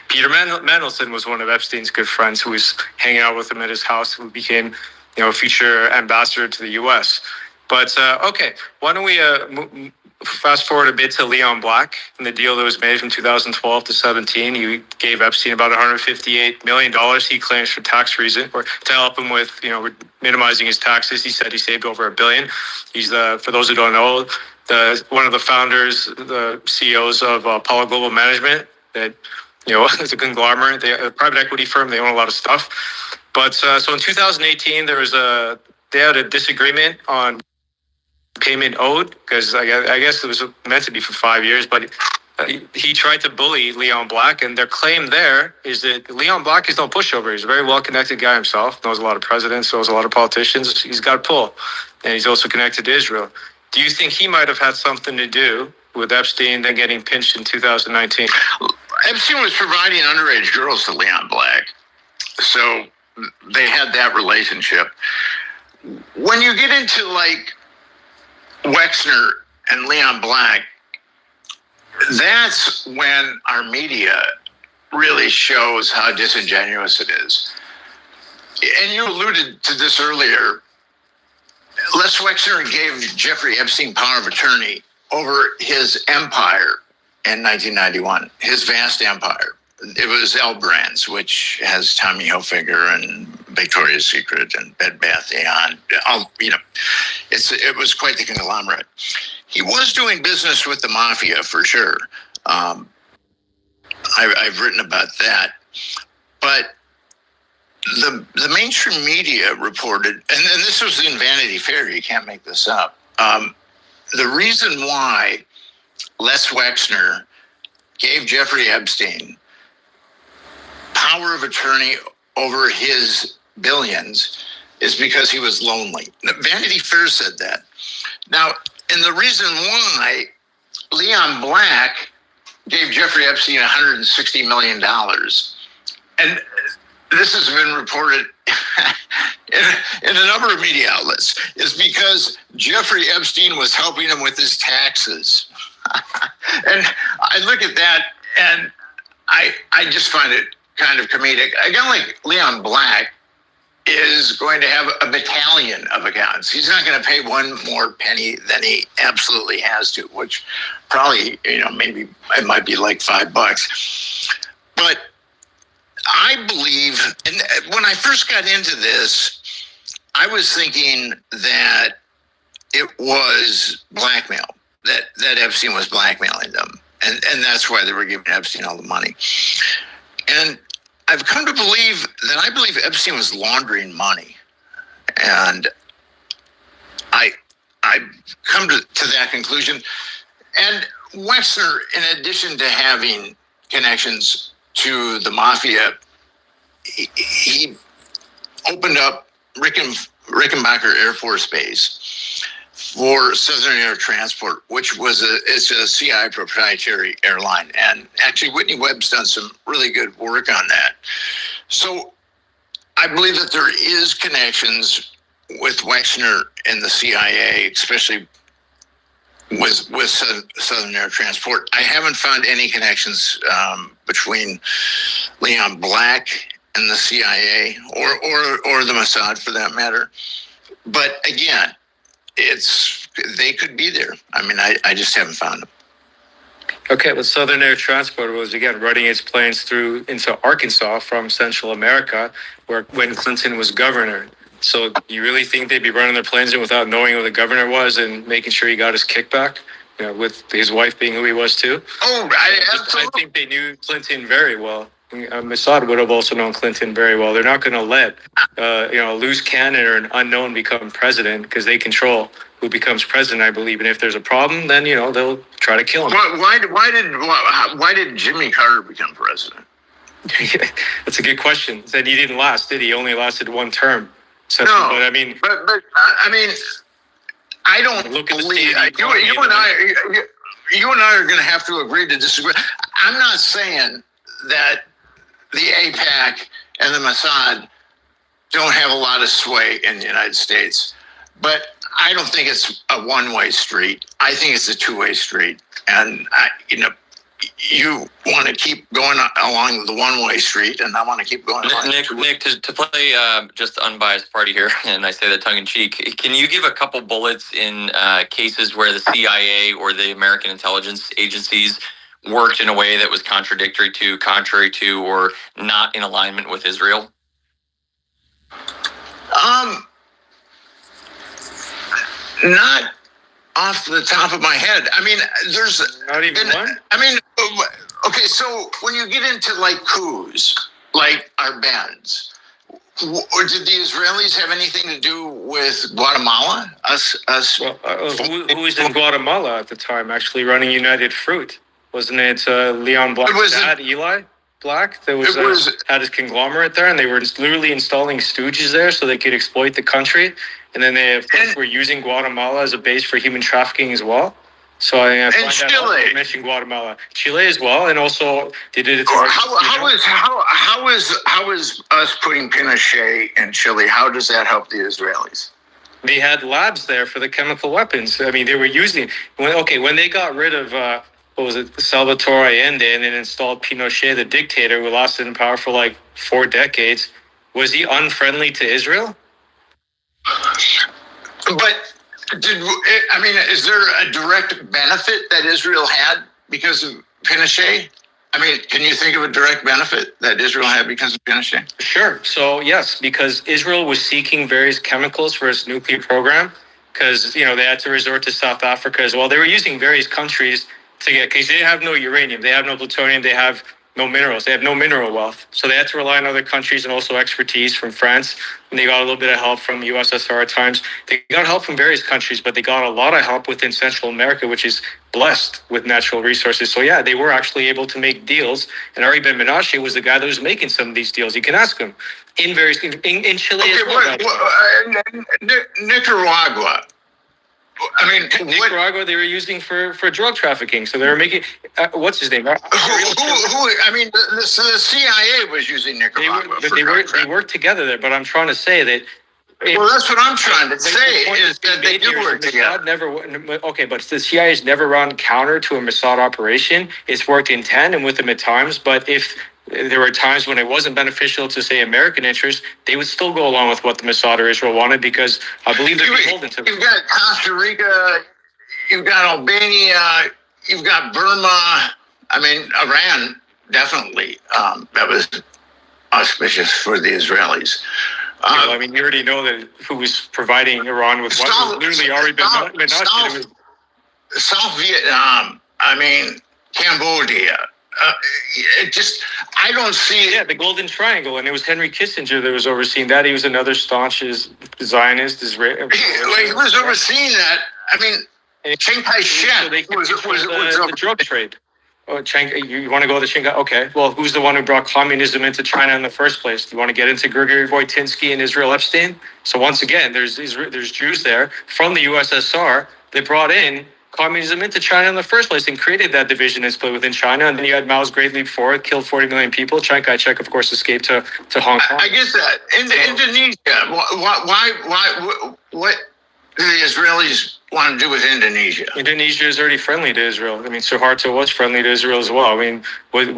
Peter Mandelson was one of Epstein's good friends who was hanging out with him at his house, who became, a future ambassador to the U.S. But, okay, why don't we fast forward a bit to Leon Black and the deal that was made from 2012 to 17. He gave Epstein about $158 million, he claims, for tax reason, or to help him with, minimizing his taxes. He said he saved over $1 billion. He's for those who don't know, one of the founders, the CEOs of Apollo Global Management, that, is a conglomerate, a private equity firm. They own a lot of stuff. But so in 2018, they had a disagreement on payment owed, because I guess it was meant to be for 5 years, but he tried to bully Leon Black, and their claim there is that Leon Black is no pushover. He's a very well-connected guy himself, knows a lot of presidents, knows a lot of politicians. He's got a pull, and he's also connected to Israel. Do you think he might have had something to do with Epstein then getting pinched in 2019? Epstein was providing underage girls to Leon Black, so they had that relationship. When you get into Wexner and Leon Black, that's when our media really shows how disingenuous it is. And you alluded to this earlier. Les Wexner gave Jeffrey Epstein power of attorney over his empire in 1991. His vast empire. It was L Brands, which has Tommy Hilfiger and Victoria's Secret and Bed Bath & Beyond. It was quite the conglomerate. He was doing business with the mafia for sure. I've written about that, but the mainstream media reported, and this was in Vanity Fair. You can't make this up. The reason why Les Wexner gave Jeffrey Epstein power of attorney over his billions is because he was lonely. Vanity Fair said that. Now, and the reason why Leon Black gave Jeffrey Epstein $160 million, and this has been reported in a number of media outlets, is because Jeffrey Epstein was helping him with his taxes. And I look at that and I just find it kind of comedic. A guy like Leon Black is going to have a battalion of accountants. He's not going to pay one more penny than he absolutely has to, which probably, maybe it might be like $5. But I believe, and when I first got into this, I was thinking that it was blackmail, that Epstein was blackmailing them. And that's why they were giving Epstein all the money. And I've come to believe that I believe Epstein was laundering money. And I've come to that conclusion. And Wexner, in addition to having connections to the mafia, he opened up Rickenbacker Air Force Base for Southern Air Transport, which is a CI proprietary airline. And actually, Whitney Webb's done some really good work on that. So I believe that there is connections with Wexner and the CIA, especially with Southern Air Transport. I haven't found any connections between Leon Black and the CIA or the Mossad, for that matter. But again, they could be there. I mean, I just haven't found them. Okay, well, Southern Air Transport was, again, running its planes through into Arkansas from Central America, when Clinton was governor. So you really think they'd be running their planes in without knowing who the governor was and making sure he got his kickback, with his wife being who he was too? Oh, absolutely. I think they knew Clinton very well. Mossad would have also known Clinton very well. They're not going to let a loose cannon or an unknown become president, because they control who becomes president, I believe. And if there's a problem, then they'll try to kill him. Why did Jimmy Carter become president? That's a good question. Then he didn't last, did he? He only lasted one term. No, but I mean, I don't look at believe you and I are going to have to agree to disagree. I'm not saying that the AIPAC and the Mossad don't have a lot of sway in the United States, but I don't think it's a one-way street. I think it's a two-way street, and you want to keep going along the one-way street, and I want to keep going along. Nick, to play just unbiased party here, and I say that tongue in cheek, can you give a couple bullets in cases where the CIA or the American intelligence agencies worked in a way that was contrary to, or not in alignment with Israel? Not off the top of my head. I mean, there's not even one. I mean, okay, so when you get into like coups, like Arbenz, or did the Israelis have anything to do with Guatemala? Us. Well, who was in Guatemala at the time, actually running United Fruit? Wasn't it Leon Black's dad, Eli Black, that had his conglomerate there, and they were literally installing stooges there so they could exploit the country. And then they, of course, were using Guatemala as a base for human trafficking as well. So I find Chile. I mentioned Guatemala, Chile as well, and also they did it. How is us putting Pinochet in Chile? How does that help the Israelis? They had labs there for the chemical weapons. I mean, they were using when they got rid of Salvatore Allende and then installed Pinochet, the dictator who lasted in power for like 4 decades. Was he unfriendly to Israel? But is there a direct benefit that Israel had because of Pinochet? I mean, can you think of a direct benefit that Israel had because of Pinochet? Sure. So yes, because Israel was seeking various chemicals for its nuclear program, because they had to resort to South Africa as well. They were using various countries to get, because they have no uranium, they have no plutonium, they have no minerals, they have no mineral wealth. So they had to rely on other countries and also expertise from France. And they got a little bit of help from USSR at times. They got help from various countries, but they got a lot of help within Central America, which is blessed with natural resources. So yeah, they were actually able to make deals. And Ari Ben Menashe was the guy that was making some of these deals. You can ask him in various in Chile as well. Nicaragua. I mean, Nicaragua, they were using for drug trafficking. So they were making what's his name? Who? I mean, the CIA was using Nicaragua. They worked together there. But I'm trying to say that. Well, that's what I'm trying to say is that they do work together. Okay, but the CIA has never run counter to a Mossad operation. It's worked in tandem with them at times. But if there were times when it wasn't beneficial to, say, American interests, they would still go along with what the Mossad or Israel wanted, because I believe they're beholden to them. You've got Costa Rica, you've got Albania, you've got Burma. I mean, Iran, definitely. That was auspicious for the Israelis. I mean, you already know that who was providing Iran with what was literally already been South Vietnam, I mean, Cambodia. I don't see it. Yeah, the Golden Triangle, and it was Henry Kissinger that was overseeing that. He was another staunch Zionist. He was overseeing that. I mean, Chiang Kai-shek was the drug trade. Oh, you want to go to Chiang Kai? Okay. Well, who's the one who brought communism into China in the first place? Do you want to get into Grigory Voitinsky and Israel Epstein? So once again, there's Jews there from the USSR. They brought in communism into China in the first place and created that division and split within China. And then you had Mao's Great Leap Forward, killed 40 million people. Chiang Kai-shek, of course, escaped to Hong Kong. I guess that. Indonesia, what do the Israelis want to do with Indonesia? Indonesia is already friendly to Israel. I mean, Suharto was friendly to Israel as well. I mean, and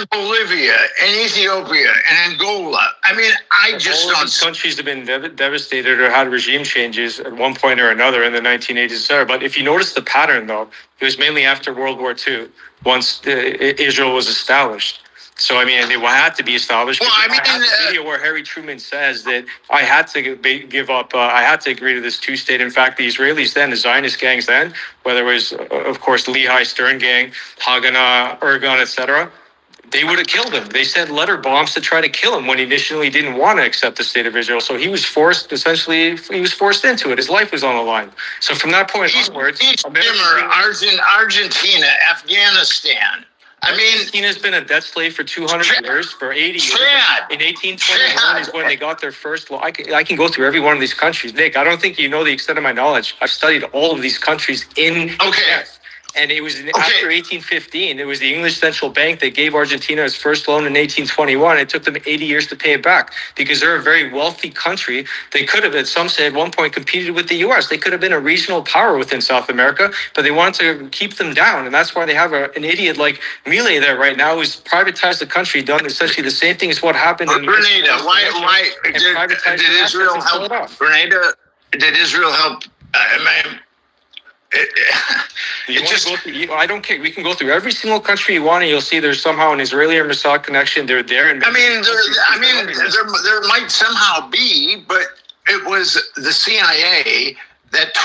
Bolivia, and Ethiopia, and Angola. I mean, I just don't. These countries have been devastated or had regime changes at one point or another in the 1980s, etc. But if you notice the pattern, though, it was mainly after World War II, once Israel was established. So, I mean, it had to be established. Well, I mean, I have a video where Harry Truman says that I had to give up, I had to agree to this two-state. In fact, the Israelis then, the Zionist gangs then, whether it was, of course, Lehi Stern gang, Haganah, Irgun, etc., they would have killed him. They sent letter bombs to try to kill him when he initially didn't want to accept the state of Israel. So he was forced into it. His life was on the line. So from that point onwards, Argentina, Afghanistan. I mean, Argentina's been a debt slave for 200 years, for 80 years. In 1821 is when they got their first law. I can go through every one of these countries. Nick, I don't think you know the extent of my knowledge. I've studied all of these countries in depth. And it was after 1815, it was the English Central Bank that gave Argentina its first loan in 1821. It took them 80 years to pay it back because they're a very wealthy country. They could have, some say at one point, competed with the U.S. They could have been a regional power within South America, but they wanted to keep them down. And that's why they have an idiot like Milei there right now who's privatized the country, done essentially the same thing as what happened in Grenada. Why did Israel help? Grenada, did Israel help? I don't care. We can go through every single country you want, and you'll see there's somehow an Israeli or Mossad connection. They're there. And there might somehow be, but it was the CIA that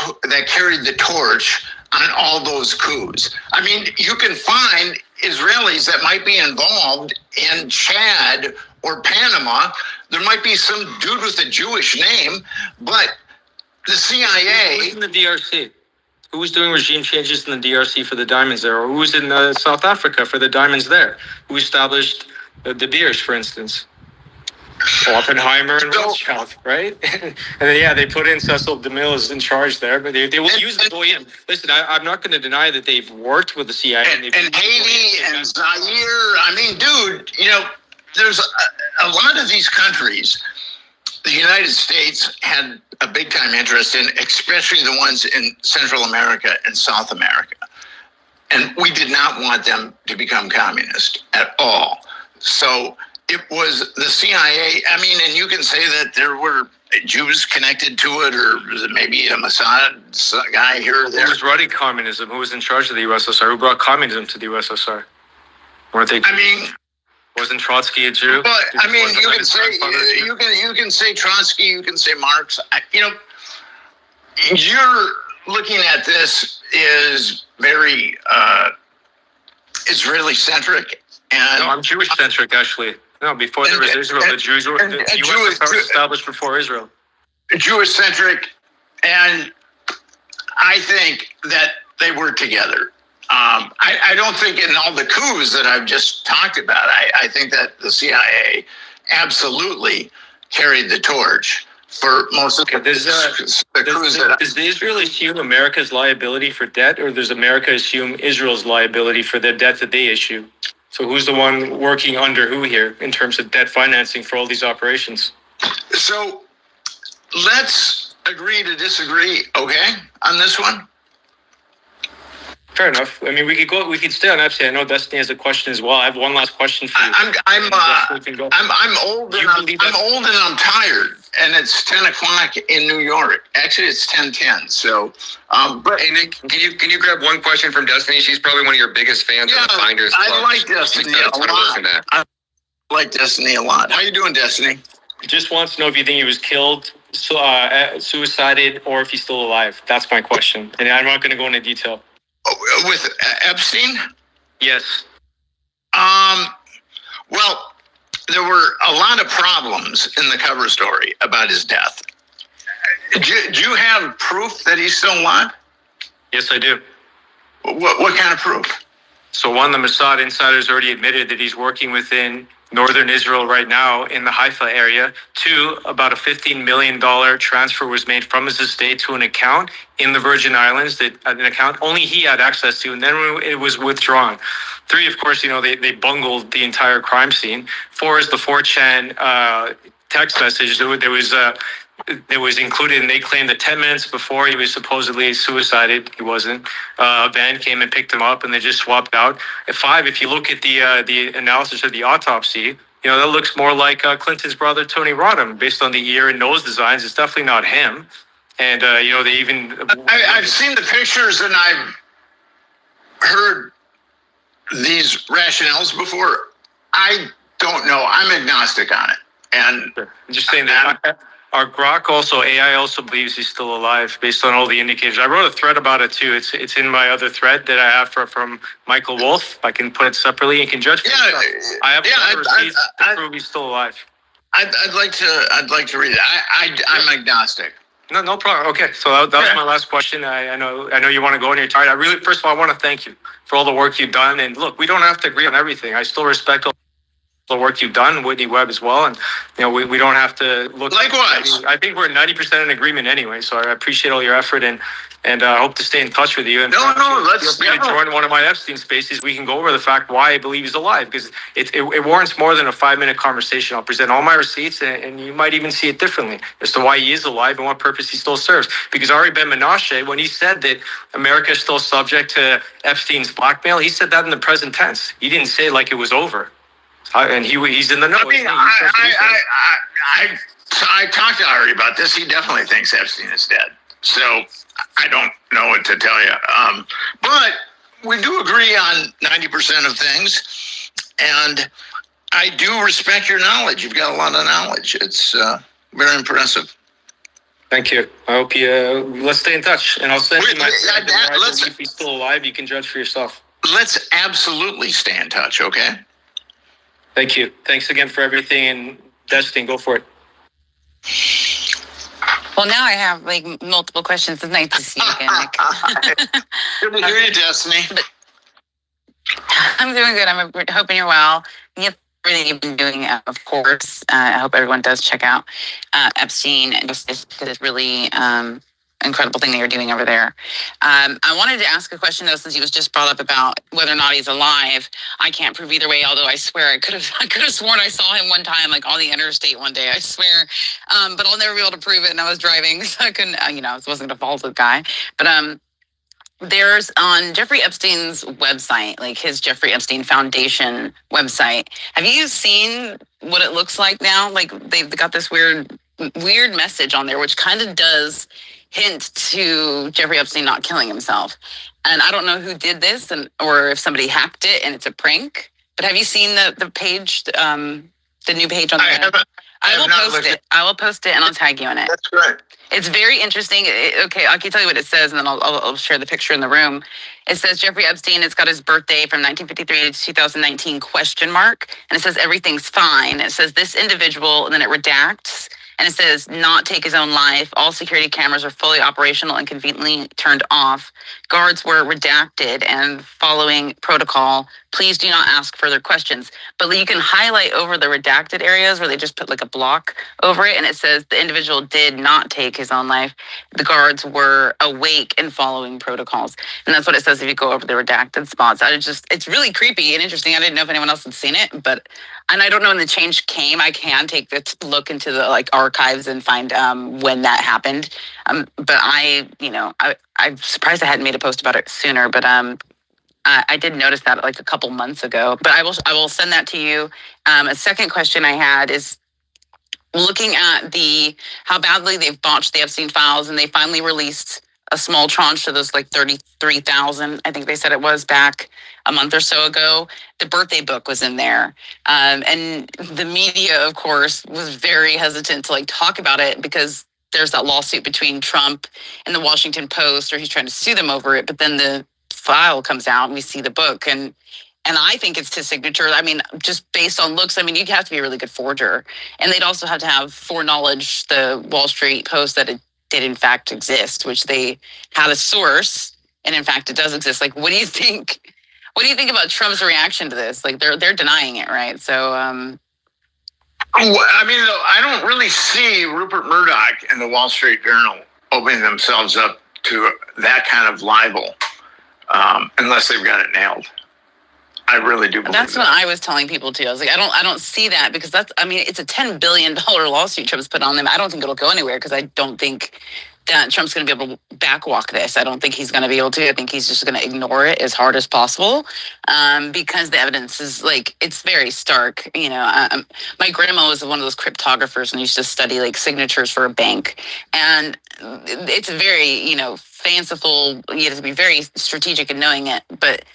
carried the torch on all those coups. I mean, you can find Israelis that might be involved in Chad or Panama. There might be some dude with a Jewish name, but the CIA. Who's in the DRC? Who was doing regime changes in the DRC for the diamonds there? Or who was in South Africa for the diamonds there? Who established De Beers, for instance? Oppenheimer and Rothschild, right? And then, they put in Cecil DeMille as in charge there, but they will use the goyim. Listen, I'm not going to deny that they've worked with the CIA. And Haiti and Zaire. I mean, dude, there's a lot of these countries. The United States had a big time interest in, especially the ones in Central America and South America. And we did not want them to become communist at all. So it was the CIA. I mean, and you can say that there were Jews connected to it, or was it maybe a Mossad guy here or there? Who was running communism? Who was in charge of the USSR? Who brought communism to the USSR? Weren't they? I mean, wasn't Trotsky a Jew? But I mean, you can say you can say Trotsky, you can say Marx. You're looking at this is very Israeli centric, and no, I'm Jewish centric actually. No, before there was Israel, the Jews were the USSR was established before Israel. Jewish centric, and I think that they work together. I don't think in all the coups that I've just talked about, I think that the CIA absolutely carried the torch for most of the coups does Israel assume America's liability for debt, or does America assume Israel's liability for the debt that they issue? So who's the one working under who here in terms of debt financing for all these operations? So let's agree to disagree, okay, on this one? Fair enough. I mean, we could stay on Epstein. I know Destiny has a question as well. I have one last question for you. I'm old and I'm tired, and it's 10 o'clock in New York. Actually, it's 10:10. So, but hey Nick, can you grab one question from Destiny? She's probably one of your biggest fans of the Finders Club. I like Destiny a lot. I like Destiny a lot. How you doing, Destiny? Just wants to know if you think he was killed, suicided, or if he's still alive. That's my question, and I'm not going to go into detail. With Epstein? Yes. Well, there were a lot of problems in the cover story about his death. Do you have proof that he's still alive? Yes, I do. What kind of proof? So one, the Mossad insiders already admitted that he's working within northern Israel right now in the Haifa area. Two, about a $15 million transfer was made from his estate to an account in the Virgin Islands, that an account only he had access to, and then it was withdrawn. Three, of course, they bungled the entire crime scene. Four is the 4chan text message that was included, and they claimed that 10 minutes before he was supposedly suicided, he wasn't. A van came and picked him up, and they just swapped out. At 5, if you look at the analysis of the autopsy, that looks more like Clinton's brother Tony Rodham, based on the ear and nose designs. It's definitely not him. And they even I've seen the pictures, and I've heard these rationales before. I don't know. I'm agnostic on it, and I'm just saying that. Our Grok AI also believes he's still alive based on all the indicators. I wrote a thread about it too. It's in my other thread that I have from Michael Wolf. I can put it separately. You can judge for yourself. I have receipts to prove he's still alive. I'd like to read it. I'm agnostic. No problem. Okay, so that was my last question. I know you want to go and you're tired. First of all, I want to thank you for all the work you've done. And look, we don't have to agree on everything. I still respect all the work you've done, Whitney Webb as well, and we don't have to look. Likewise, I think we're 90% in agreement anyway. So I appreciate all your effort, and I hope to stay in touch with you. And let's feel free to join one of my Epstein spaces. We can go over the fact why I believe he's alive, because it warrants more than a 5-minute conversation. I'll present all my receipts, and you might even see it differently as to why he is alive and what purpose he still serves. Because Ari Ben Menashe, when he said that America is still subject to Epstein's blackmail, he said that in the present tense. He didn't say it like it was over. And he's in the know. I mean, I talked to Ari about this. He definitely thinks Epstein is dead. So I don't know what to tell you. But we do agree on 90% of things. And I do respect your knowledge. You've got a lot of knowledge. It's very impressive. Thank you. I hope let's stay in touch. And I'll send you my if he's still alive, you can judge for yourself. Let's absolutely stay in touch, okay? Thank you. Thanks again for everything. And Destiny, go for it. Well, now I have multiple questions. It's nice to see you again, Nick. Good to hear you, Destiny. I'm doing good. I'm hoping you're well. Everything you've been doing, of course. I hope everyone does check out Epstein, just because it's really incredible thing that you're doing over there. I wanted to ask a question though, since he was just brought up about whether or not he's alive. I can't prove either way, although I swear I could have sworn I saw him one time, on the interstate one day. I swear, but I'll never be able to prove it. And I was driving, so I couldn't. I wasn't gonna fault the guy. But there's on Jeffrey Epstein's website, his Jeffrey Epstein Foundation website. Have you seen what it looks like now? They've got this weird weird message on there, which kind of does hint to Jeffrey Epstein not killing himself. And I don't know who did this, or if somebody hacked it and it's a prank. But have you seen the page, the new page on the? I will post it. I will post it and I'll tag you in it. That's great. It's very interesting. Okay, I can tell you what it says, and then I'll share the picture in the room. It says Jeffrey Epstein. It's got his birthday from 1953 to 2019 ? And it says everything's fine. It says this individual, and then it redacts, and it says not take his own life. All security cameras are fully operational and conveniently turned off. Guards were redacted and following protocol. Please do not ask further questions. But you can highlight over the redacted areas where they just put like a block over it, and it says the individual did not take his own life. The guards were awake and following protocols. And that's what it says if you go over the redacted spots. It's really creepy and interesting. I didn't know if anyone else had seen it, and I don't know when the change came. I can take the look into the archives and find when that happened. But I'm surprised I hadn't made a post about it sooner. But I did notice that a couple months ago. But I will send that to you. A second question I had is looking at how badly they've botched the Epstein files, and they finally released a small tranche of those 33,000. I think they said it was back a month or so ago. The birthday book was in there. And the media, of course, was very hesitant to talk about it because there's that lawsuit between Trump and the Washington Post, or he's trying to sue them over it. But then the file comes out and we see the book, and I think it's his signature. I mean, just based on looks, you have to be a really good forger. And they'd also have to have foreknowledge the Wall Street Post that it did in fact exist, which they had a source, and in fact it does exist. What do you think? What do you think about Trump's reaction to this? They're denying it, right? So I don't really see Rupert Murdoch and the Wall Street Journal opening themselves up to that kind of libel, unless they've got it nailed. I really do believe that's that. what I was telling people too. I was I don't see that, because it's a $10 billion lawsuit Trump's put on them. I don't think it'll go anywhere, because I don't think that Trump's going to be able to backwalk this. I don't think he's going to be able to. I think he's just going to ignore it as hard as possible, because the evidence is it's very stark. My grandma was one of those cryptographers and used to study signatures for a bank, and it's very fanciful. You have to be very strategic in knowing it, but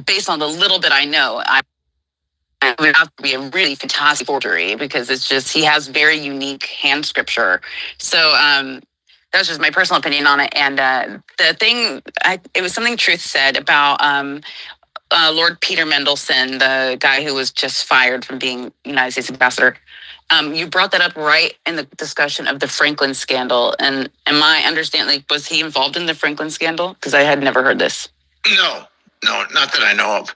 based on the little bit I know, it would have to be a really fantastic forgery, because he has very unique hand scripture. So that's just my personal opinion on it. And it was something Truth said about Lord Peter Mendelsohn, the guy who was just fired from being United States ambassador. You brought that up right in the discussion of the Franklin scandal. And am I understanding, was he involved in the Franklin scandal? Because I had never heard this. No, not that I know of.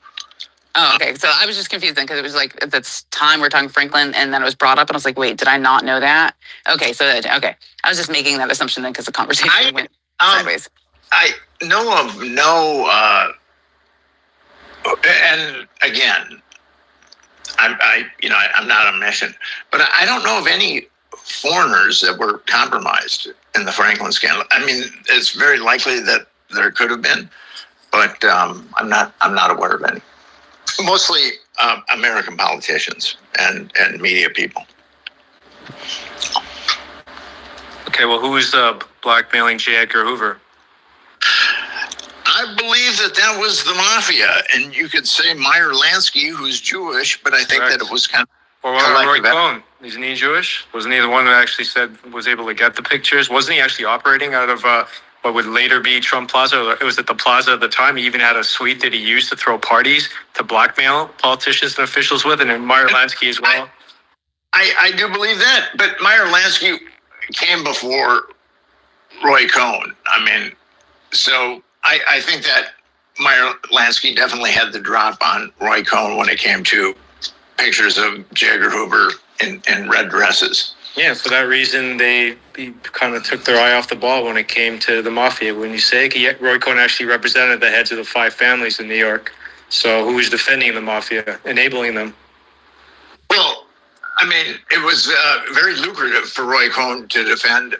Oh, okay. So I was just confused then, because it was at this time we're talking Franklin, and then it was brought up, and I was wait, did I not know that? Okay, okay. I was just making that assumption then, because the conversation went sideways. I know of no, and again, I'm not omniscient, but I don't know of any foreigners that were compromised in the Franklin scandal. It's very likely that there could have been, but I'm not aware of any. Mostly American politicians and media people. Okay, well, who's blackmailing J. Edgar Hoover? I believe that was the mafia, and you could say Meyer Lansky, who's Jewish, but I think Correct. that it was kind of. Or Roy Cohn, isn't he Jewish? Wasn't he the one who actually was able to get the pictures? Wasn't he actually operating out of what would later be Trump Plaza? It was at the Plaza at the time. He even had a suite that he used to throw parties to blackmail politicians and officials with, and then Meyer Lansky as well. I do believe that, but Meyer Lansky came before Roy Cohn. So I think that Meyer Lansky definitely had the drop on Roy Cohn when it came to pictures of J. Edgar Hoover in red dresses. Yeah, for that reason, they kind of took their eye off the ball when it came to the mafia. When you say Roy Cohn actually represented the heads of the 5 families in New York. So who was defending the mafia, enabling them? Well, it was very lucrative for Roy Cohn to defend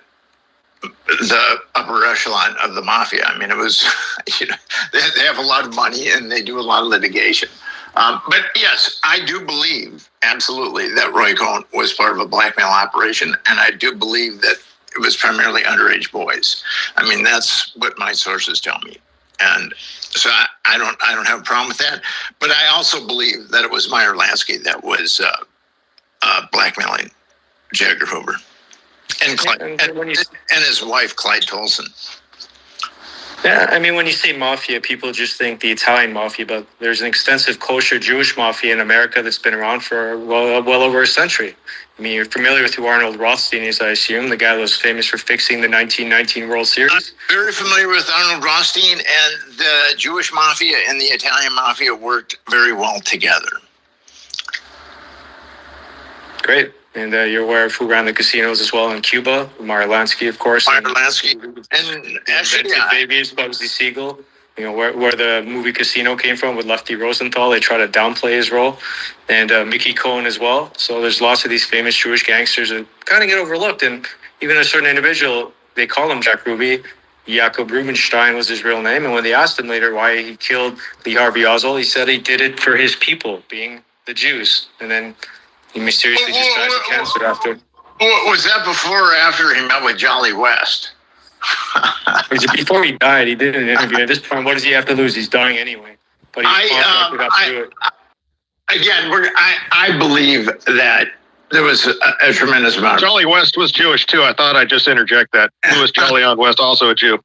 the upper echelon of the mafia. It was, they have a lot of money and they do a lot of litigation. But yes, I do believe absolutely that Roy Cohn was part of a blackmail operation, and I do believe that it was primarily underage boys. I mean, that's what my sources tell me, and so I don't have a problem with that. But I also believe that it was Meyer Lansky that was blackmailing J. Edgar Hoover and Clyde, and his wife Clyde Tolson. Yeah, I mean, when you say mafia, people just think the Italian mafia, but there's an extensive kosher Jewish mafia in America that's been around for well over a century. I mean, you're familiar with who Arnold Rothstein is, I assume, the guy that was famous for fixing the 1919 World Series. I'm very familiar with Arnold Rothstein, and the Jewish mafia and the Italian mafia worked very well together. Great. And you're aware of who ran the casinos as well in Cuba, Meyer Lansky, of course. Meyer Lansky. And actually, Vegas, Bugsy Siegel, you know, where the movie Casino came from with Lefty Rosenthal. They try to downplay his role. And Mickey Cohen as well. So there's lots of these famous Jewish gangsters that kind of get overlooked. And even a certain individual, they call him Jack Ruby. Jacob Rubenstein was his real name. And when they asked him later why he killed Lee Harvey Oswald, he said he did it for his people, being the Jews. And then he mysteriously just died of cancer after. Was that before or after he met with Jolly West? Before he died, he did an interview. At this point, what does he have to lose? He's dying anyway. But he's contracted up to do it. Again, I believe that there was a tremendous amount. Jolly West was Jewish too. I thought I'd just interject that. Louis Jolly on West, also a Jew.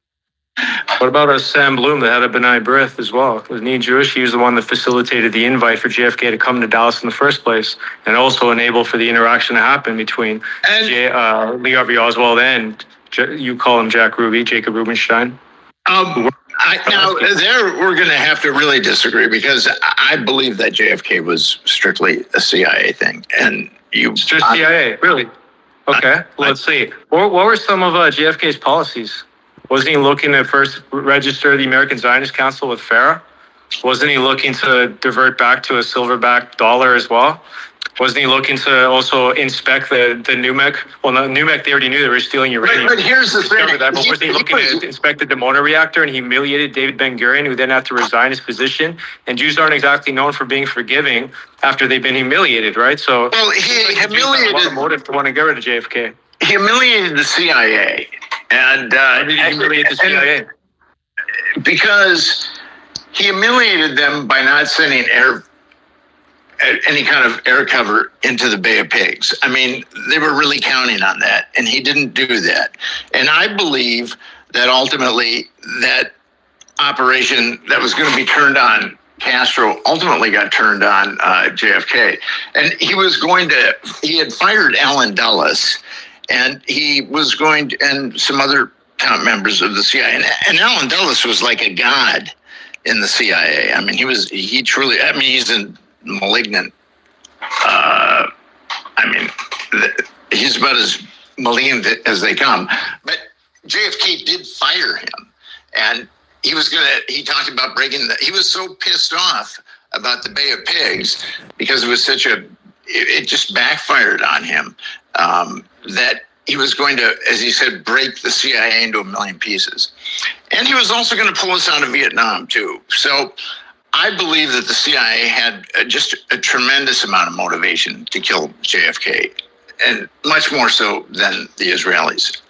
What about Sam Bloom that had a benign birth as well? Wasn't he Jewish? He was the one that facilitated the invite for JFK to come to Dallas in the first place, and also enabled for the interaction to happen between Lee Harvey Oswald and you call him Jack Ruby, Jacob Rubenstein. Now there we're going to have to really disagree, because I believe that JFK was strictly a CIA thing, and Just CIA, really? Okay, let's see. What were some of JFK's policies? Wasn't he looking to first register the American Zionist Council with FARA? Wasn't he looking to divert back to a silverback dollar as well? Wasn't he looking to also inspect the NUMEC? Well, no, NUMEC, they already knew they were stealing uranium. But here's the thing. But wasn't he looking to inspect the Dimona reactor and humiliated David Ben-Gurion, who then had to resign his position? And Jews aren't exactly known for being forgiving after they've been humiliated, right? So, well, he humiliated. A lot of motive to want to get rid of JFK. He humiliated the CIA. And why did he humiliate the CIA? Because he humiliated them by not sending any kind of air cover into the Bay of Pigs. I mean, they were really counting on that, and he didn't do that. And I believe that ultimately that operation that was going to be turned on Castro ultimately got turned on JFK. And he had fired Alan Dulles, and he was going to, and some other top members of the CIA. And Alan Dulles was like a god in the CIA. I mean, he's a malignant. He's about as malignant as they come. But JFK did fire him, and he talked about he was so pissed off about the Bay of Pigs because it was it just backfired on him, that he was going to, as he said, break the CIA into a million pieces. And he was also going to pull us out of Vietnam too. So I believe that the CIA had just a tremendous amount of motivation to kill JFK, and much more so than the Israelis,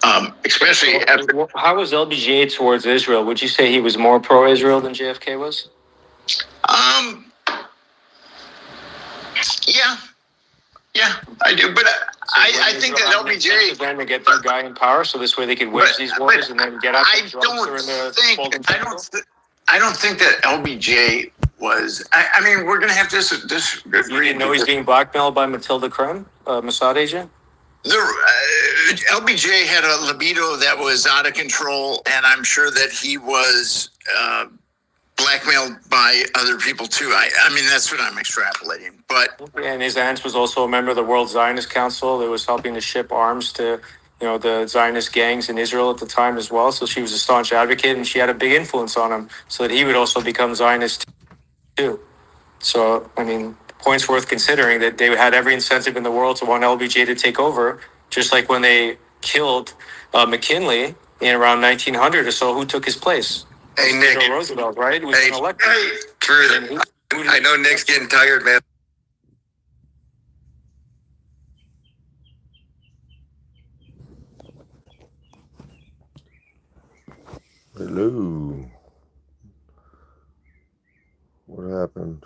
especially after. How was LBJ towards Israel? Would you say he was more pro-Israel than JFK was? Yeah, I do. But I think that LBJ. Then to get their guy in power, so this way they could wage these wars and then get out the drugs I don't think that LBJ was. I mean, we're going to have to disagree. You didn't know he's being blackmailed by Matilda Krim, Mossad agent? LBJ had a libido that was out of control, and I'm sure that he was blackmailed by other people too. I mean, that's what I'm extrapolating. But and his aunt was also a member of the World Zionist Council that was helping to ship arms to the Zionist gangs in Israel at the time as well. So she was a staunch advocate, and she had a big influence on him so that he would also become Zionist too. So, I mean, points worth considering that they had every incentive in the world to want LBJ to take over, just like when they killed McKinley in around 1900 or so. Who took his place? Hey, Nick. Roosevelt, right? Who was elected. True. I know Nick's getting tired, man. Hello. What happened?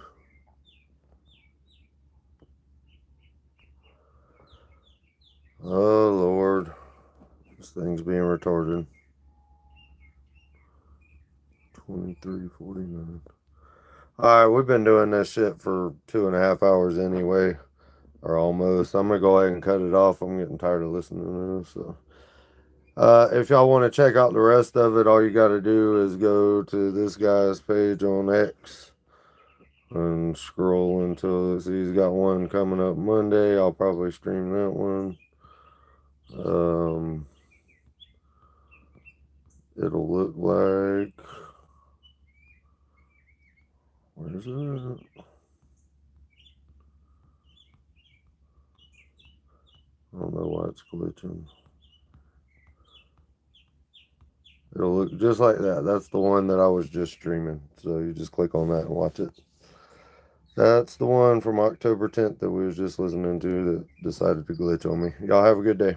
Oh, Lord. This thing's being retarded. 23:49. Alright, we've been doing this shit for 2.5 hours anyway. Or almost. I'm gonna go ahead and cut it off. I'm getting tired of listening to this. So, if y'all want to check out the rest of it, all you gotta do is go to this guy's page on X and scroll until he's got one coming up Monday. I'll probably stream that one. It'll look like, where's it? I don't know why it's glitching. It'll look just like that. That's the one that I was just streaming. So you just click on that and watch it. That's the one from October 10th that we was just listening to that decided to glitch on me. Y'all have a good day.